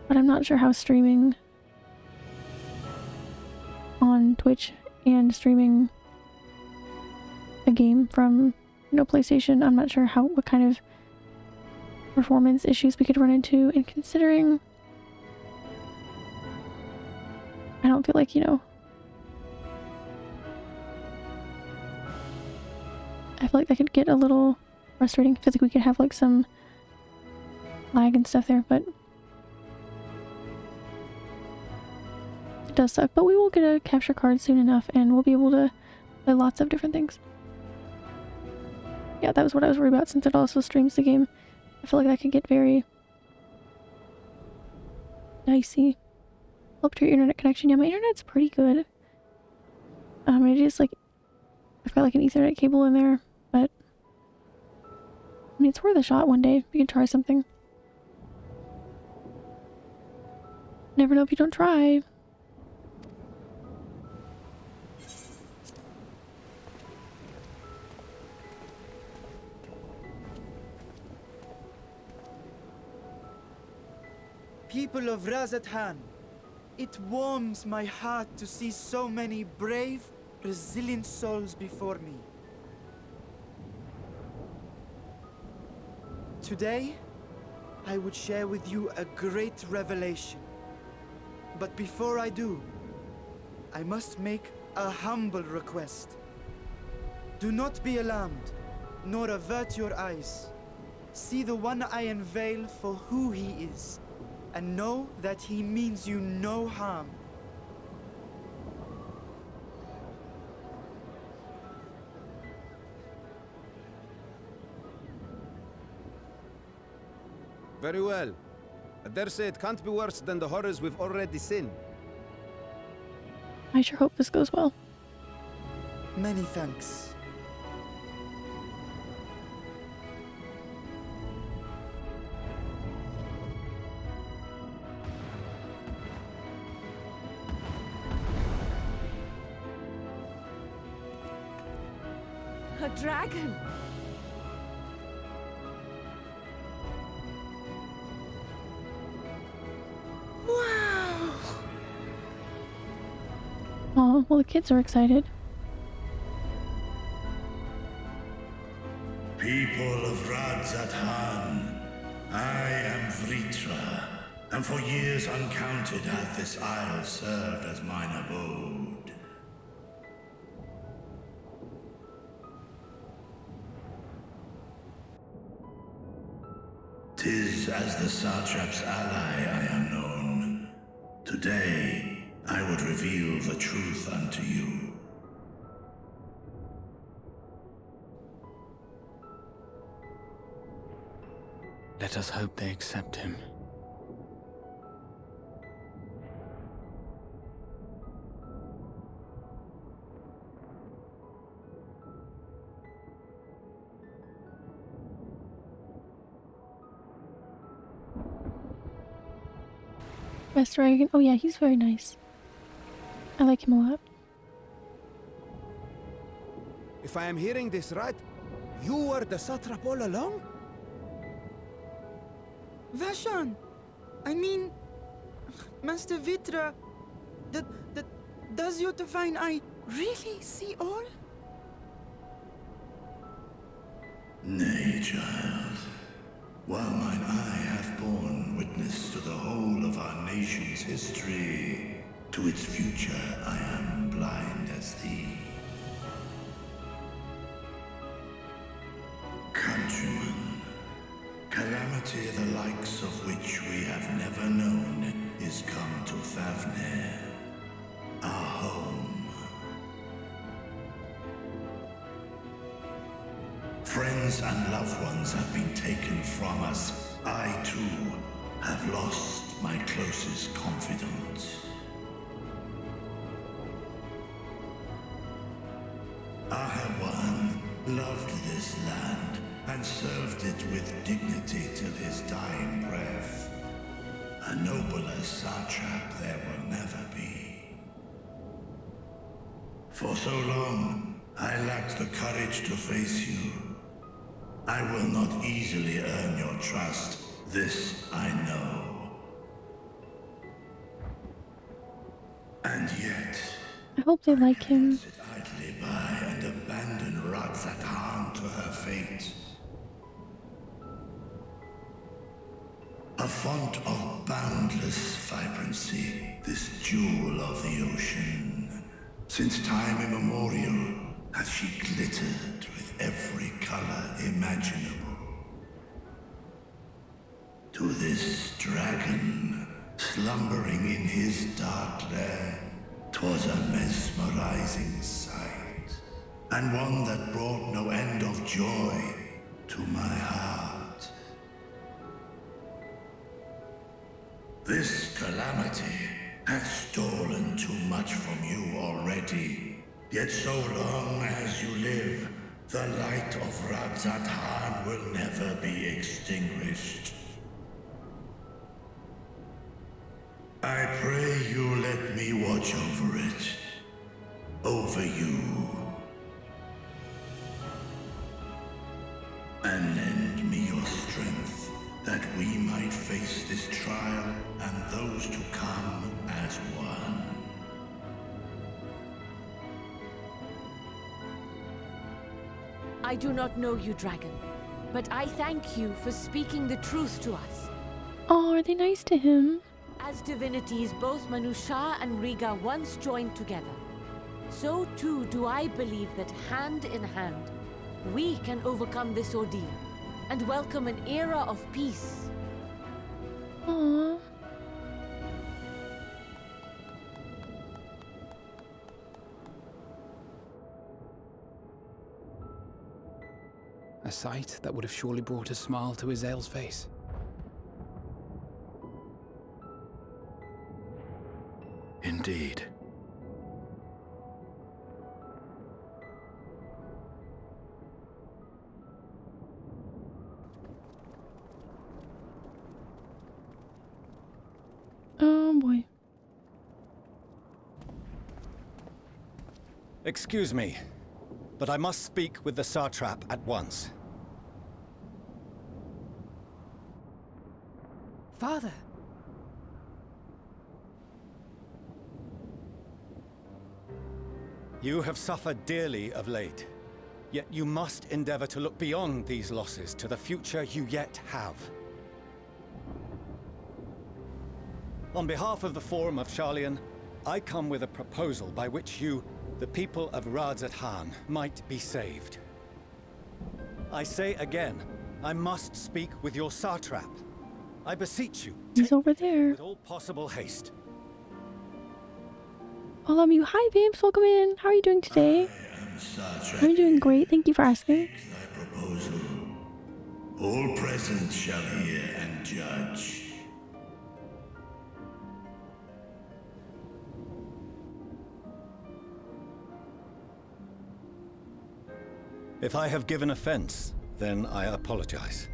S1: But I'm not sure how streaming on Twitch and streaming a game from, you know, PlayStation, I'm not sure what kind of performance issues we could run into, and considering I don't feel like, you know, I feel like that could get a little frustrating. I feel like we could have like some lag and stuff there, but it does suck. But we will get a capture card soon enough and we'll be able to play lots of different things. Yeah, that was what I was worried about, since it also streams the game. I feel like that could get very dicey. Up to your internet connection. Yeah, my internet's pretty good. It is like, I've got like an Ethernet cable in there, but I mean, it's worth a shot one day. We can try something. Never know if you don't try.
S13: People of Razathan, it warms my heart to see so many brave, resilient souls before me. Today, I would share with you a great revelation. But before I do, I must make a humble request. Do not be alarmed, nor avert your eyes. See the one I unveil for who he is, and know that he means you no harm.
S6: Very well. I dare say it can't be worse than the horrors we've already seen.
S1: I sure hope this goes well.
S13: Many thanks.
S7: A dragon! Wow!
S1: Oh, well, the kids are excited.
S10: People of Radzathan, I am Vritra, and for years uncounted hath this isle served as mine abode. 'Tis as the Satrap's ally I am known. Today, I would reveal the truth unto you.
S4: Let us hope they accept him.
S1: Best dragon. Oh yeah, he's very nice. I like him a lot.
S6: If I am hearing this right, you were the satrap all along?
S13: Vashan! I mean, Master Vitra, does your divine eye really see all?
S10: Nay, child. While mine eye hath borne witness to the whole of our nation's history, to its future I am blind as thee. Countrymen, calamity the likes of which we have never known is come to Thavner, our home. Friends and loved ones have been taken from us. I, too, have lost my closest confidant. Ahawan loved this land and served it with dignity till his dying breath. A nobler satrap there will never be. For so long, I lacked the courage to face you. I will not easily earn your trust, this I know. And yet,
S1: I hope they like him.
S10: sit idly by and abandon Radzatan to her fate. A font of boundless vibrancy, this jewel of the ocean. Since time immemorial, hath she glittered with every color imaginable. To this dragon, slumbering in his dark lair, 'twas a mesmerizing sight, and one that brought no end of joy to my heart. This calamity hath stolen too much from you already. Yet so long as you live, the light of Radzatan will never be extinguished. I pray you let me watch over it. Over you. And lend me your strength, that we might face this trial and those to come as one.
S7: I do not know you, dragon, but I thank you for speaking the truth to us.
S1: Oh, are they nice to him?
S7: As divinities, both Manusha and Riga once joined together. So too do I believe that hand in hand, we can overcome this ordeal and welcome an era of peace.
S1: Aww.
S4: A sight that would have surely brought a smile to Azael's face.
S10: Indeed.
S1: Oh boy.
S14: Excuse me, but I must speak with the satrap at once.
S5: Father!
S14: You have suffered dearly of late, yet you must endeavor to look beyond these losses to the future you yet have. On behalf of the Forum of Sharlayan, I come with a proposal by which you, the people of Radzatan, might be saved. I say again, I must speak with your satrap. I beseech you,
S1: He's over there.
S14: with all possible haste.
S1: You. Hi, Vamps. Welcome in. How are you doing today? I'm doing great. Thank you for asking.
S10: Thy proposal. All present shall hear and judge.
S14: If I have given offense, then I apologize.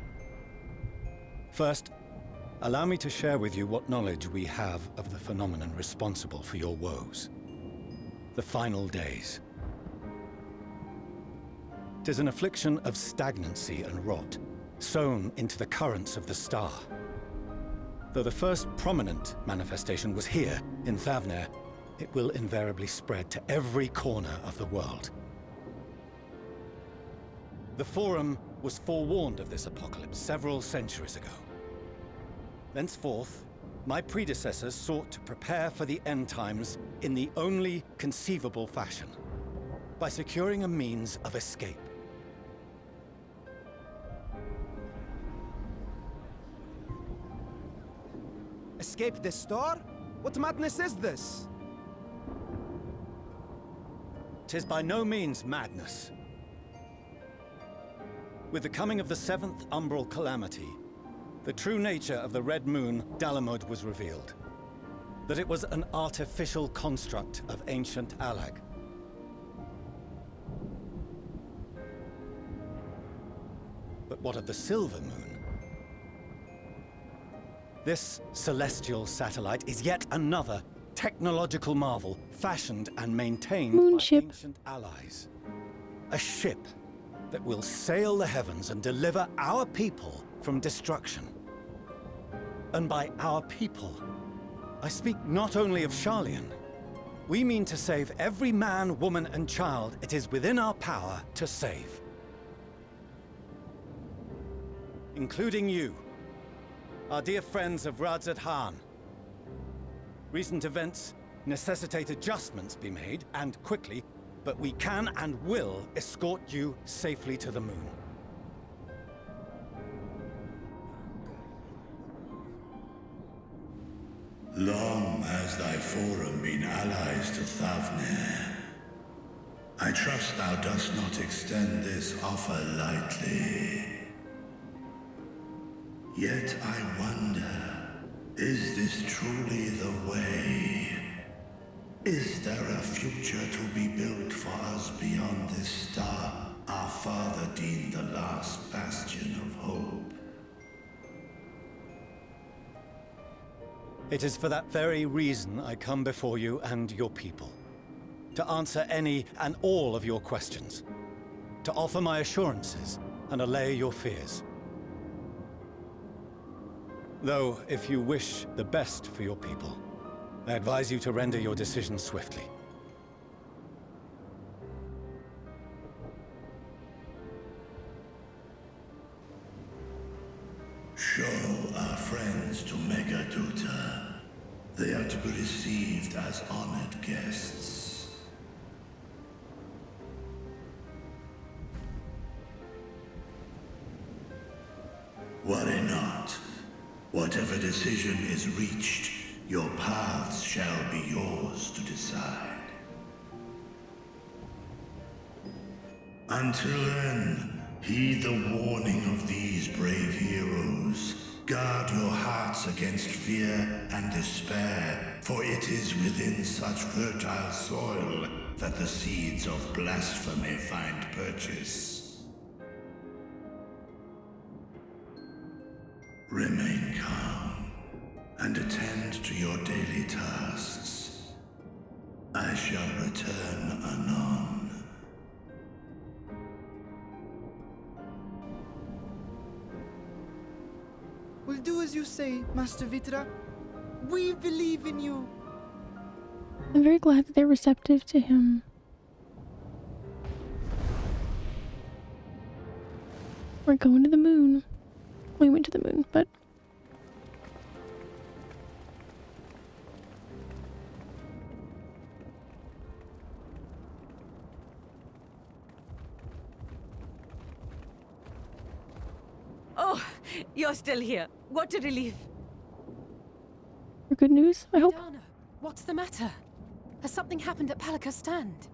S14: First, allow me to share with you what knowledge we have of the phenomenon responsible for your woes. The final days. 'Tis an affliction of stagnancy and rot, sown into the currents of the star. Though the first prominent manifestation was here, in Thavner, it will invariably spread to every corner of the world. The Forum was forewarned of this apocalypse several centuries ago. Thenceforth, my predecessors sought to prepare for the end times in the only conceivable fashion, by securing a means of escape.
S13: Escape the star? What madness is this?
S14: 'Tis by no means madness. With the coming of the 7th umbral calamity, the true nature of the Red Moon, Dalamud, was revealed. That it was an artificial construct of ancient Alag. But what of the Silver Moon? This celestial satellite is yet another technological marvel fashioned and maintained by ancient allies. A ship that will sail the heavens and deliver our people from destruction. And by our people, I speak not only of Sharlayan. We mean to save every man, woman, and child it is within our power to save. Including you, our dear friends of Radzat Han. Recent events necessitate adjustments be made, and quickly, but we can and will escort you safely to the moon.
S10: Long has thy Forum been allies to Thavner. I trust thou dost not extend this offer lightly. Yet I wonder, is this truly the way? Is there a future to be built for us beyond this star our father deemed the last bastion of hope?
S14: It is for that very reason I come before you and your people. To answer any and all of your questions. To offer my assurances and allay your fears. Though, if you wish the best for your people, I advise you to render your decision swiftly.
S10: Show our friends to Megaduta. They are to be received as honored guests. Worry not. Whatever decision is reached, your paths shall be yours to decide. Until then, heed the warning of these brave heroes. Guard your hearts against fear and despair, for it is within such fertile soil that the seeds of blasphemy find purchase. Remain calm and attend to your daily tasks. I shall return anon.
S13: We'll do as you say, Master Vitra. We believe in you.
S1: I'm very glad that they're receptive to him. We're going to the moon. We went to the moon, but...
S7: Oh, you're still here. What a relief.
S1: For good news, I hope.
S5: Dana, what's the matter? Has something happened at Palaka's stand?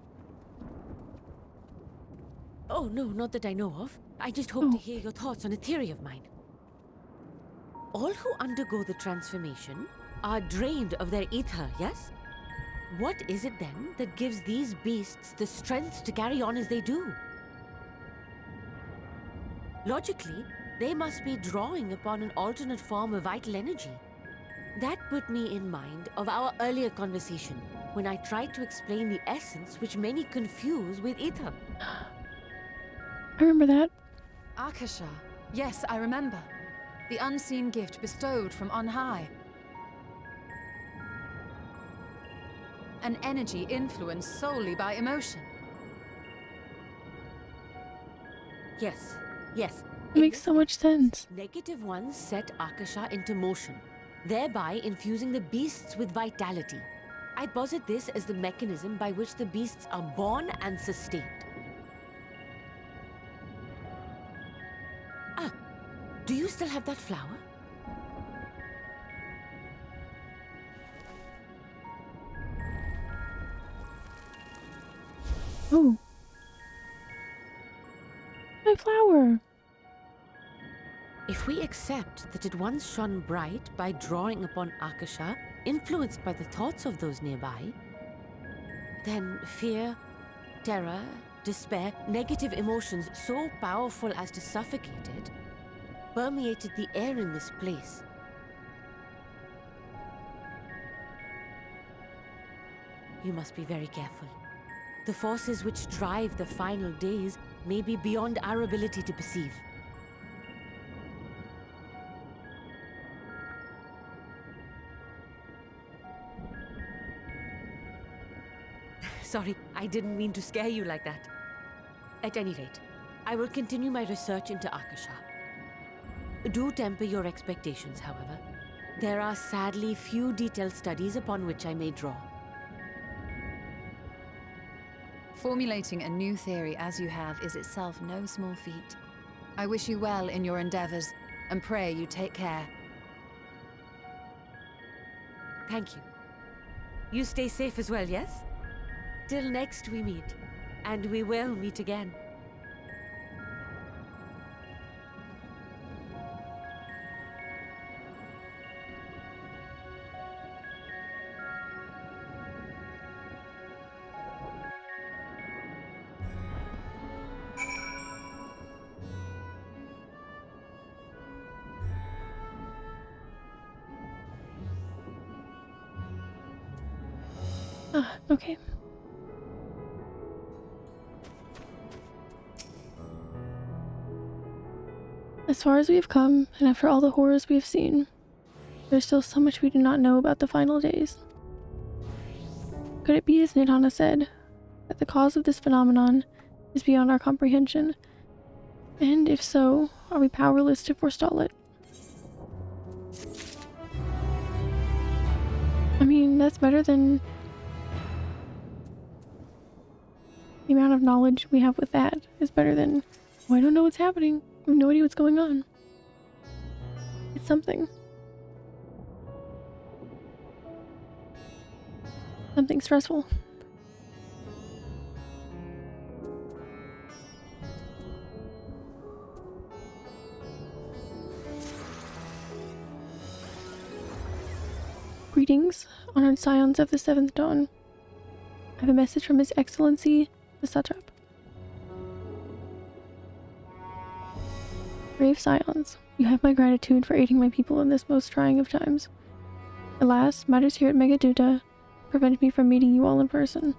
S15: Oh, no, not that I know of. I just hope to hear your thoughts on a theory of mine. All who undergo the transformation are drained of their ether, yes? What is it then that gives these beasts the strength to carry on as they do? Logically, They must be drawing upon an alternate form of vital energy. That put me in mind of our earlier conversation, when I tried to explain the essence which many confuse with ether.
S1: I remember that.
S2: Akasha. Yes, I remember. The unseen gift bestowed from on high. An energy influenced solely by emotion.
S15: Yes, yes.
S1: It makes so much sense.
S15: Negative ones set Akasha into motion, thereby infusing the beasts with vitality. I posit this as the mechanism by which the beasts are born and sustained. Ah, do you still have that flower?
S1: Oh. My flower.
S15: If we accept that it once shone bright by drawing upon Akasha, influenced by the thoughts of those nearby, then fear, terror, despair, negative emotions so powerful as to suffocate it, permeated the air in this place. You must be very careful. The forces which drive the final days may be beyond our ability to perceive. Sorry, I didn't mean to scare you like that. At any rate, I will continue my research into Akasha. Do temper your expectations, however. There are sadly few detailed studies upon which I may draw.
S2: Formulating a new theory as you have is itself no small feat. I wish you well in your endeavors, and pray you take care.
S15: Thank you. You stay safe as well, yes? Till next we meet, and we will meet again.
S1: Ah, okay. As far as we have come, and after all the horrors we have seen, there's still so much we do not know about the final days. Could it be, as Nidhana said, that the cause of this phenomenon is beyond our comprehension? And if so, are we powerless to forestall it? I mean, that's better than the amount of knowledge we have with that is better than, oh, I don't know what's happening. I have no idea what's going on. It's something. Something stressful. Greetings, honored scions of the Seventh Dawn. I have a message from His Excellency, the Satrap. Brave scions, you have my gratitude for aiding my people in this most trying of times. Alas, matters here at Megaduta prevent me from meeting you all in person.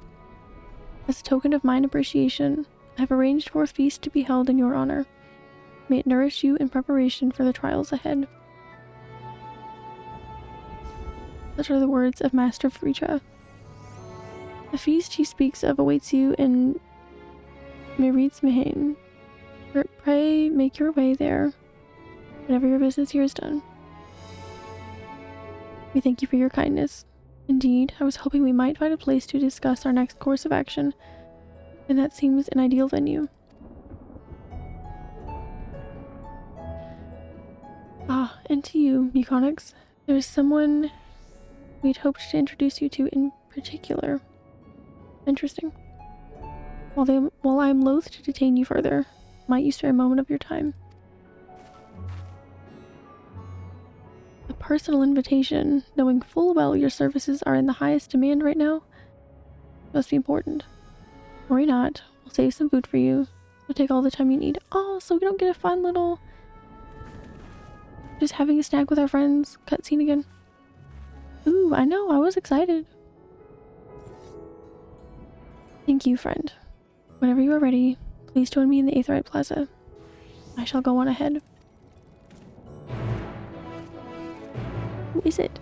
S1: As a token of mine appreciation, I have arranged for a feast to be held in your honor. May it nourish you in preparation for the trials ahead. Such are the words of Master Fricha. The feast he speaks of awaits you in Meritz Mehane. Pray make your way there whenever your business here is done. We thank you for your kindness. Indeed, I was hoping we might find a place to discuss our next course of action, and that seems an ideal venue. Ah, and to you, Muconix, there is someone we'd hoped to introduce you to in particular. Interesting. While I am loath to detain you further, might you spare a moment of your time? A personal invitation, knowing full well your services are in the highest demand right now, must be important. Worry not, we'll save some food for you. We'll take all the time you need. Oh, so we don't get a fun little Just having a snack with our friends. Cutscene again. Ooh, I know, I was excited. Thank you, friend. Whenever you are ready, please join me in the Aetheryte Plaza. I shall go on ahead. Who is it?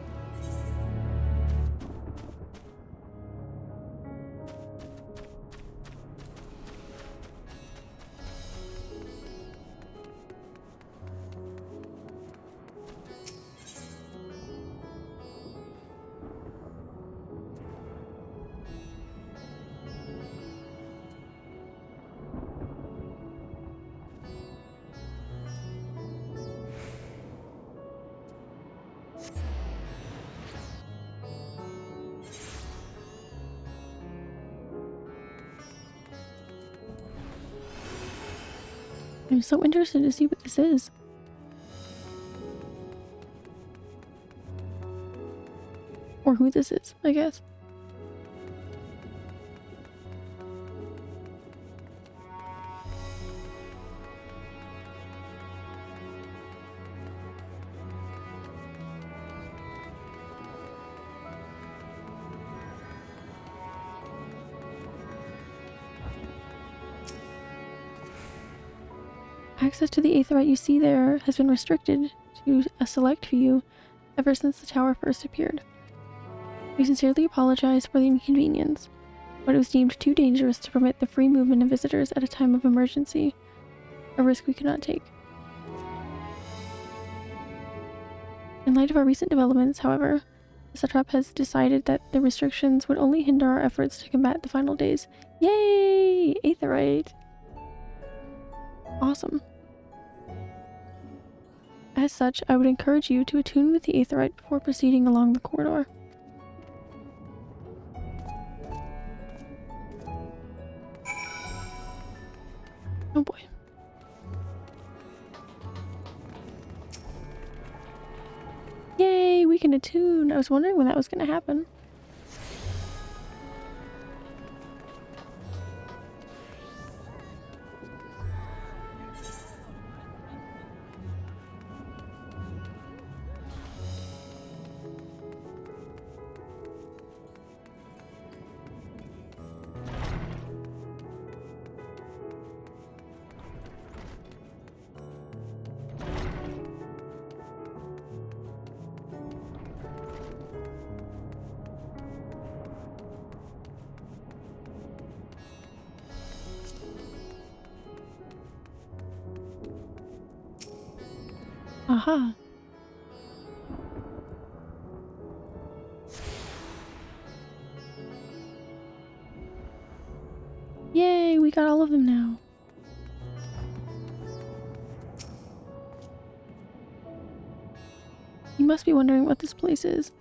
S1: I'm so interested to see what this is. Or who this is, I guess. Access to the Aetheryte you see there has been restricted to a select few ever since the tower first appeared. We sincerely apologize for the inconvenience, but it was deemed too dangerous to permit the free movement of visitors at a time of emergency, a risk we could not take. In light of our recent developments, however, the satrap has decided that the restrictions would only hinder our efforts to combat the final days. Yay! Aetheryte! Awesome. As such, I would encourage you to attune with the Aetheryte before proceeding along the corridor. Oh boy. Yay, we can attune! I was wondering when that was going to happen. Aha. Yay, we got all of them now. You must be wondering what this place is.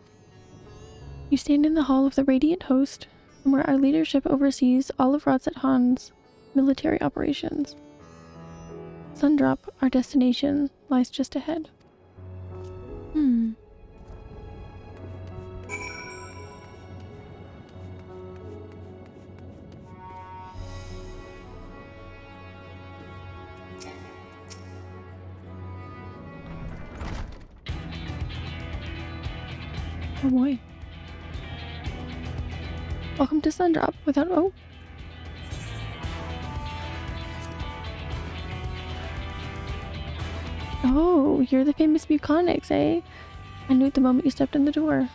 S1: You stand in the hall of the Radiant Host, from where our leadership oversees all of Radzat Han's military operations. Sundrop, our destination, lies just ahead. Oh boy. Welcome to Sundrop without— oh. Oh, you're the famous Buconics, eh? I knew it the moment you stepped in the door.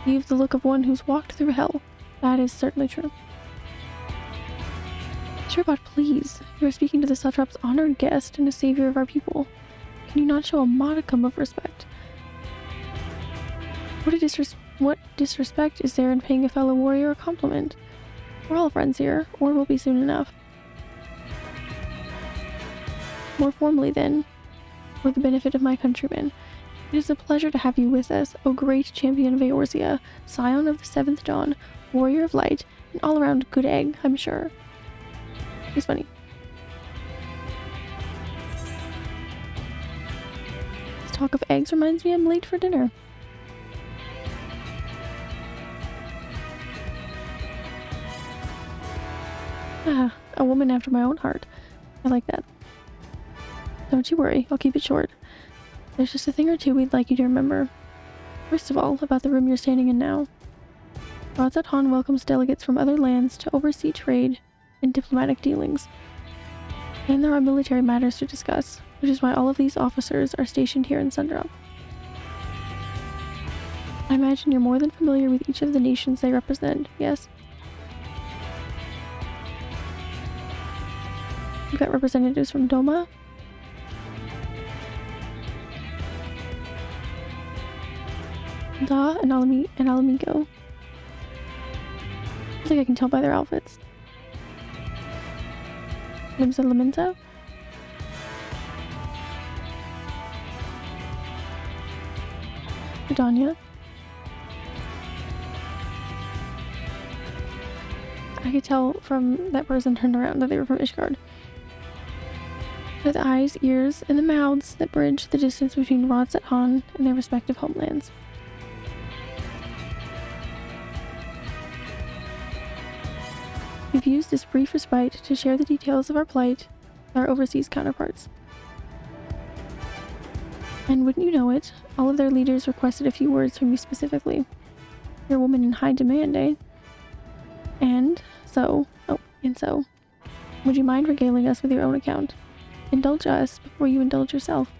S1: You have the look of one who's walked through hell. That is certainly true. Turbot, please. You are speaking to the satrap's honored guest and a savior of our people. Can you not show a modicum of respect? What disrespect is there in paying a fellow warrior a compliment? We're all friends here, or will be soon enough. More formally, then, for the benefit of my countrymen, it is a pleasure to have you with us, O great champion of Eorzea, scion of the Seventh Dawn, warrior of light, and all-around good egg, I'm sure. He's funny. This talk of eggs reminds me I'm late for dinner. Ah, a woman after my own heart. I like that. Don't you worry, I'll keep it short. There's just a thing or two we'd like you to remember. First of all, about the room you're standing in now. Radzat Han welcomes delegates from other lands to oversee trade and diplomatic dealings. And there are military matters to discuss, which is why all of these officers are stationed here in Sundrop. I imagine you're more than familiar with each of the nations they represent, yes? We've got representatives from Doma, Da, and Alamigo. I think I can tell by their outfits. Limsa Lamenta. Adania. I could tell from that person turned around that they were from Ishgard. With eyes, ears, and the mouths that bridge the distance between Radzat Han and their respective homelands. We've used this brief respite to share the details of our plight with our overseas counterparts. And wouldn't you know it, all of their leaders requested a few words from you specifically. You're a woman in high demand, eh? And so, would you mind regaling us with your own account? Indulge us before you indulge yourself.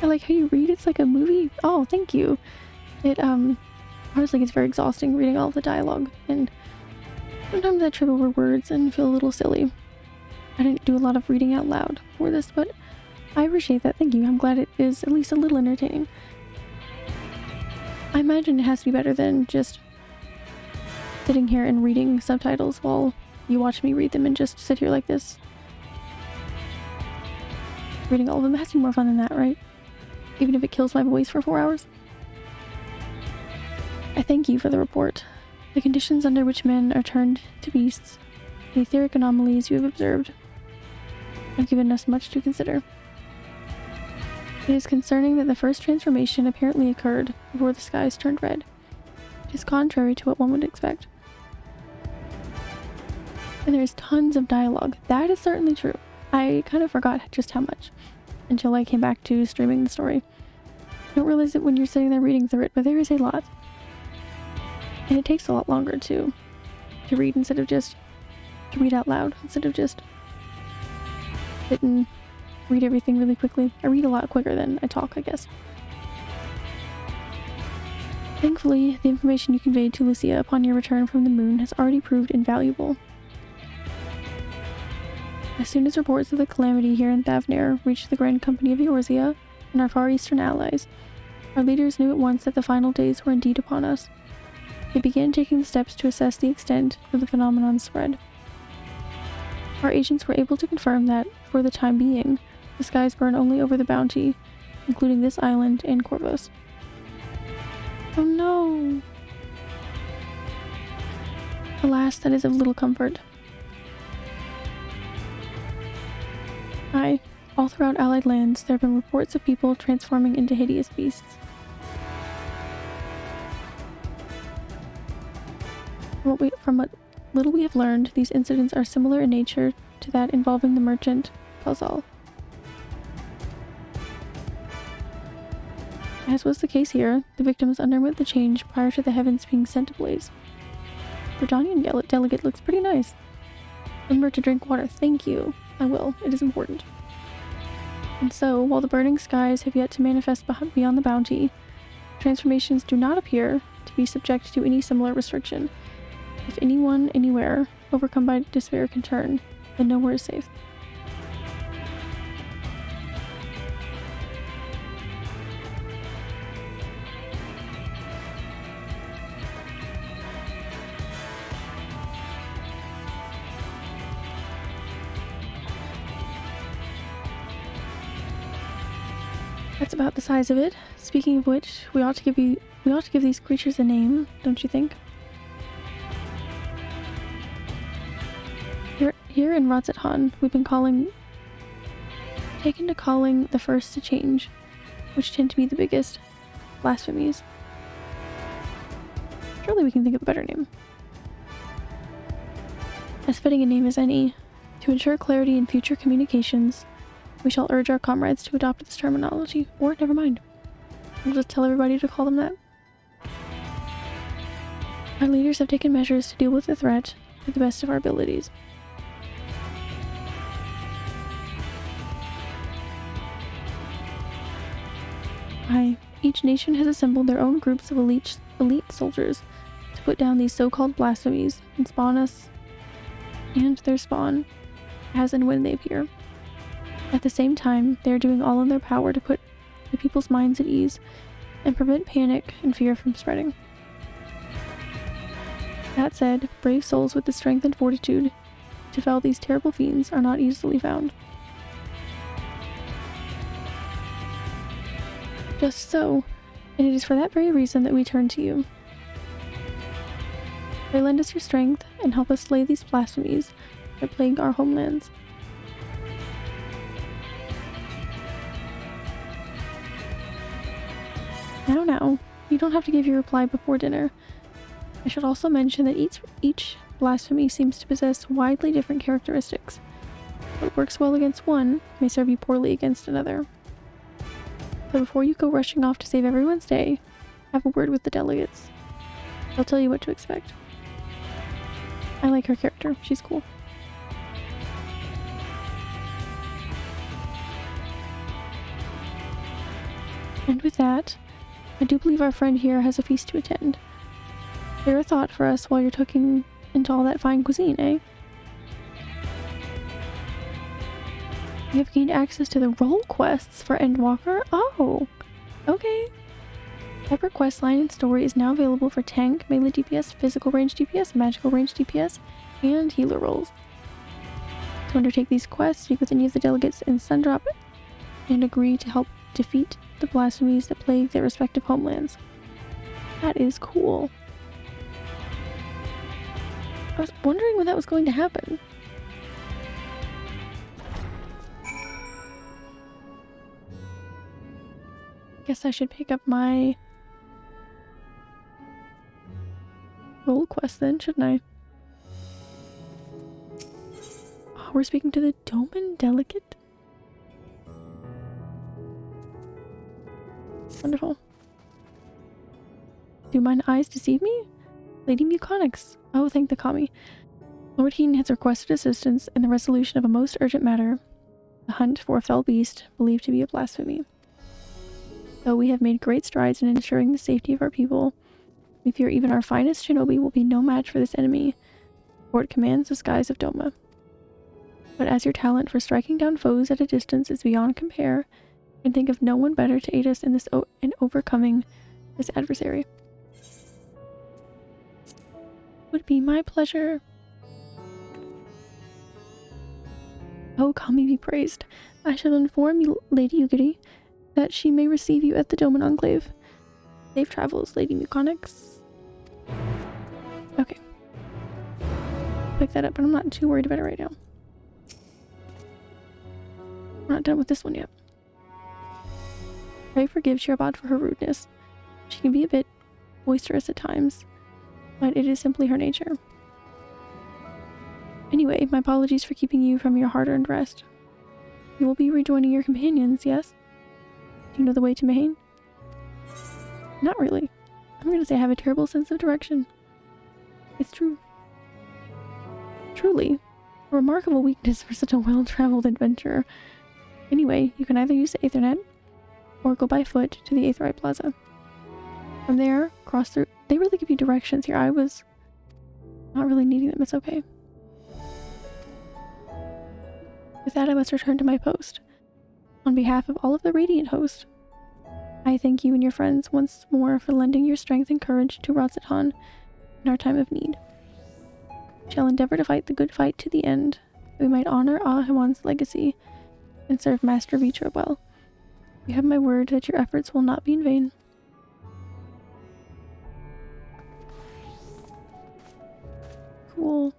S1: I like how you read, it's like a movie. Oh, thank you. It, honestly gets very exhausting reading all of the dialogue, and sometimes I trip over words and feel a little silly. I didn't do a lot of reading out loud for this, but I appreciate that, thank you. I'm glad it is at least a little entertaining. I imagine it has to be better than just sitting here and reading subtitles while you watch me read them and just sit here like this. Reading all of them has to be more fun than that, right? Even if it kills my voice for 4 hours. I thank you for the report. The conditions under which men are turned to beasts, the etheric anomalies you have observed, have given us much to consider. It is concerning that the first transformation apparently occurred before the skies turned red. It is contrary to what one would expect. And there's tons of dialogue. That is certainly true. I kind of forgot just how much until I came back to streaming the story. You don't realize it when you're sitting there reading through it, but there is a lot. And it takes a lot longer to read instead of just to read out loud, instead of just sit and read everything really quickly. I read a lot quicker than I talk, I guess. Thankfully, the information you conveyed to Lucia upon your return from the moon has already proved invaluable. As soon as reports of the calamity here in Thavnair reached the Grand Company of Eorzea and our Far Eastern allies, our leaders knew at once that the final days were indeed upon us. They began taking the steps to assess the extent of the phenomenon's spread. Our agents were able to confirm that, for the time being, the skies burn only over the Bounty, including this island and Corvos. Oh no! Alas, that is of little comfort. Aye, all throughout Allied lands, there have been reports of people transforming into hideous beasts. From what little we have learned, these incidents are similar in nature to that involving the merchant Khazal. As was the case here, the victims underwent the change prior to the heavens being sent ablaze. Bredonian delegate looks pretty nice. Remember to drink water. Thank you. I will. It is important. And so, while the burning skies have yet to manifest beyond the Bounty, transformations do not appear to be subject to any similar restriction. If anyone, anywhere, overcome by despair can turn, then nowhere is safe. That's about the size of it. Speaking of which, we ought to give these creatures a name, don't you think? Here in Radzat Han, we've been taken to calling the first to change, which tend to be the biggest blasphemies. Surely we can think of a better name. as fitting a name as any. To ensure clarity in future communications, we shall urge our comrades to adopt this terminology. Or, never mind. We'll just tell everybody to call them that. Our leaders have taken measures to deal with the threat to the best of our abilities. Each nation has assembled their own groups of elite soldiers to put down these so-called blasphemies and spawn us and their spawn as and when they appear. At the same time, they are doing all in their power to put the people's minds at ease and prevent panic and fear from spreading. That said, brave souls with the strength and fortitude to fell these terrible fiends are not easily found. Just so, and it is for that very reason that we turn to you. Pray lend us your strength and help us slay these blasphemies that plague our homelands. Now, you don't have to give your reply before dinner. I should also mention that each blasphemy seems to possess widely different characteristics. What works well against one may serve you poorly against another. So before you go rushing off to save everyone's day, have a word with the delegates. They'll tell you what to expect. I like her character. She's cool. And with that, I do believe our friend here has a feast to attend. Spare a thought for us while you're tucking into all that fine cuisine, eh? You have gained access to the role quests for Endwalker? Oh, okay. Separate quest line and story is now available for tank, melee DPS, physical range DPS, magical range DPS, and healer roles. To undertake these quests, speak with any of the delegates in Sundrop and agree to help defeat the blasphemies that plague their respective homelands. That is cool. I was wondering when that was going to happen. Guess I should pick up my role quest then, shouldn't I? Oh, we're speaking to the Doman delegate? Wonderful. Do mine eyes deceive me? Lady Muconix. Oh, thank the kami. Lord Heaton has requested assistance in the resolution of a most urgent matter. The hunt for a fell beast believed to be a blasphemy. Though we have made great strides in ensuring the safety of our people, we fear even our finest shinobi will be no match for this enemy, for it commands the skies of Doma. But as your talent for striking down foes at a distance is beyond compare, I can think of no one better to aid us in this in overcoming this adversary. Would be my pleasure. Oh, Kami be praised. I shall inform you, Lady Yugiri, that she may receive you at the Doman Enclave. Safe travels, Lady Muconix. Okay. Pick that up, but I'm not too worried about it right now. We're not done with this one yet. Pray forgive Shirabad for her rudeness. She can be a bit boisterous at times, but it is simply her nature. Anyway, my apologies for keeping you from your hard-earned rest. You will be rejoining your companions, yes? Do you know the way to Mahane? Not really. I'm gonna say I have a terrible sense of direction. It's true. Truly. A remarkable weakness for such a well-traveled adventurer. Anyway, you can either use the Aethernet, or go by foot to the Aetherite Plaza. From there, cross through. They really give you directions here. I was not really needing them. It's okay. With that, I must return to my post. On behalf of all of the Radiant host, I thank you and your friends once more for lending your strength and courage to Ratzatan in our time of need. We shall endeavor to fight the good fight to the end, that we might honor Ahiwan's legacy and serve Master Vitra well. You have my word that your efforts will not be in vain. Cool.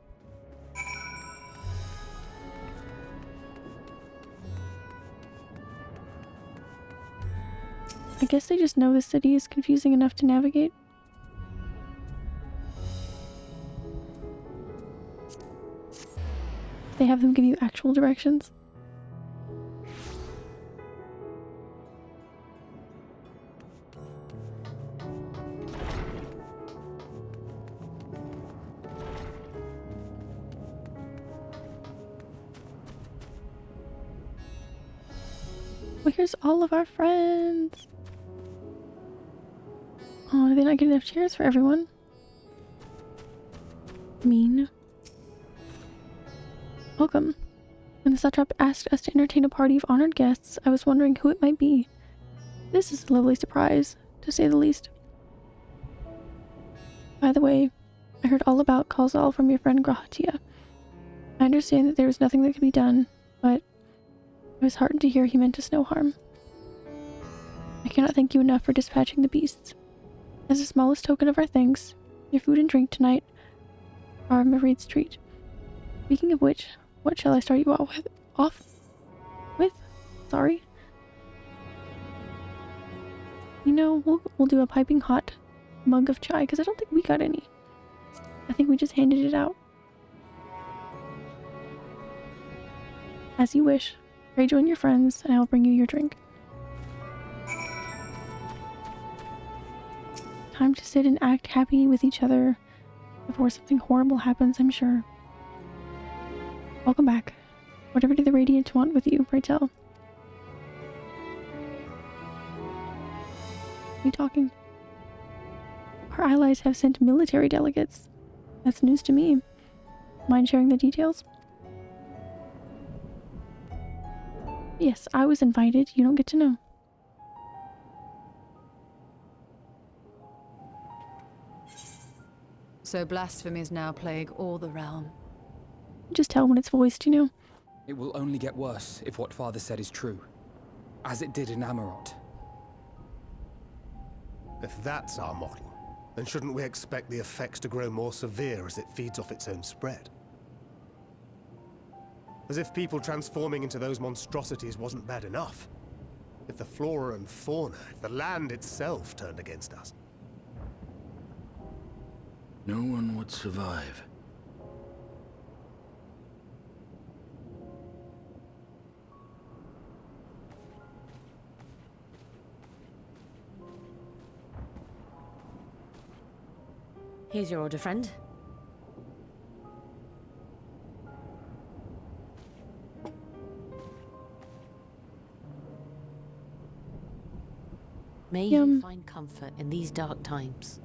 S1: I guess they just know the city is confusing enough to navigate. they have them give you actual directions. Well, here's all of our friends. Oh, did they not get enough chairs for everyone? Mean. Welcome. When the satrap asked us to entertain a party of honored guests, I was wondering who it might be. This is a lovely surprise, to say the least. By the way, I heard all about Kalzal from your friend Grahatia. I understand that there was nothing that could be done, but I was heartened to hear he meant us no harm. I cannot thank you enough for dispatching the beasts. As the smallest token of our thanks, your food and drink tonight are Mareed's treat. Speaking of which, what shall I start you off with? Sorry. You know, we'll do a piping hot mug of chai, because I don't think we got any. I think we just handed it out. As you wish. Pray join your friends, and I will bring you your drink. Time to sit and act happy with each other before something horrible happens, I'm sure. Welcome back. Whatever do the Radiant want with you, pray tell? Me talking. Our allies have sent military delegates. That's news to me. Mind sharing the details? Yes, I was invited. You don't get to know.
S2: So blasphemies now plague all the realm.
S1: Just tell when it's voiced, you know.
S4: It will only get worse if what Father said is true. As it did in Amarot.
S16: If that's our model, then shouldn't we expect the effects to grow more severe as it feeds off its own spread? As if people transforming into those monstrosities wasn't bad enough. If the flora and fauna, if the land itself turned against us.
S10: No one would survive.
S15: Here's your order, friend. May you find comfort in these dark times.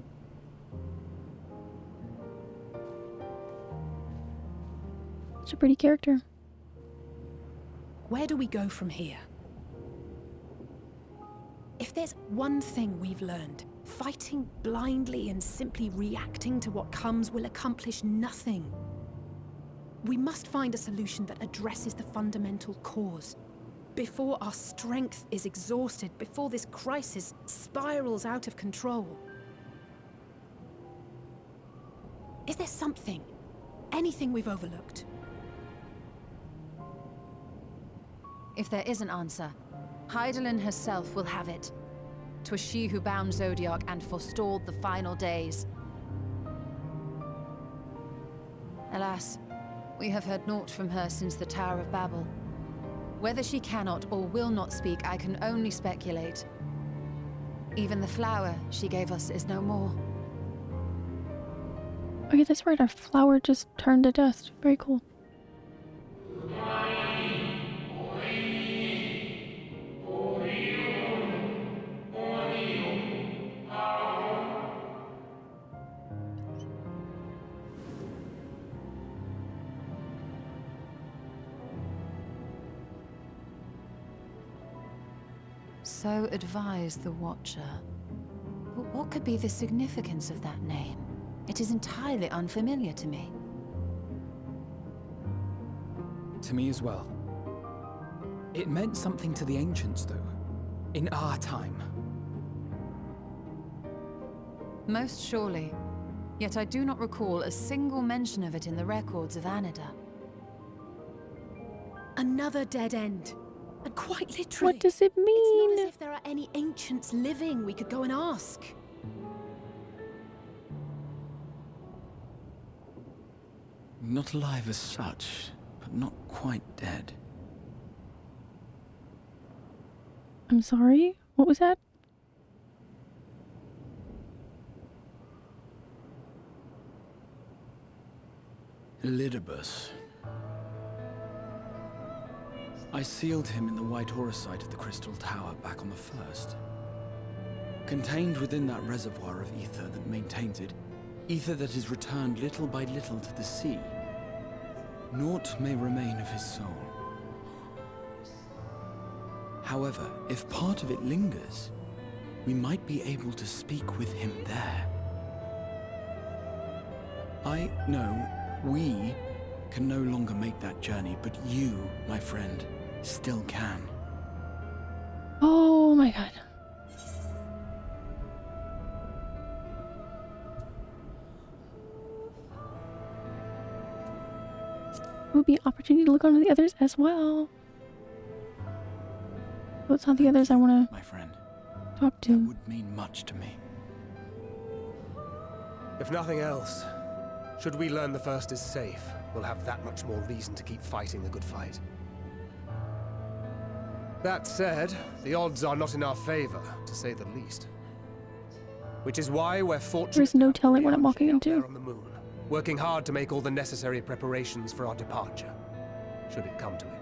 S1: Such a pretty character.
S5: Where do we go from here? If there's one thing we've learned, fighting blindly and simply reacting to what comes will accomplish nothing. We must find a solution that addresses the fundamental cause. Before our strength is exhausted, before this crisis spirals out of control. Is there something, anything we've overlooked?
S2: If there is an answer, Hydaelyn herself will have it. 'Twas she who bound Zodiac and forestalled the final days. Alas, we have heard naught from her since the Tower of Babel. Whether she cannot or will not speak, I can only speculate. Even the flower she gave us is no more.
S1: Okay, that's right, our flower just turned to dust. Very cool.
S2: So advised the Watcher. But what could be the significance of that name? It is entirely unfamiliar to me.
S4: To me as well. It meant something to the ancients, though. In our time.
S2: Most surely. Yet I do not recall a single mention of it in the records of Anida.
S5: Another dead end. And quite literally.
S1: What does it mean?
S5: It's not as if there are any ancients living we could go and ask.
S10: Not alive as such,
S4: but not quite dead.
S1: I'm sorry? What was that?
S17: Elidibus. I sealed him in the white aurosite of the Crystal Tower back on the first. Contained within that reservoir of ether that maintains it, ether that is returned little by little to the sea. Naught may remain of his soul. However, if part of it lingers, we might be able to speak with him there. I know we can no longer make that journey, but you, my friend, still can.
S1: Oh my god. It would be an opportunity to look onto the others as well. But it's not the others I want
S17: My friend,
S1: to talk to.
S17: that would mean much to me.
S16: If nothing else, should we learn the first is safe, we'll have that much more reason to keep fighting the good fight. That said, the odds are not in our favor, to say the least. Which is why we're fortunate.
S1: There's no telling what I'm walking into.
S16: On the moon, working hard to make all the necessary preparations for our departure, should it come to it.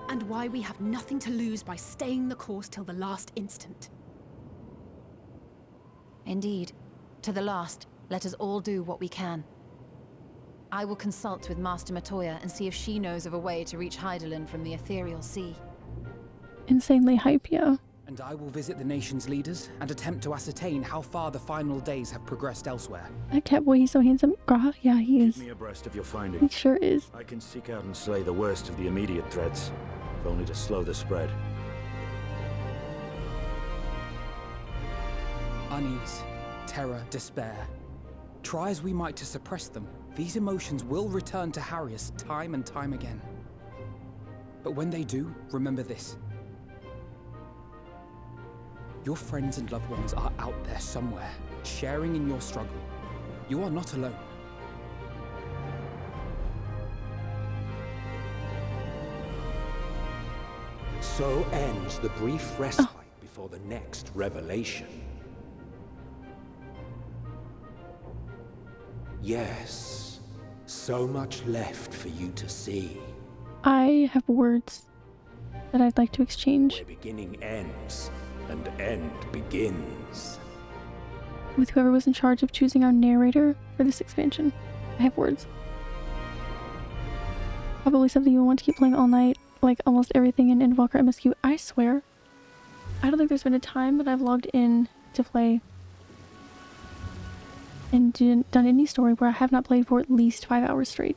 S5: And why we have nothing to lose by staying the course till the last instant.
S2: Indeed. To the last, let us all do what we can. I will consult with Master Matoya and see if she knows of a way to reach Hydaelyn from the ethereal sea.
S1: Insanely hype, yeah.
S4: And I will visit the nation's leaders and attempt to ascertain how far the final days have progressed elsewhere.
S1: That cat boy, he's so handsome. Grah, yeah, he is.
S18: Keep me abreast of your findings.
S1: He sure is.
S18: I can seek out and slay the worst of the immediate threats, if only to slow the spread.
S4: Unease, terror, despair. Try as we might to suppress them, these emotions will return to harry us time and time again. But when they do, remember this. Your friends and loved ones are out there somewhere, sharing in your struggle. You are not alone.
S19: So ends the brief respite before the next revelation. Yes, so much left for you to see.
S1: I have words that I'd like to exchange.
S19: Where beginning ends and end begins.
S1: With whoever was in charge of choosing our narrator for this expansion. I have words. Probably something you'll want to keep playing all night, like almost everything in Endwalker MSQ. I swear, I don't think there's been a time that I've logged in to play and done any story where I have not played for at least 5 hours straight.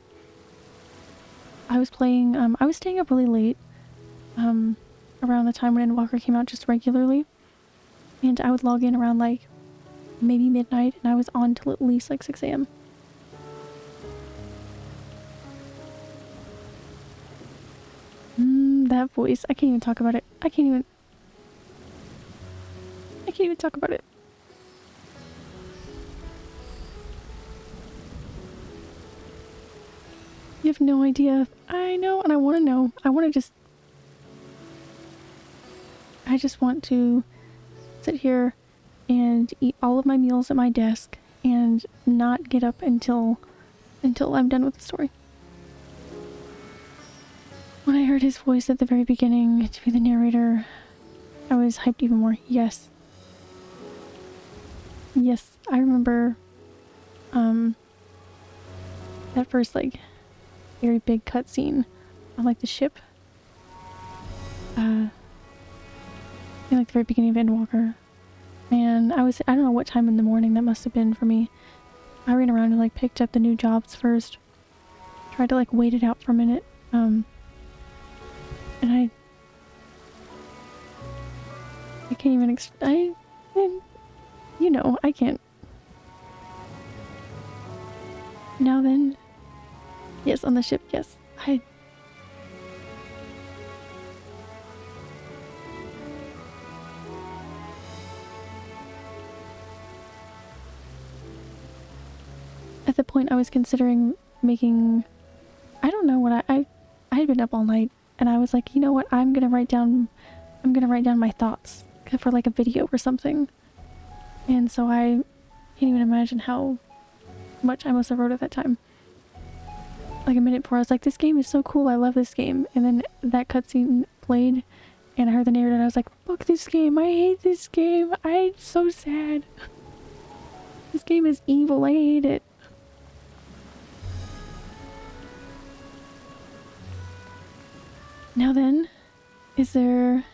S1: I was playing, I was staying up really late, around the time when Endwalker came out just regularly, and I would log in around like maybe midnight, and I was on till at least like 6 a.m. That voice, I can't even talk about it. I can't even talk about it. You have no idea. I know, and I want to know. I just want to sit here and eat all of my meals at my desk and not get up until I'm done with the story. When I heard his voice at the very beginning to be the narrator, I was hyped even more. Yes. Yes, I remember that first like very big cutscene on like the ship. In like the very beginning of Endwalker. And I don't know what time in the morning that must have been for me. I ran around and like picked up the new jobs first. Tried to like wait it out for a minute. And I can't even you know, I can't. Now then. Yes, on the ship, yes. At the point I was considering making don't know what I had been up all night and I was like, you know what, I'm gonna write down my thoughts for like a video or something. And so I can't even imagine how much I must have wrote at that time. Like a minute before I was like, this game is so cool, I love this game. And then that cutscene played and I heard the narrator and I was like, fuck this game, I hate this game, I'm so sad. This game is evil, I hate it. Now then, is there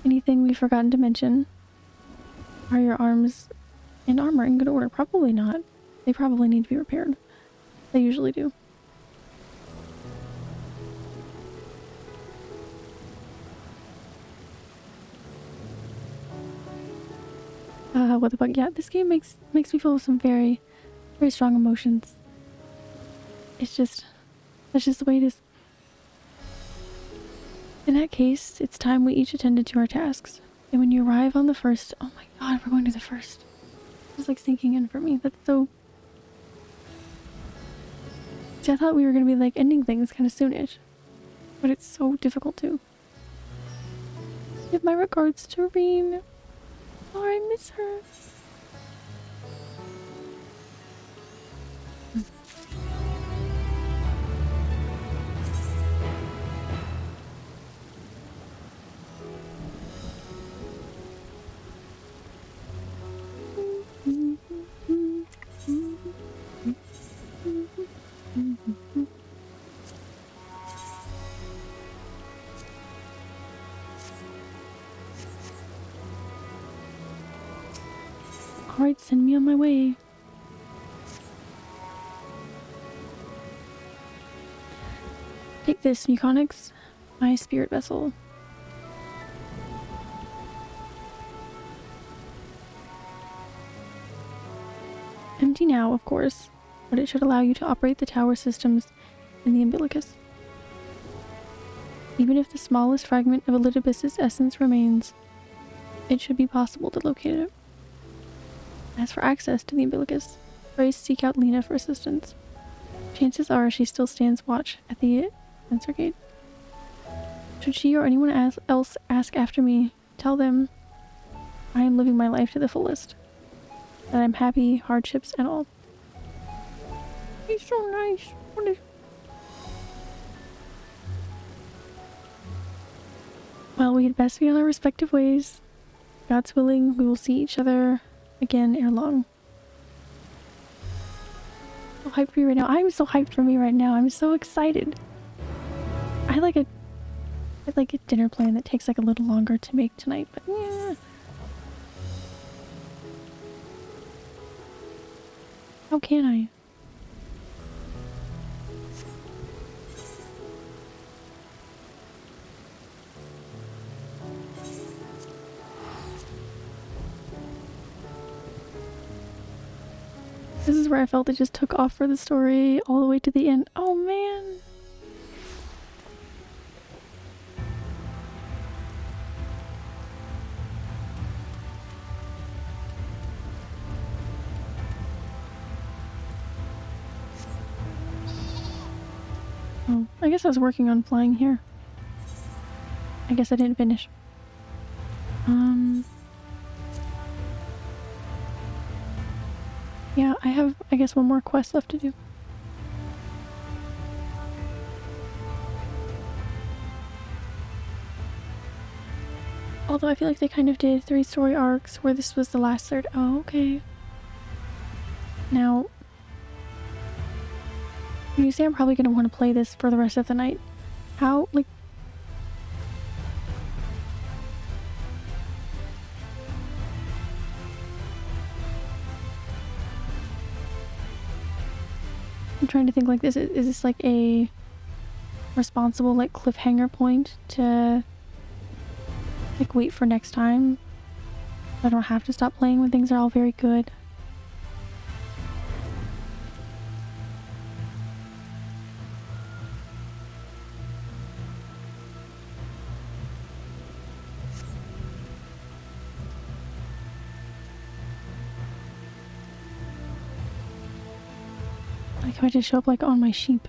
S1: anything we've forgotten to mention? Are your arms and armor in good order? Probably not. They probably need to be repaired. They usually do. What the fuck? Yeah, this game makes me feel some very, very strong emotions. It's just, that's just the way it is. In that case, it's time we each attended to our tasks. And when you arrive on the first... Oh my god, we're going to the first. It's like sinking in for me. That's so... See, I thought we were going to be like ending things kind of soonish. But it's so difficult to. Give my regards to Reen. Oh, I miss her. Alright, send me on my way. Take this, Muconix, my spirit vessel. Empty now, of course, but it should allow you to operate the tower systems in the umbilicus. Even if the smallest fragment of Elidibus's essence remains, it should be possible to locate it. As for access to the umbilicus, Grace seek out Lena for assistance. Chances are she still stands watch at the sensor gate. Should she or anyone else ask after me, tell them I am living my life to the fullest. That I'm happy, hardships and all. He's so nice. What is... Well, we had best be on our respective ways. God's willing, we will see each other again ere long. So hyped for you right now. I'm so hyped for me right now. I'm so excited. I like a dinner plan that takes like a little longer to make tonight, but yeah. How can I? This is where I felt it just took off for the story all the way to the end. Oh man. Oh, I guess I was working on flying here. I guess I didn't finish. Yeah, I have, I guess, one more quest left to do. Although I feel like they kind of did 3 story arcs where this was the last third. Oh, okay. Now, when you say I'm probably going to want to play this for the rest of the night, how, like... I'm trying to think like this. Is this like a responsible like cliffhanger point to like wait for next time? I don't have to stop playing when things are all very good. Like if I just show up like on my sheep.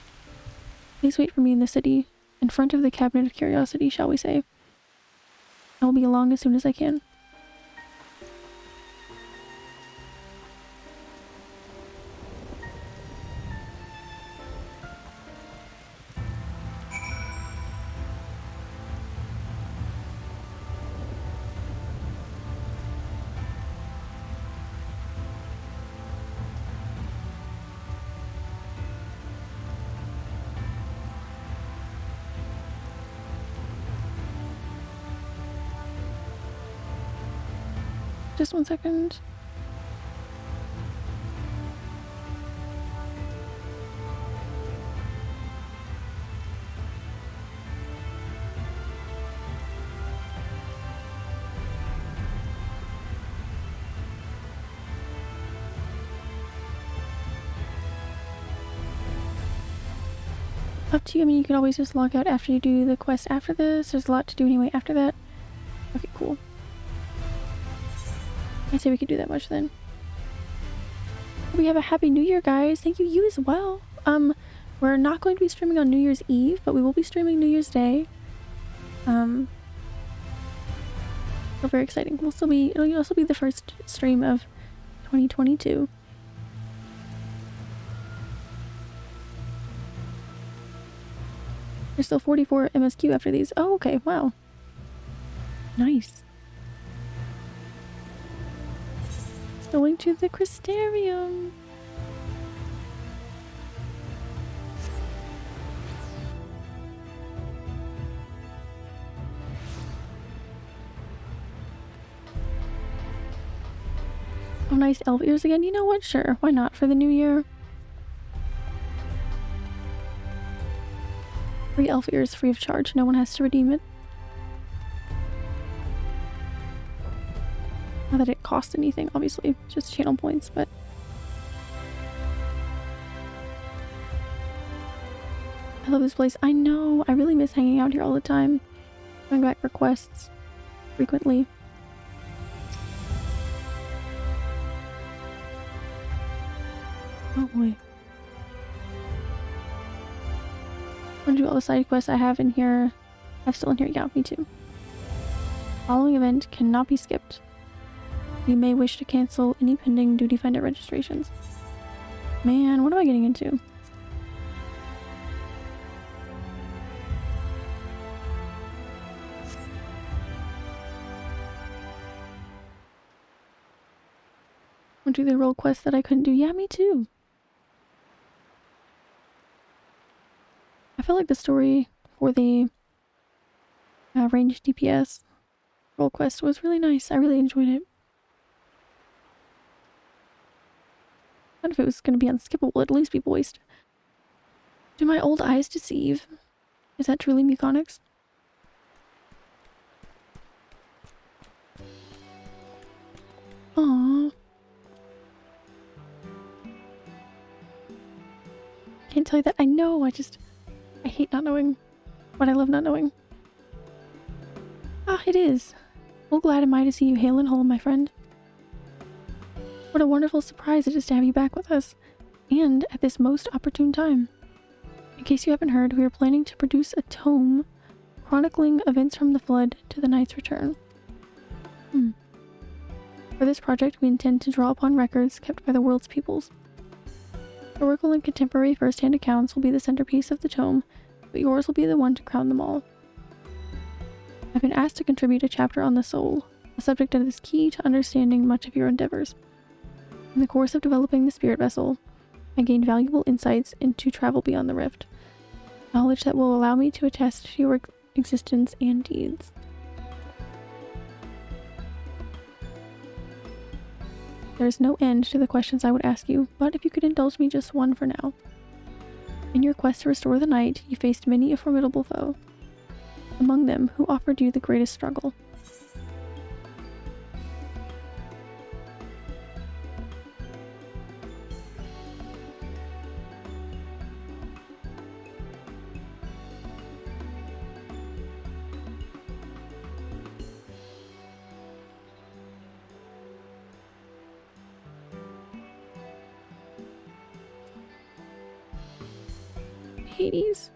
S1: Please wait for me in the city, in front of the Cabinet of Curiosity, shall we say. I will be along as soon as I can. Just 1 second. Up to you. I mean, you could always just log out after you do the quest after this. There's a lot to do anyway after that. Okay, cool. I'd say we could do that much then. We have a happy new year, guys. Thank you, you as well. We're not going to be streaming on New Year's Eve, but we will be streaming New Year's Day. So very exciting. It'll also be the first stream of 2022. There's still 44 MSQ after these. Oh, okay, wow. Nice. Going to the Crystarium. Oh, nice elf ears again. You know what? Sure. Why not for the new year? Free elf ears, free of charge. No one has to redeem it. Not that it costs anything, obviously, just channel points, but I love this place. I know, I really miss hanging out here all the time. Going back for quests frequently. Oh boy. I'm gonna do all the side quests I have in here. I'm still in here, yeah, me too. Following event cannot be skipped. You may wish to cancel any pending duty finder registrations. Man, what am I getting into? Want to do the role quest that I couldn't do? Yeah, me too. I feel like the story for the ranged DPS role quest was really nice. I really enjoyed it. I don't know if it was going to be unskippable, at least be voiced. Do my old eyes deceive? Is that truly Muconix? Aww. Can't tell you that. I know, I hate not knowing, but I love not knowing. Ah, it is. Well, glad am I to see you hale and whole, my friend. What a wonderful surprise it is to have you back with us, and at this most opportune time. In case you haven't heard, we are planning to produce a tome chronicling events from the Flood to the Knight's return. For this project, we intend to draw upon records kept by the world's peoples. Historical and contemporary first-hand accounts will be the centerpiece of the tome, but yours will be the one to crown them all. I've been asked to contribute a chapter on the soul, a subject that is key to understanding much of your endeavors. In the course of developing the spirit vessel, I gained valuable insights into travel beyond the rift, knowledge that will allow me to attest to your existence and deeds. There is no end to the questions I would ask you, but if you could indulge me just one for now. In your quest to restore the night, you faced many a formidable foe. Among them, who offered you the greatest struggle? Hades.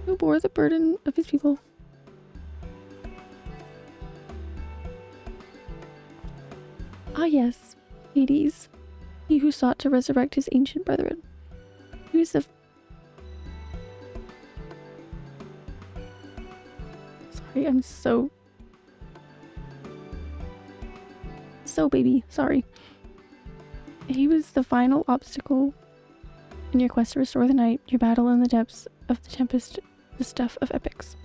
S1: Who bore the burden of his people. Ah yes, Hades, he who sought to resurrect his ancient brethren. He was the... Sorry, I'm so baby, sorry. He was the final obstacle in your quest to restore the night, your battle in the depths of the tempest, the stuff of epics.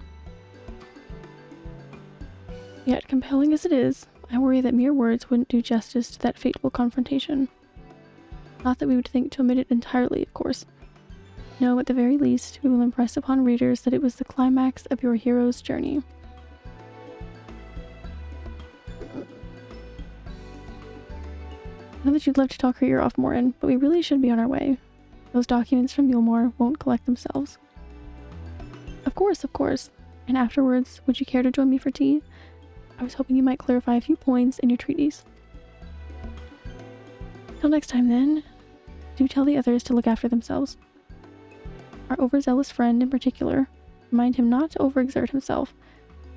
S1: Yet, compelling as it is, I worry that mere words wouldn't do justice to that fateful confrontation. Not that we would think to omit it entirely, of course. No, at the very least, we will impress upon readers that it was the climax of your hero's journey. I know that you'd love to talk her ear off, Morin, but we really should be on our way. Those documents from Mulemoore won't collect themselves. Of course, of course. And afterwards, would you care to join me for tea? I was hoping you might clarify a few points in your treaties. Till next time then, do tell the others to look after themselves. Our overzealous friend in particular, remind him not to overexert himself,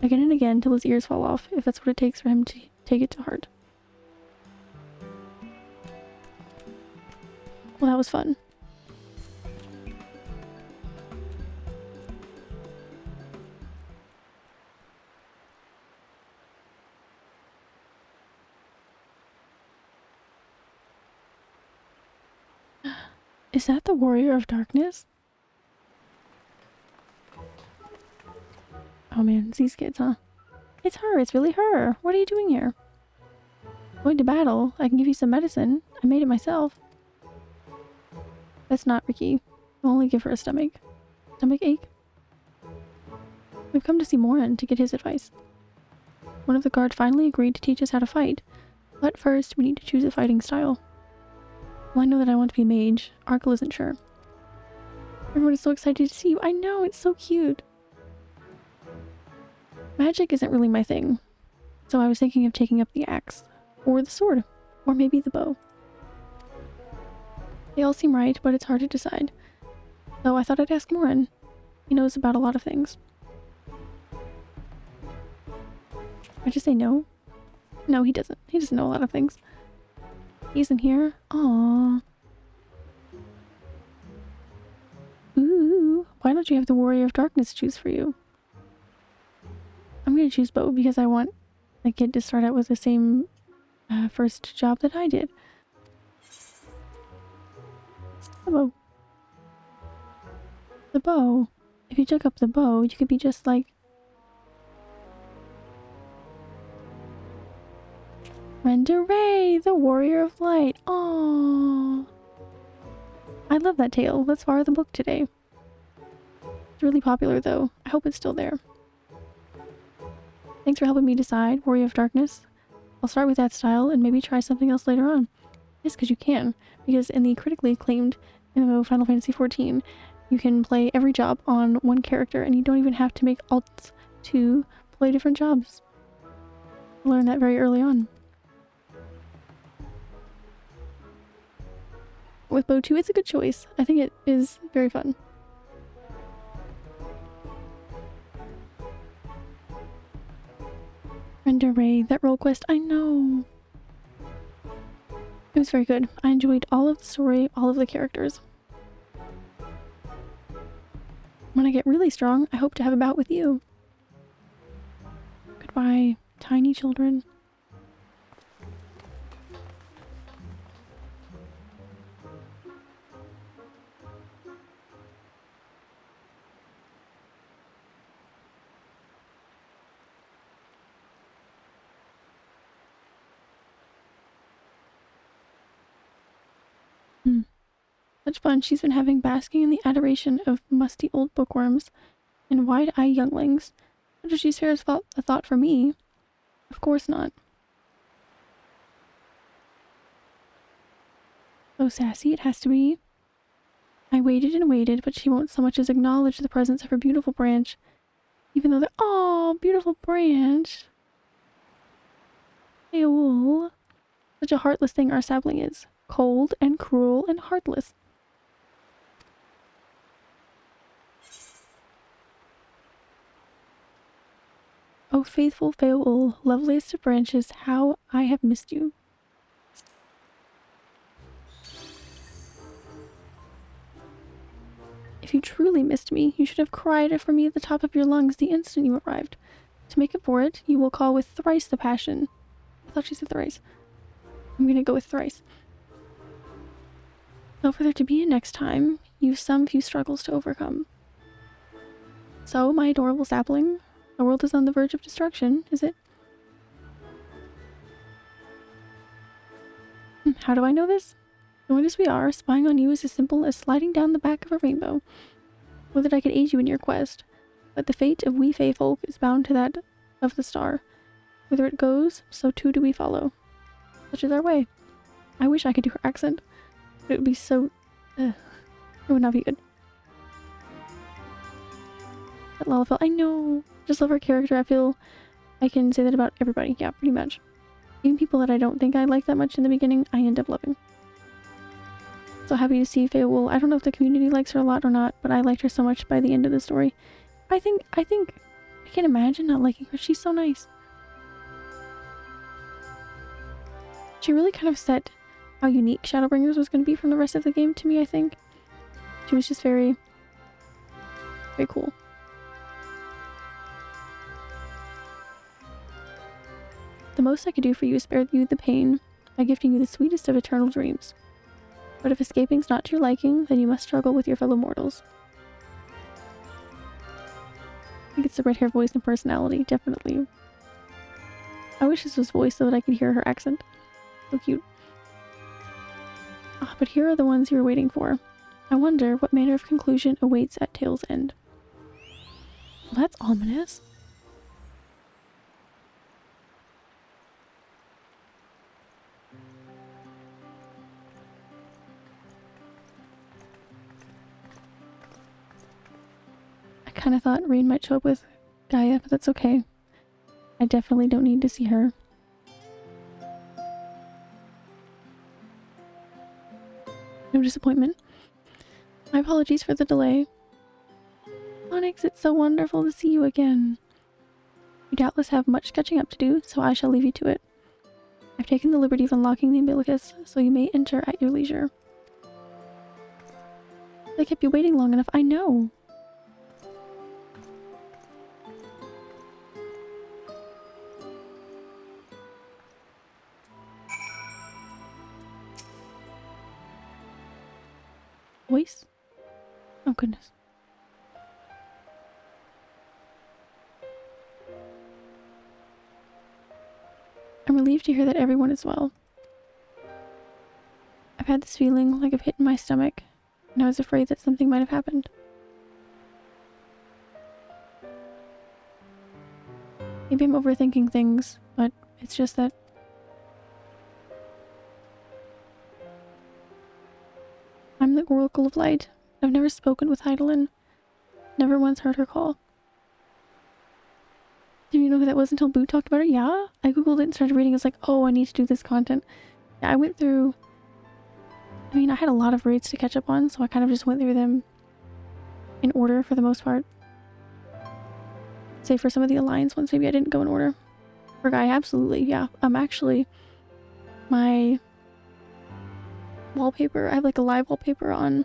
S1: again and again till his ears fall off, if that's what it takes for him to take it to heart. Well, that was fun. Is that the Warrior of Darkness? Oh man, these kids, huh? It's her, it's really her. What are you doing here? Going to battle. I can give you some medicine. I made it myself. That's not Ricky. I'll only give her a stomach ache. We've come to see Morin to get his advice. One of the guard finally agreed to teach us how to fight, but first we need to choose a fighting style. Well, I know that I want to be a mage. Arkle isn't sure. Everyone is so excited to see you. I know, it's so cute. Magic isn't really my thing, so I was thinking of taking up the axe, or the sword, or maybe the bow. They all seem right, but it's hard to decide. So I thought I'd ask Morin. He knows about a lot of things. I just say no? No, he doesn't. He doesn't know a lot of things. He isn't here. Aww. Ooh. Why don't you have the Warrior of Darkness choose for you? I'm gonna choose bow because I want the kid to start out with the same first job that I did. The bow. The bow. If you took up the bow, you could be just like Renderay, the Warrior of Light. Aww. I love that tale. Let's borrow the book today. It's really popular though. I hope it's still there. Thanks for helping me decide, Warrior of Darkness. I'll start with that style and maybe try something else later on. Yes, because you can. Because in the critically acclaimed MMO Final Fantasy XIV, you can play every job on one character and you don't even have to make alts to play different jobs. I learned that very early on. With bow 2, it's a good choice. I think it is very fun. Renderay, that role quest, I know. It was very good. I enjoyed all of the story, all of the characters. When I get really strong, I hope to have a bout with you. Goodbye, tiny children. Such fun she's been having basking in the adoration of musty old bookworms and wide-eyed younglings. But does she share a thought for me? Of course not. So sassy it has to be. I waited and waited, but she won't so much as acknowledge the presence of her beautiful branch, even though they're— oh, beautiful branch. Ew. Such a heartless thing our sapling is. Cold and cruel and heartless. Oh, faithful Feol, loveliest of branches, how I have missed you. If you truly missed me, you should have cried for me at the top of your lungs the instant you arrived. To make up for it, you will call with thrice the passion. I thought she said thrice. I'm gonna go with thrice. Though for there to be a next time, you've some few struggles to overcome. So, my adorable sapling, the world is on the verge of destruction, is it? How do I know this? Joined as we are, spying on you is as simple as sliding down the back of a rainbow. Would that I could aid you in your quest, but the fate of we Fae folk is bound to that of the star. Whither it goes, so too do we follow. Such is our way. I wish I could do her accent, but it would be so... it would not be good. That Lalafell, I know! Just love her character. I feel I can say that about everybody. Yeah, pretty much. Even people that I don't think I like that much in the beginning, I end up loving. So happy to see Feol. I don't know if the community likes her a lot or not, but I liked her so much by the end of the story. I can't imagine not liking her. She's so nice. She really kind of set how unique Shadowbringers was going to be from the rest of the game to me, I think. She was just very, very cool. The most I could do for you is spare you the pain by gifting you the sweetest of eternal dreams. But if escaping's not to your liking, then you must struggle with your fellow mortals. I think it's the red hair voice and personality, definitely. I wish this was voiced so that I could hear her accent. So cute. Ah, but here are the ones you were waiting for. I wonder what manner of conclusion awaits at Tale's End. Well, that's ominous. I kind of thought Rain might show up with Gaia, but that's okay. I definitely don't need to see her. No disappointment. My apologies for the delay. Onyx, it's so wonderful to see you again. You doubtless have much catching up to do, so I shall leave you to it. I've taken the liberty of unlocking the umbilicus, so you may enter at your leisure. I kept you waiting long enough, I know. Voice? Oh goodness. I'm relieved to hear that everyone is well. I've had this feeling like a pit in my stomach, and I was afraid that something might have happened. Maybe I'm overthinking things, but it's just that I'm the Oracle of Light. I've never spoken with Heidelin. Never once heard her call. Didn't you know who that was until Boo talked about her? Yeah? I googled it and started reading. I was like, oh, I need to do this content. Yeah, I went through... I mean, I had a lot of raids to catch up on, so I kind of just went through them in order for the most part. Say for some of the Alliance ones, maybe I didn't go in order. For Guy, absolutely, yeah. Actually, my... wallpaper, I have like a live wallpaper on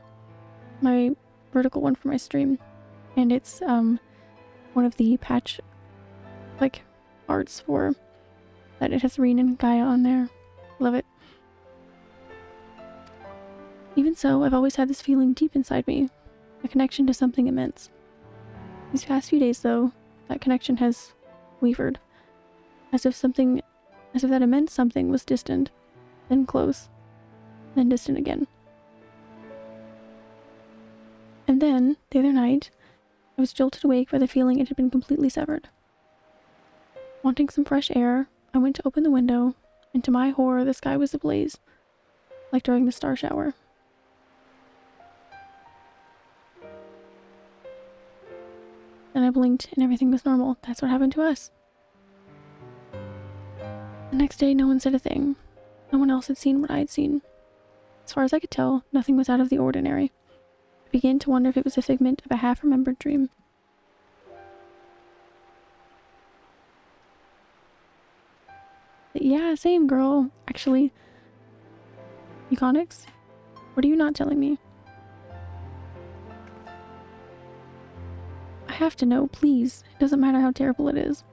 S1: my vertical one for my stream, and it's one of the patch like arts for that. It has Reen and Gaia on there. Love it. Even so, I've always had this feeling deep inside me, a connection to something immense. These past few days though, that connection has wavered, as if that immense something was distant, then close, then distant again. And then, the other night, I was jolted awake by the feeling it had been completely severed. Wanting some fresh air, I went to open the window, and to my horror the sky was ablaze, like during the star shower. Then I blinked and everything was normal. That's what happened to us. The next day no one said a thing. No one else had seen what I had seen. As far as I could tell, nothing was out of the ordinary. I began to wonder if it was a figment of a half-remembered dream. Yeah, same girl. Actually, Econics, what are you not telling me? I have to know, please. It doesn't matter how terrible it is.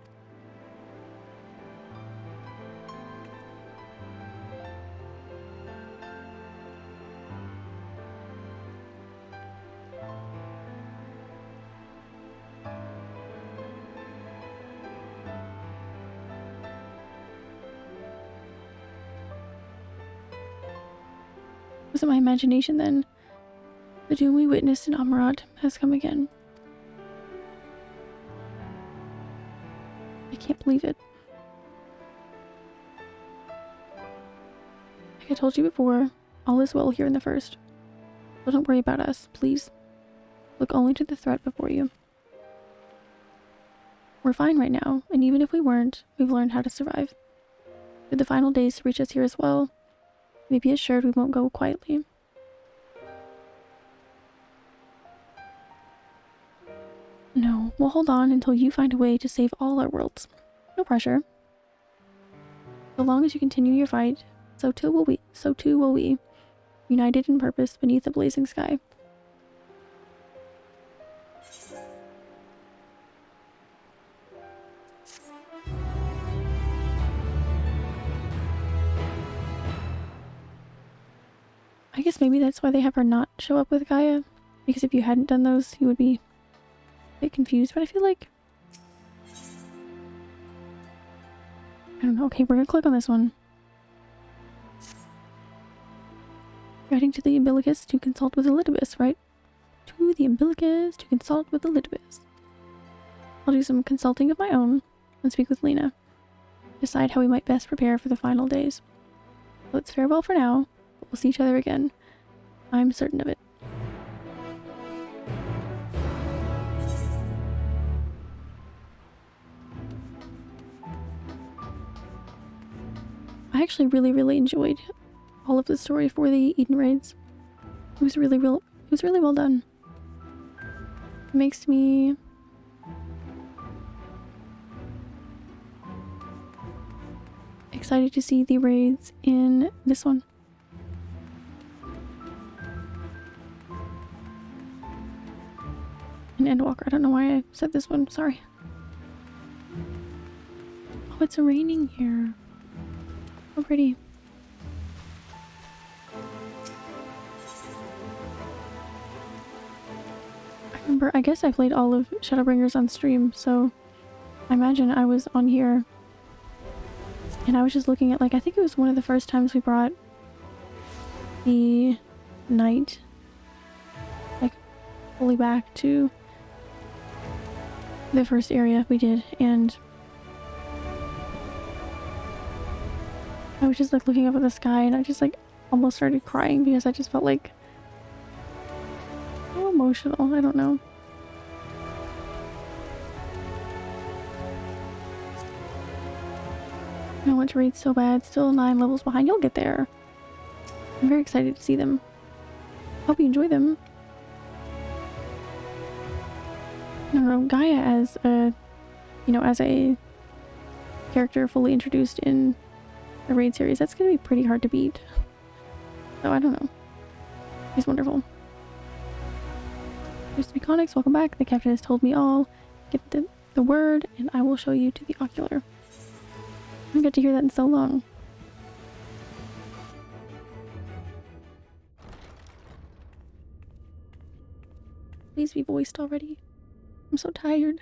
S1: Was it my imagination then? The doom we witnessed in Amarat has come again. I can't believe it. Like I told you before, all is well here in the first. So don't worry about us, please. Look only to the threat before you. We're fine right now, and even if we weren't, we've learned how to survive. Should the final days reach us here as well, you may be assured we won't go quietly. No, we'll hold on until you find a way to save all our worlds. No pressure. So long as you continue your fight, so too will we, united in purpose beneath the blazing sky. I guess maybe that's why they have her not show up with Gaia, because if you hadn't done those, you would be a bit confused, but I feel like... I don't know. Okay, we're gonna click on this one. You're heading to the umbilicus to consult with Elidibus, right? To the umbilicus to consult with Elidibus. I'll do some consulting of my own and speak with Lena. Decide how we might best prepare for the final days. So it's farewell for now, but we'll see each other again. I'm certain of it. I actually really enjoyed all of the story for the Eden raids. It was really well done. It makes me excited to see the raids in this one. In Endwalker. I don't know why I said this one, sorry. Oh, it's raining here. So pretty. I guess I played all of Shadowbringers on stream, so I imagine I was on here and I was just looking at, like, I think it was one of the first times we brought the knight, like, fully back to the first area we did, and I was just like looking up at the sky and I just like almost started crying because I just felt like so emotional. I don't know. No one's raid's so bad. Still 9 levels behind. You'll get there. I'm very excited to see them. Hope you enjoy them. I don't know, Gaia as a, as a character fully introduced in the raid series, that's gonna be pretty hard to beat. So I don't know. He's wonderful. Here's to Econics, welcome back. The captain has told me all. Get the word and I will show you to the ocular. I haven't got to hear that in so long. Please be voiced already. I'm so tired.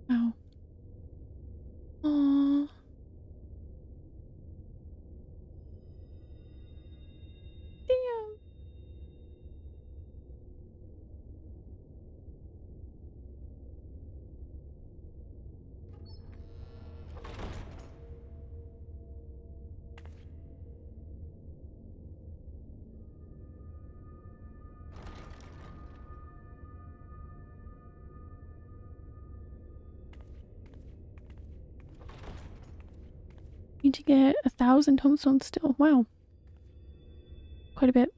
S1: Oh. Aww. Damn. Need to get 1,000 tomestones still. Wow. Quite a bit.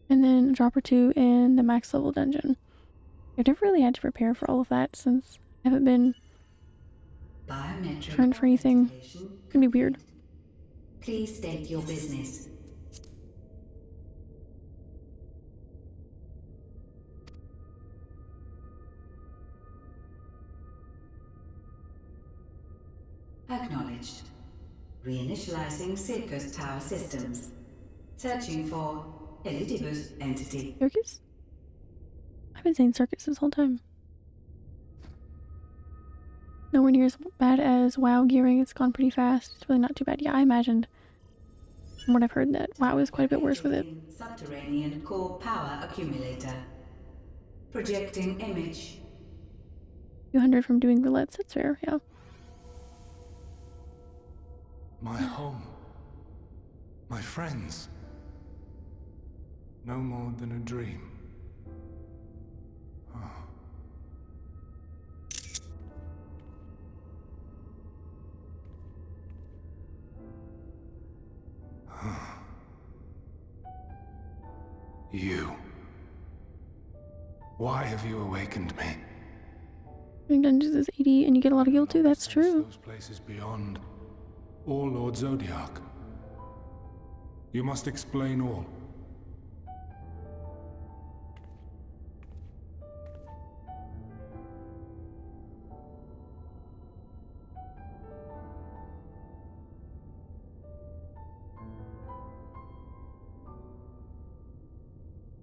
S1: And then a drop or two in the max level dungeon. I've never really had to prepare for all of that since I haven't been
S20: Biometric
S1: turn for anything. It's gonna be weird.
S20: Please state your business. Acknowledged. Reinitializing Circus Tower systems. Searching for Elidibus entity.
S1: Circus? I've been saying circus this whole time. Nowhere near as bad as WoW gearing. It's gone pretty fast. It's really not too bad. Yeah, I imagined from what I've heard that WoW is quite a bit worse with it.
S20: Subterranean core power accumulator. Projecting image.
S1: 200 from doing roulettes. That's fair. Yeah.
S21: My home. My friends. No more than a dream. You. Why have you awakened me?
S1: Doing dungeons is 80 and you get a lot of guild too. That's true.
S21: Those places beyond. Or Lord Zodiac. You must explain all.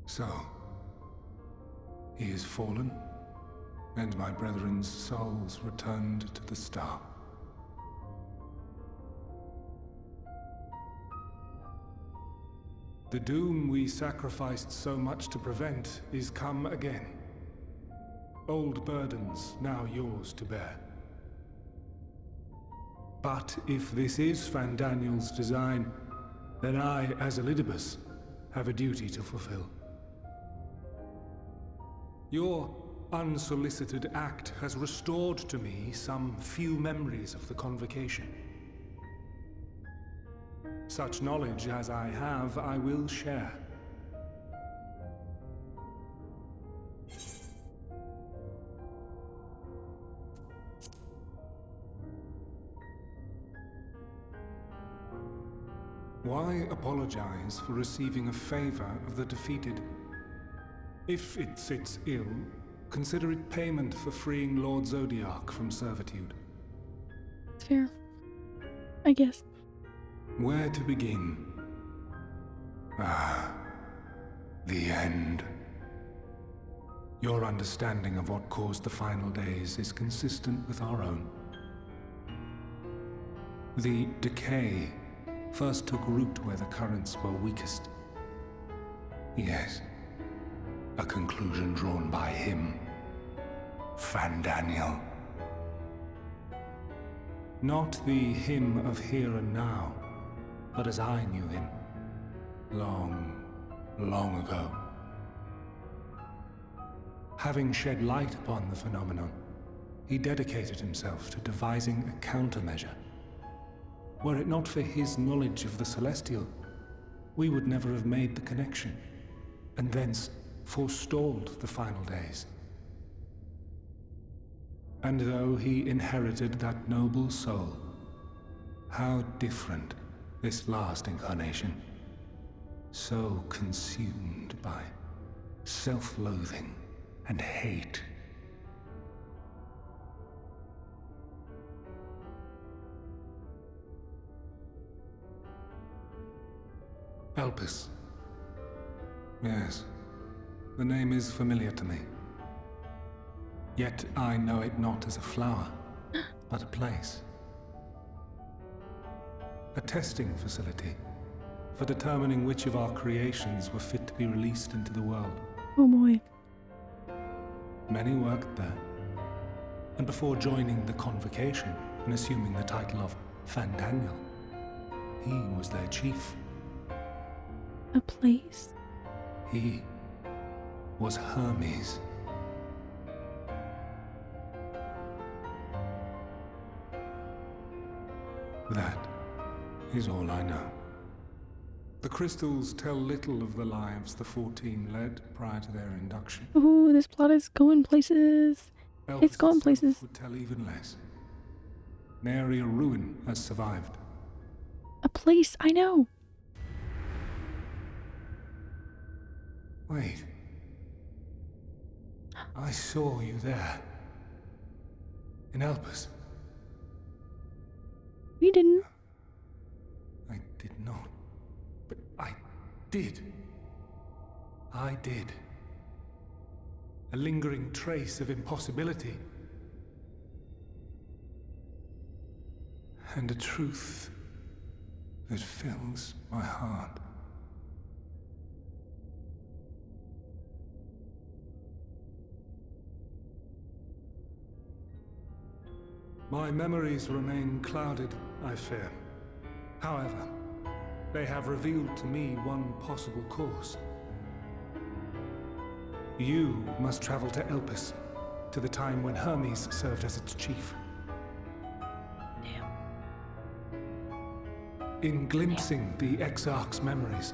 S21: So, he is fallen, and my brethren's souls returned to the star. The doom we sacrificed so much to prevent is come again. Old burdens now yours to bear. But if this is Fandaniel's design, then I, as Elidibus, have a duty to fulfill. Your unsolicited act has restored to me some few memories of the convocation. Such knowledge as I have, I will share. Why apologize for receiving a favor of the defeated? If it sits ill, consider it payment for freeing Lord Zodiac from servitude.
S1: It's fair. I guess.
S21: Where to begin? Ah, the end. Your understanding of what caused the final days is consistent with our own. The decay first took root where the currents were weakest. Yes, a conclusion drawn by him, Fandaniel. Not the him of here and now, but as I knew him, long, long ago. Having shed light upon the phenomenon, he dedicated himself to devising a countermeasure. Were it not for his knowledge of the Celestial, we would never have made the connection, and thence forestalled the final days. And though he inherited that noble soul, how different this last incarnation, so consumed by self-loathing and hate. Elpis. Yes, the name is familiar to me. Yet I know it not as a flower, but a place. A testing facility for determining which of our creations were fit to be released into the world.
S1: Oh boy.
S21: Many worked there, and before joining the convocation and assuming the title of Fandaniel, he was their chief.
S1: A place?
S21: He was Hermes. That is all I know. The crystals tell little of the lives the 14 led prior to their induction.
S1: Ooh, this plot is going places. It's going places.
S21: Would tell even less. Nary a ruin has survived.
S1: A place, I know.
S21: Wait. I saw you there. In Elpis.
S1: We didn't.
S21: I did not. But I did. I did. A lingering trace of impossibility. And a truth that fills my heart. My memories remain clouded, I fear. However, they have revealed to me one possible course. You must travel to Elpis, to the time when Hermes served as its chief. In glimpsing the Exarch's memories,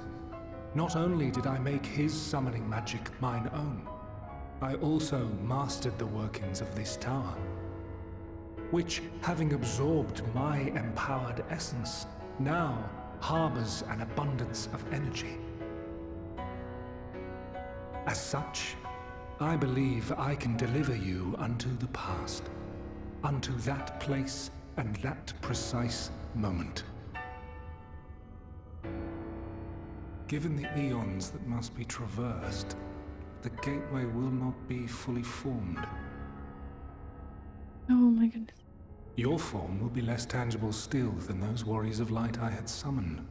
S21: not only did I make his summoning magic mine own, I also mastered the workings of this tower, which, having absorbed my empowered essence, now harbors an abundance of energy. As such, I believe I can deliver you unto the past, unto that place and that precise moment. Given the eons that must be traversed, the gateway will not be fully formed.
S1: Oh my goodness.
S21: Your form will be less tangible still than those warriors of light I had summoned.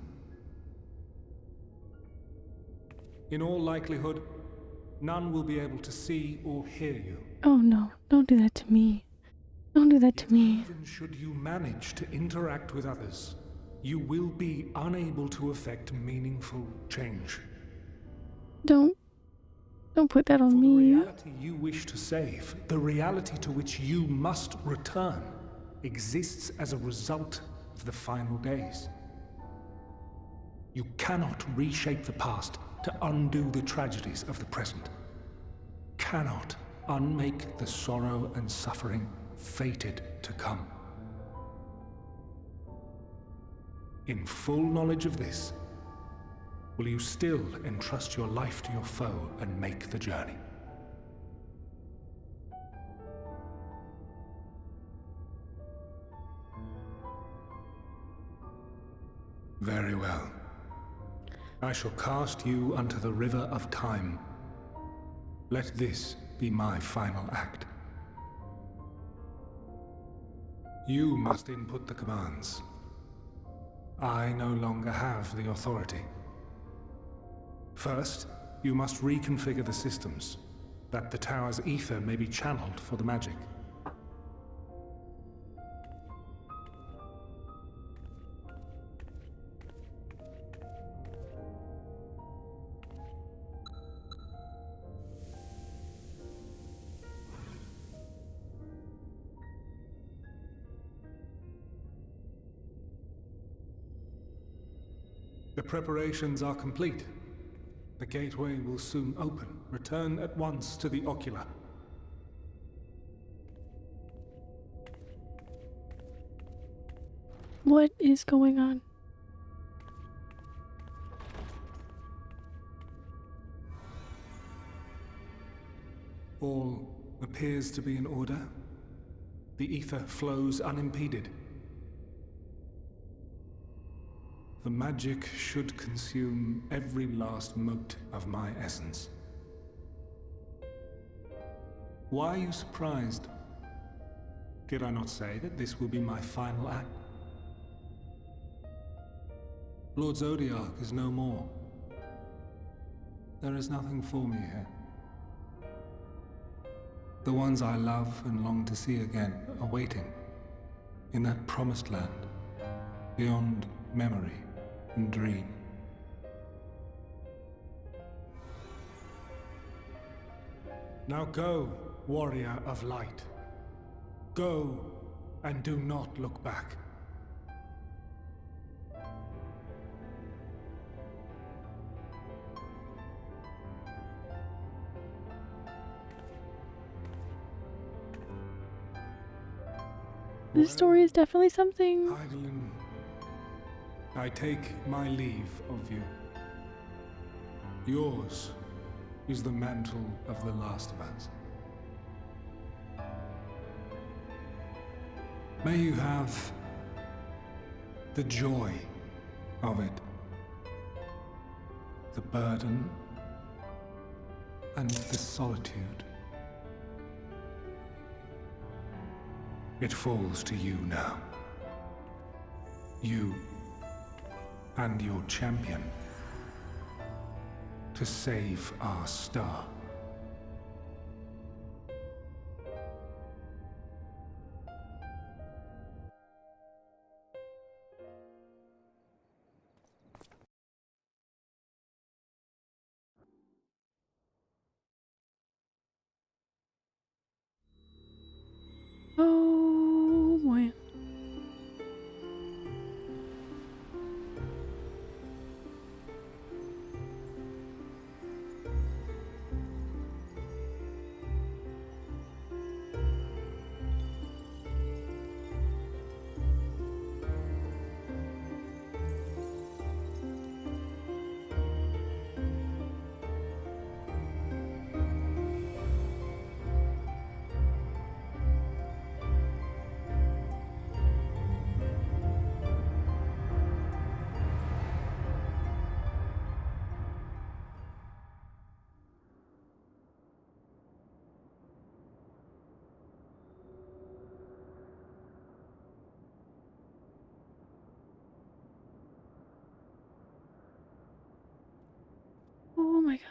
S21: In all likelihood, none will be able to see or hear you.
S1: Oh no, don't do that to me. Don't do that to me.
S21: Even should you manage to interact with others, you will be unable to effect meaningful change.
S1: Don't put that on me.
S21: The reality you wish to save, the reality to which you must return, exists as a result of the final days. You cannot reshape the past to undo the tragedies of the present. Cannot unmake the sorrow and suffering fated to come. In full knowledge of this, will you still entrust your life to your foe and make the journey? Very well. I shall cast you unto the river of time. Let this be my final act. You must input the commands. I no longer have the authority. First, you must reconfigure the systems, that the tower's ether may be channeled for the magic. The preparations are complete. The gateway will soon open. Return at once to the ocular.
S1: What is going on?
S21: All appears to be in order. The ether flows unimpeded. The magic should consume every last mote of my essence. Why are you surprised? Did I not say that this will be my final act? Lord Zodiac is no more. There is nothing for me here. The ones I love and long to see again are waiting in that promised land, beyond memory and dream. Now go, warrior of light. Go, and do not look back.
S1: This story is definitely something.
S21: Hydaelyn, I take my leave of you. Yours is the mantle of the last of us. May you have the joy of it, the burden, and the solitude. It falls to you now. You and your champion to save our star.
S1: Oh boy. Oh my god.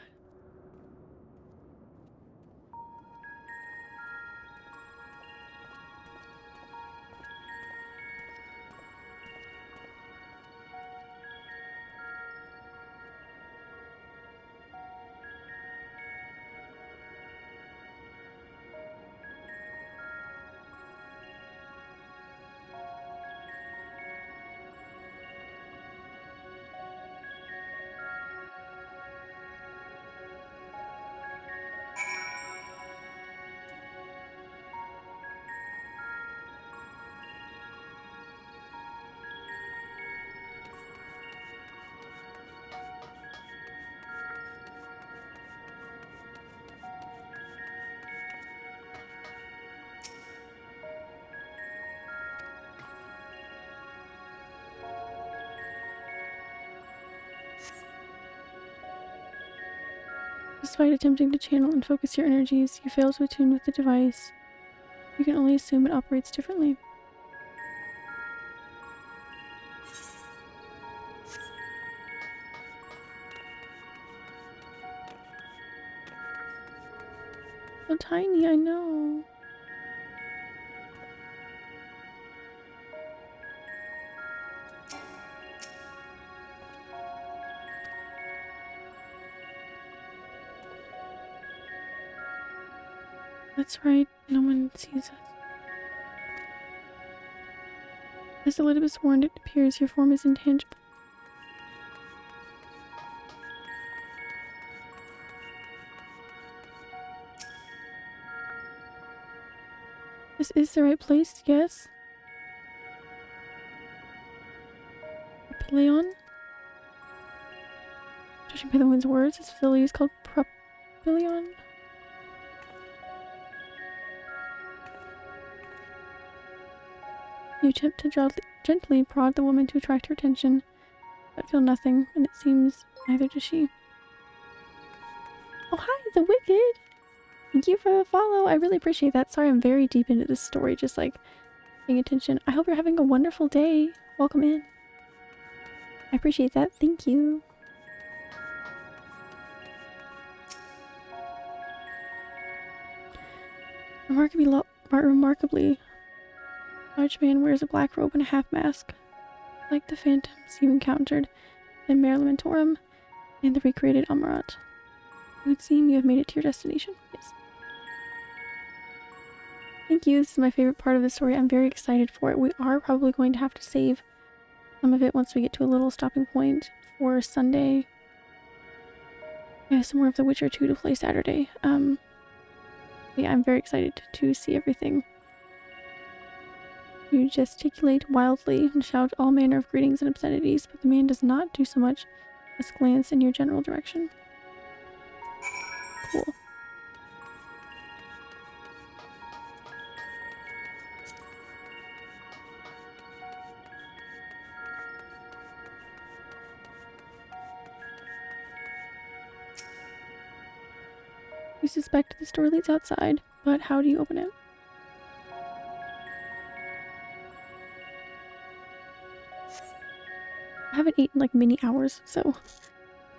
S1: Despite attempting to channel and focus your energies, you fail to attune with the device. You can only assume it operates differently. So tiny, I know. That's right, no one sees us. As Elizabeth warned, it appears your form is intangible. This is the right place, yes? Papillon? Judging by the wind's words, this facility is called Papillon. You attempt to gently prod the woman to attract her attention, but feel nothing, and it seems neither does she. Oh hi, the Wicked! Thank you for the follow, I really appreciate that. Sorry, I'm very deep into this story, just like paying attention. I hope you're having a wonderful day. Welcome in. I appreciate that, thank you. Remarkably, large man wears a black robe and a half mask, like the phantoms you encountered in Mare Lamentorum and the recreated Amarat. It would seem you have made it to your destination. Yes. Thank you, this is my favorite part of the story. I'm very excited for it. We are probably going to have to save some of it once we get to a little stopping point for Sunday. I have some more of The Witcher 2 to play Saturday. Yeah, I'm very excited to see everything. You gesticulate wildly and shout all manner of greetings and obscenities, but the man does not do so much as glance in your general direction. Cool. You suspect the door leads outside, but how do you open it? I haven't eaten like many hours, so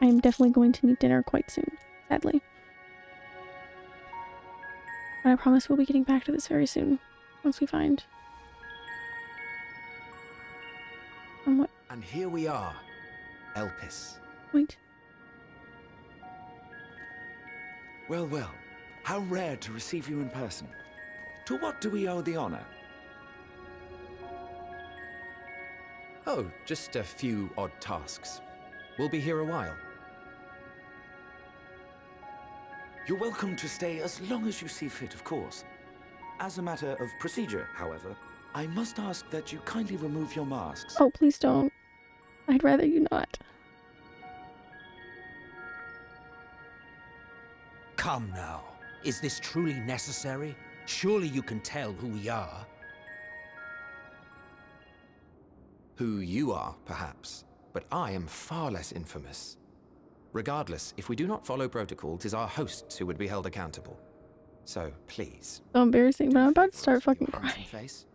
S1: I am definitely going to need dinner quite soon, sadly. But I promise we'll be getting back to this very soon, once we find... what?
S9: And here we are, Elpis.
S1: Wait.
S9: Well, well, how rare to receive you in person. To what do we owe the honor? Oh, just a few odd tasks. We'll be here a while. You're welcome to stay as long as you see fit, of course. As a matter of procedure, however, I must ask that you kindly remove your masks.
S1: Oh, please don't. I'd rather you not.
S22: Come now. Is this truly necessary? Surely you can tell who we are.
S9: Who you are, perhaps, but I am far less infamous. Regardless, if we do not follow protocol, 'tis our hosts who would be held accountable. So, please.
S1: So embarrassing, but I'm about to start fucking crying.
S9: Face.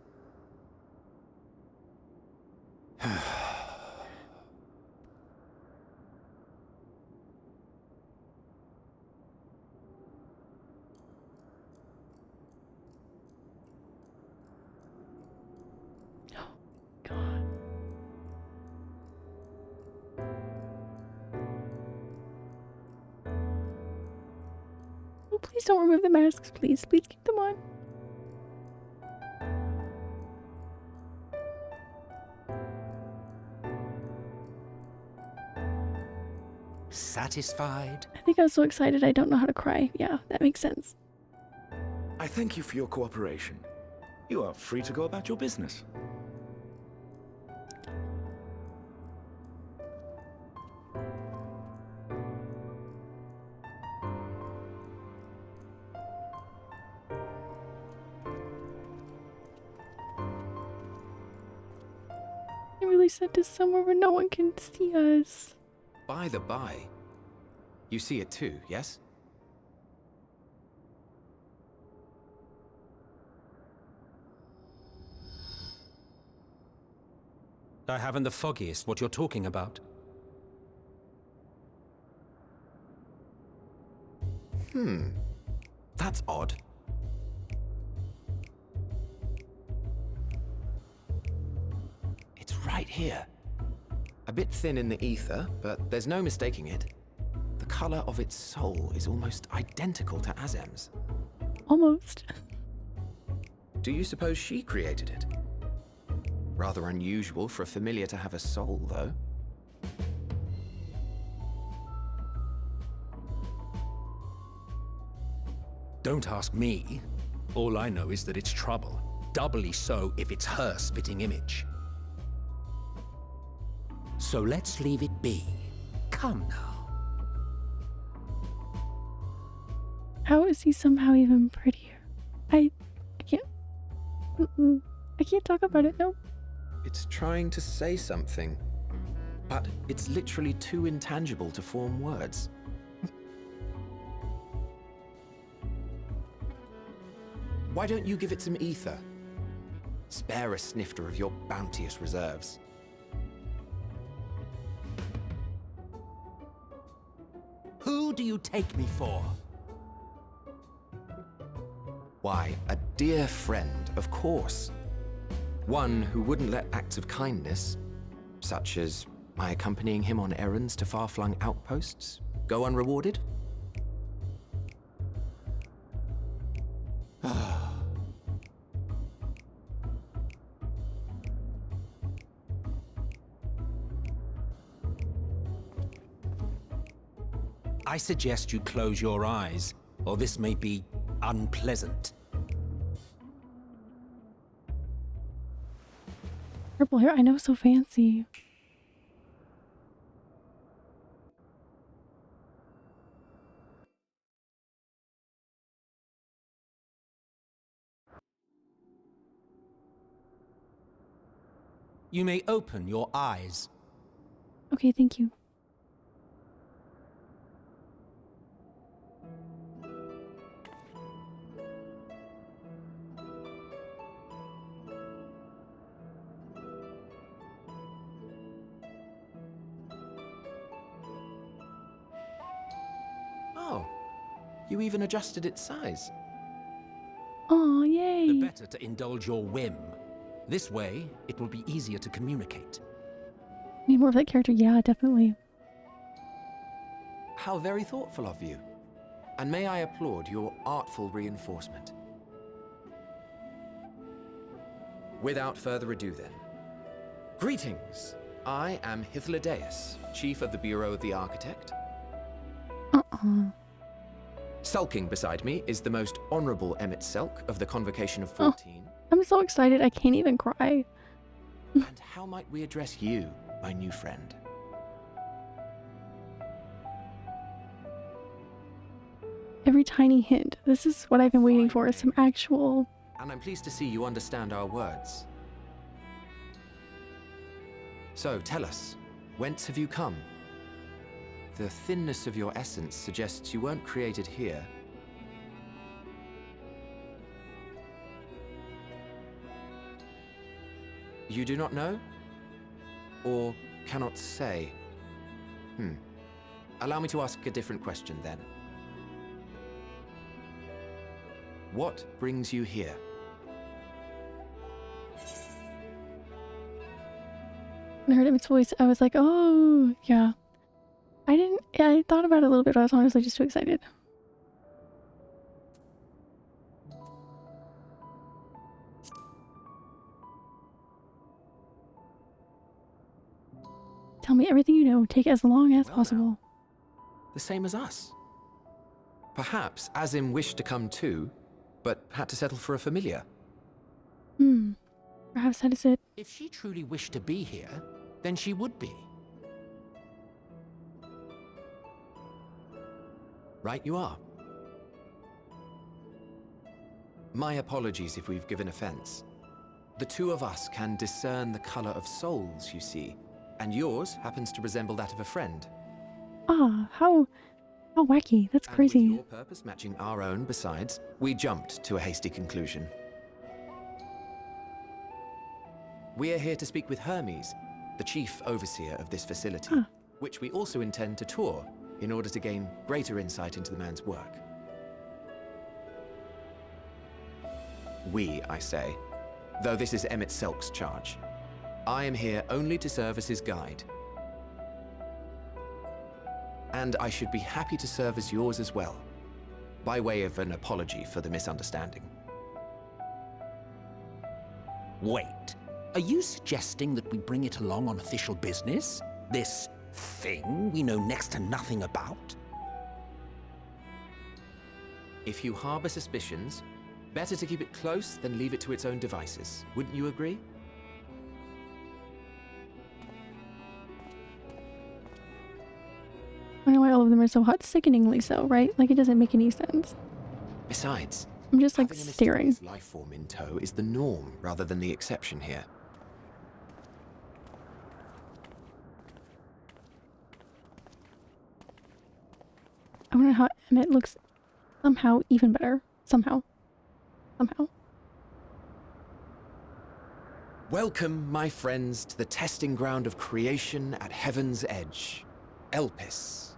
S1: Please don't remove the masks, please. Please keep them on.
S22: Satisfied?
S1: I think I was so excited I don't know how to cry. Yeah, that makes sense.
S9: I thank you for your cooperation. You are free to go about your business.
S1: I really sent us somewhere where no one can see us.
S9: By the by, you see it too, yes?
S22: I haven't the foggiest what you're talking about.
S9: That's odd. It's right here. A bit thin in the ether, but there's no mistaking it. The color of its soul is almost identical to Azem's.
S1: Almost.
S9: Do you suppose she created it? Rather unusual for a familiar to have a soul, though.
S22: Don't ask me. All I know is that it's trouble. Doubly so if it's her spitting image. So let's leave it be. Come now.
S1: How is he somehow even prettier? I can't... I can't talk about it, no.
S9: It's trying to say something, but it's literally too intangible to form words. Why don't you give it some ether? Spare a snifter of your bounteous reserves.
S22: Who do you take me for?
S9: Why, a dear friend, of course. One who wouldn't let acts of kindness, such as my accompanying him on errands to far-flung outposts, go unrewarded.
S22: I suggest you close your eyes, or this may be unpleasant.
S1: Purple hair, I know, so fancy.
S22: You may open your eyes.
S1: Okay, thank you.
S9: Oh, you even adjusted its size.
S1: Oh, yay!
S22: The better to indulge your whim. This way, it will be easier to communicate.
S1: Need more of that character? Yeah, definitely.
S9: How very thoughtful of you. And may I applaud your artful reinforcement. Without further ado then. Greetings. I am Hythlodaeus, Chief of the Bureau of the Architect. Sulking beside me is the most honorable Emmett Selk of the Convocation of 14.
S1: Oh, I'm so excited I can't even cry.
S9: And how might we address you, my new friend?
S1: Every tiny hint. This is what I've been waiting for, some actual...
S9: And I'm pleased to see you understand our words. So, tell us, whence have you come? The thinness of your essence suggests you weren't created here. You do not know? Or cannot say? Allow me to ask a different question then. What brings you here?
S1: When I heard Emmett's voice, I was like, oh, yeah. I thought about it a little bit, but I was honestly just too excited. Tell me everything you know. Take as long as possible.
S9: The same as us. Perhaps Azim wished to come too, but had to settle for a familiar.
S1: Perhaps that is it.
S22: If she truly wished to be here, then she would be.
S9: Right you are. My apologies if we've given offense. The two of us can discern the color of souls, you see, and yours happens to resemble that of a friend.
S1: Ah, how wacky. That's crazy.
S9: And with your purpose matching our own besides, we jumped to a hasty conclusion. We are here to speak with Hermes, the chief overseer of this facility, which we also intend to tour in order to gain greater insight into the man's work. We, I say, though this is Emmett Selk's charge. I am here only to serve as his guide. And I should be happy to serve as yours as well, by way of an apology for the misunderstanding.
S22: Wait, are you suggesting that we bring it along on official business? This thing we know next to nothing about?
S9: If you harbor suspicions, better to keep it close than leave it to its own devices. Wouldn't you agree?
S1: I don't know why all of them are so hot. Sickeningly so, right? Like, it doesn't make any sense.
S9: Besides,
S1: I'm just like staring.
S9: Life form in tow is the norm rather than the exception here.
S1: I wonder how Emmett looks somehow even better. Somehow.
S9: Welcome, my friends, to the testing ground of creation at Heaven's Edge. Elpis.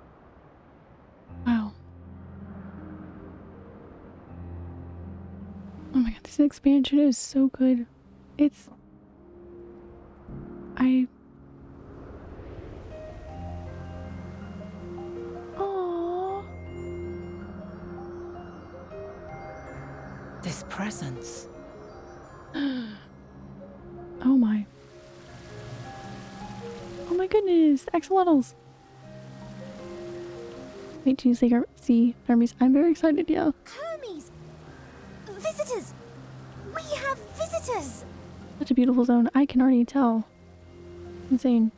S1: Wow. Oh my god, this expansion is so good. It's... Aww.
S7: This presence.
S1: Oh my. Oh my goodness, axolotls. Wait till you see Hermes. I'm very excited, yeah.
S11: Hermes! Visitors! We have visitors!
S1: Such a beautiful zone. I can already tell. Insane.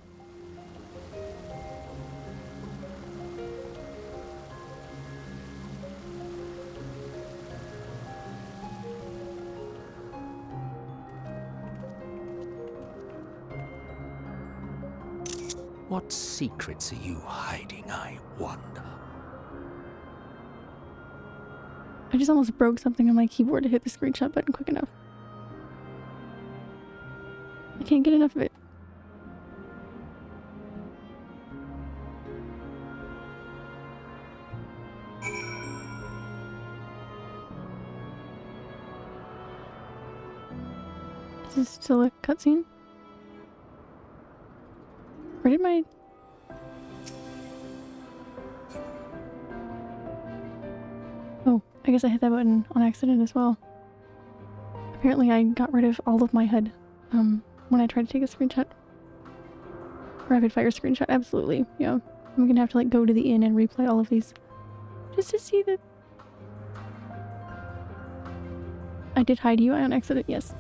S22: What secrets are you hiding, I wonder?
S1: I just almost broke something on my keyboard to hit the screenshot button quick enough. I can't get enough of it. Is this still a cutscene? Where did my... Oh, I guess I hit that button on accident as well. Apparently I got rid of all of my HUD when I tried to take a screenshot. Rapid fire screenshot, absolutely. Yeah, I'm gonna have to like go to the inn and replay all of these just to see that. I did hide UI on accident, yes.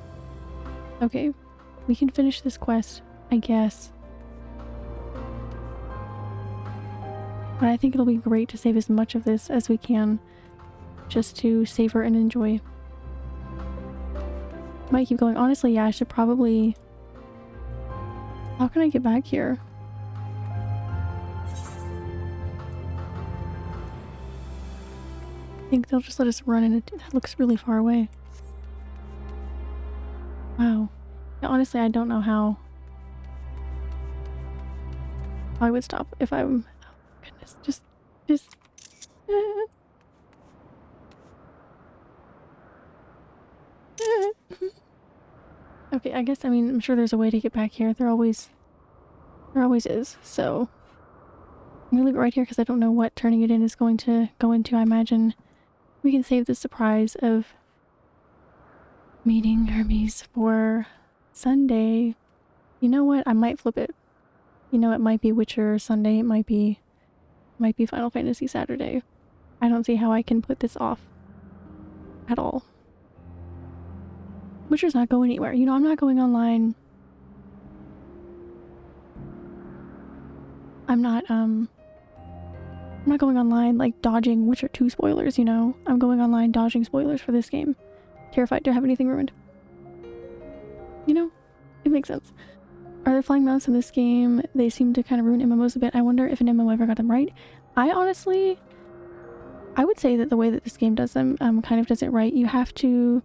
S1: Okay, we can finish this quest, I guess. But I think it'll be great to save as much of this as we can, just to savor and enjoy. Might keep going. Honestly, yeah, I should probably... How can I get back here? I think they'll just let us run in it. That looks really far away. Wow. Yeah, honestly, I don't know how I would stop if I'm... Oh, goodness. Just... Okay, I guess, I mean, I'm sure there's a way to get back here. There always is, so I'm gonna leave it right here because I don't know what turning it in is going to go into. I imagine we can save the surprise of meeting Hermes for Sunday. You know what? I might flip it. You know, it might be Witcher Sunday. It might be Final Fantasy Saturday. I don't see how I can put this off at all. Witcher's not going anywhere. You know, I'm not going online. I'm not going online like dodging Witcher 2 spoilers, you know? I'm going online dodging spoilers for this game. Terrified to have anything ruined. You know? It makes sense. Are there flying mounts in this game? They seem to kind of ruin MMOs a bit. I wonder if an MMO ever got them right. I would say that the way that this game does them kind of does it right. You have to...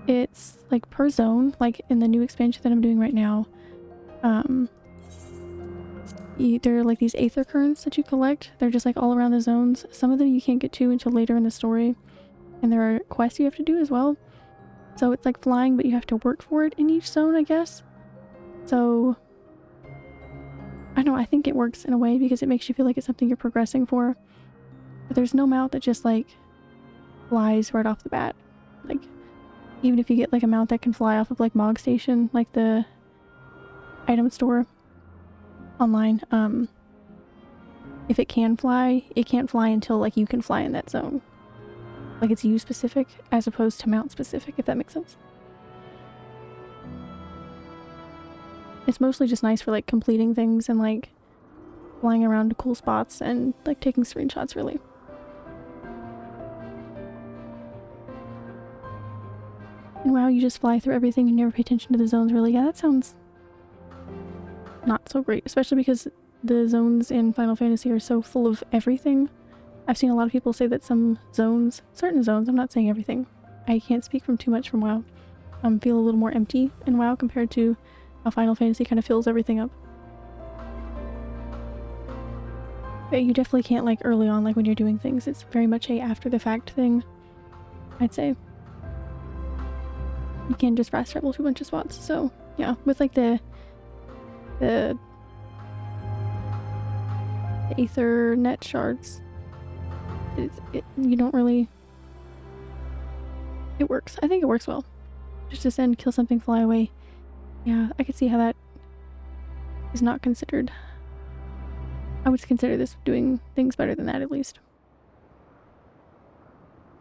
S1: It's like per zone, like in the new expansion that I'm doing right now. There are like these aether currents that you collect. They're just like all around the zones. Some of them you can't get to until later in the story. And there are quests you have to do as well. So it's like flying, but you have to work for it in each zone, I guess. So I don't know, I think it works in a way because it makes you feel like it's something you're progressing for. But there's no mount that just like flies right off the bat. Like, even if you get like a mount that can fly off of like Mog Station, like the item store online, if it can fly, it can't fly until like you can fly in that zone. Like it's you specific as opposed to mount specific, if that makes sense. It's mostly just nice for like completing things and like flying around to cool spots and like taking screenshots, really. And wow, you just fly through everything and never pay attention to the zones, really? Yeah, that sounds not so great, especially because the zones in Final Fantasy are so full of everything. I've seen a lot of people say that some zones, certain zones, I'm not saying everything, I can't speak from too much from WoW, feel a little more empty in WoW compared to how Final Fantasy kind of fills everything up. But you definitely can't like early on, like when you're doing things. It's very much a after the fact thing, I'd say. You can't just fast travel to a bunch of spots. So yeah, with like the Ethernet shards, you don't really... It works. I think it works well. Just descend, kill something, fly away. Yeah, I could see how that is not considered. I would consider this doing things better than that, at least.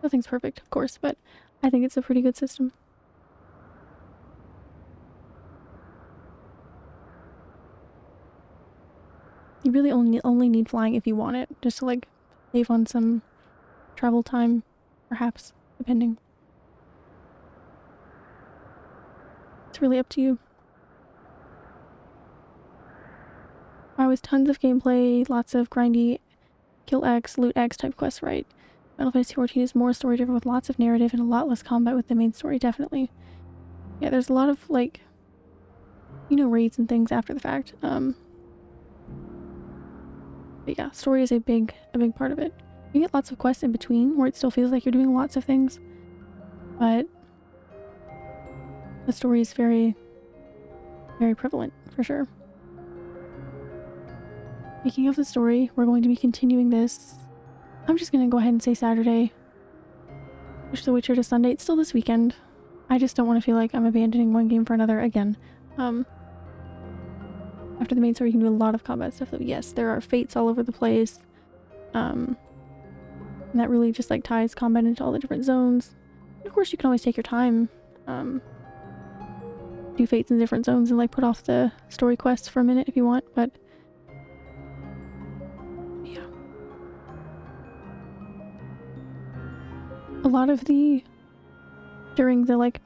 S1: Nothing's perfect, of course, but I think it's a pretty good system. You really only need flying if you want it, just to like save on some travel time, perhaps, depending. It's really up to you. I was tons of gameplay, lots of grindy, kill X, loot X type quests, right? Final Fantasy XIV is more story driven with lots of narrative and a lot less combat with the main story, definitely. Yeah, there's a lot of like, you know, raids and things after the fact. But yeah, story is a big part of it. You get lots of quests in between where it still feels like you're doing lots of things, but the story is very, very prevalent for sure. Speaking of the story, we're going to be continuing this. I'm just going to go ahead and say Saturday. Push The Witcher to Sunday. It's still this weekend. I just don't want to feel like I'm abandoning one game for another again. After the main story, you can do a lot of combat stuff though. Yes, there are fates all over the place. And that really just like ties combat into all the different zones. And of course, you can always take your time. Do fates in different zones and like put off the story quests for a minute if you want, but yeah. A lot of during the like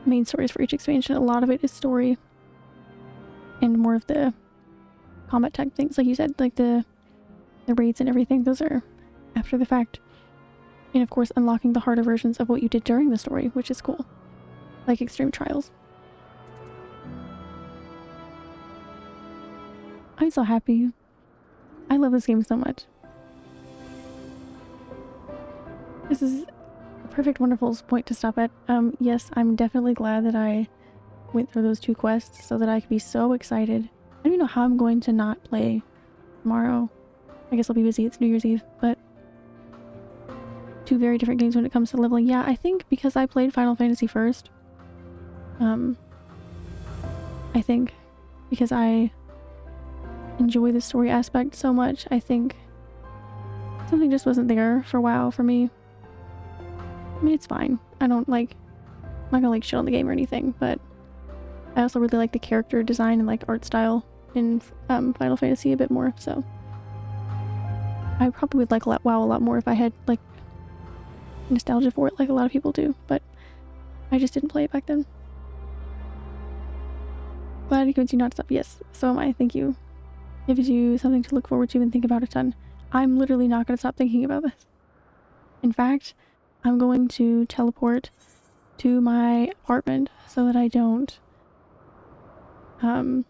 S1: main stories for each expansion, a lot of it is story and more of the combat type things, like you said, like the raids and everything. Those are after the fact, and of course unlocking the harder versions of what you did during the story, which is cool, like extreme trials. I'm so happy. I love this game so much. This is a perfect, wonderful point to stop at. Yes, I'm definitely glad that I went through those 2 quests so that I could be so excited. I don't even know how I'm going to not play tomorrow. I guess I'll be busy. It's New Year's Eve, but 2 very different games when it comes to leveling. Yeah, I think because I played Final Fantasy first. I think because I enjoy the story aspect so much, I think something just wasn't there for WoW for me. I mean, it's fine. I'm not gonna like shit on the game or anything, but I also really like the character design and like art style in Final Fantasy a bit more, so I probably would like WoW a lot more if I had like nostalgia for it like a lot of people do, but I just didn't play it back then. Glad it gives you not to stop. Yes, so am I. Thank you. Gives you something to look forward to and think about a ton. I'm literally not going to stop thinking about this. In fact, I'm going to teleport to my apartment so that I don't, so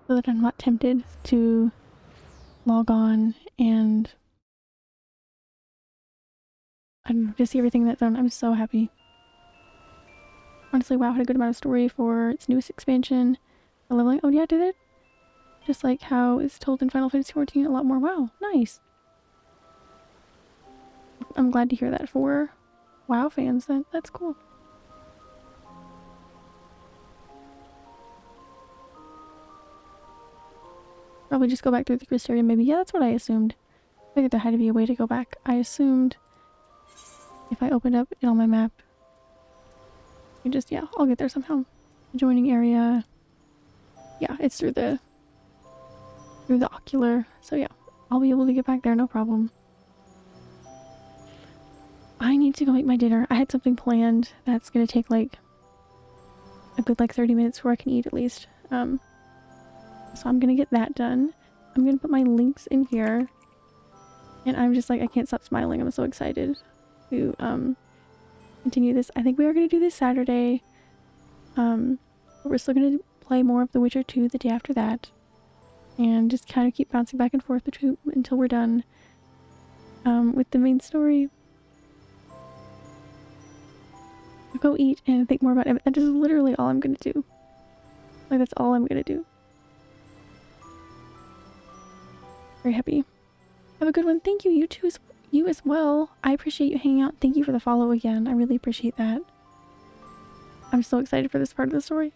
S1: that I'm not tempted to log on and I don't know, just see everything that's done. I'm so happy. Honestly, WoW had a good amount of story for its newest expansion. The leveling, oh yeah, did it? Just like how it's told in Final Fantasy XIV, a lot more. Wow, nice. I'm glad to hear that for WoW fans. That's cool. Probably just go back through the Crystarium maybe. Yeah, that's what I assumed. I figured there had to be a way to go back. I assumed if I opened up it on my map, you just, yeah, I'll get there somehow. Adjoining area. Yeah, it's through the ocular, so yeah, I'll be able to get back there, no problem. I need to go make my dinner. I had something planned that's gonna take like a good like 30 minutes where I can eat at least. So I'm gonna get that done. I'm gonna put my links in here, and I'm just like, I can't stop smiling. I'm so excited to continue this. I think we are gonna do this Saturday. But we're still gonna play more of The Witcher 2 the day after that. And just kind of keep bouncing back and forth between until we're done with the main story. I'll go eat and think more about it. That is literally all I'm gonna do. Like, that's all I'm gonna do. Very happy. Have a good one. Thank you. You as well. I appreciate you hanging out. Thank you for the follow again. I really appreciate that. I'm so excited for this part of the story.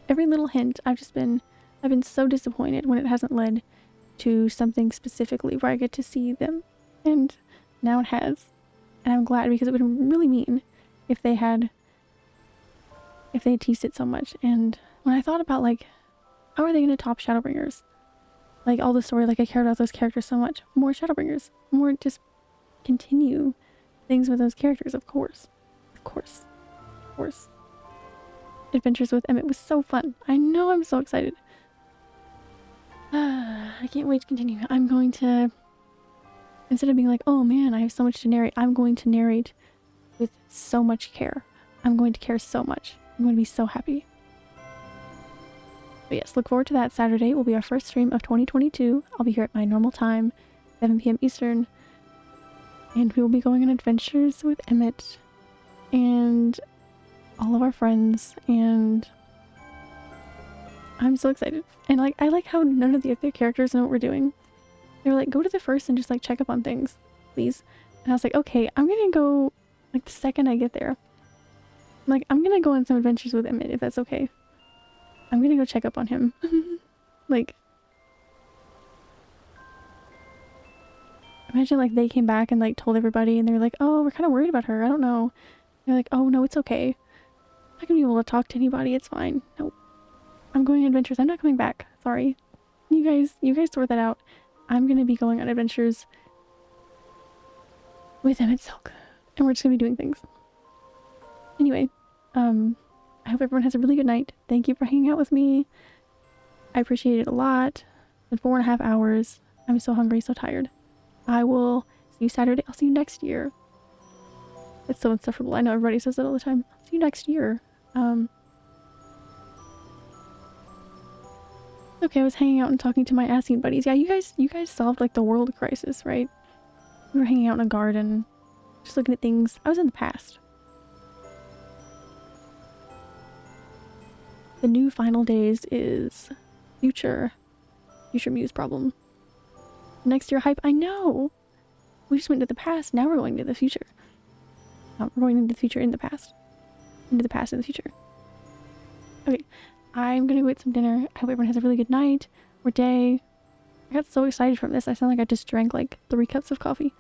S1: Every little hint, I've been so disappointed when it hasn't led to something specifically where I get to see them, and now it has, and I'm glad, because it would really mean if they had teased it so much. And when I thought about like, how are they going to top Shadowbringers, like all the story, like I cared about those characters so much. More Shadowbringers, more just continue things with those characters, of course. Of course. Of course. Adventures with Emmett was so fun. I know, I'm so excited. I can't wait to continue. I'm going to, instead of being like, oh man, I have so much to narrate, I'm going to narrate with so much care. I'm going to care so much. I'm going to be so happy. But yes, look forward to that. Saturday will be our first stream of 2022. I'll be here at my normal time, 7 p.m. Eastern. And we will be going on adventures with Emmett and all of our friends, and I'm so excited. And like, I like how none of the other characters know what we're doing. They were like, go to the first and just like check up on things, please. And I was like, okay, I'm gonna go like the second I get there. Like, I'm gonna go on some adventures with Emmett if that's okay. I'm gonna go check up on him. Like, imagine like they came back and like told everybody and they were like, oh, we're kind of worried about her. I don't know. They're like, oh no, it's okay. I'm not gonna be able to talk to anybody. It's fine. Nope. I'm going on adventures. I'm not coming back. Sorry. You guys sort that out. I'm gonna be going on adventures with Emmett Silk. And we're just gonna be doing things. Anyway, I hope everyone has a really good night. Thank you for hanging out with me. I appreciate it a lot. It's been 4.5 hours. I'm so hungry, so tired. I will see you Saturday. I'll see you next year. It's so insufferable. I know everybody says that all the time. I'll see you next year. Okay, I was hanging out and talking to my Asking buddies. Yeah, you guys solved like the world crisis, right? We were hanging out in a garden, just looking at things. I was in the past. The new final days is future Muse problem. Next year hype. I know. We just went to the past. Now we're going to the future. We're going into the future in the past. Into the past in the future. Okay. I'm gonna go eat some dinner. I hope everyone has a really good night or day. I got so excited from this. I sound like I just drank like 3 cups of coffee.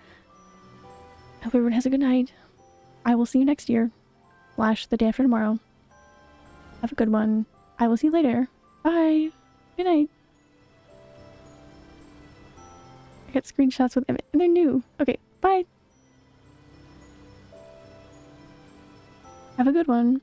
S1: I hope everyone has a good night. I will see you next year. / the day after tomorrow. Have a good one. I will see you later. Bye. Good night. I got screenshots with Emmett and they're new. Okay, bye. Have a good one.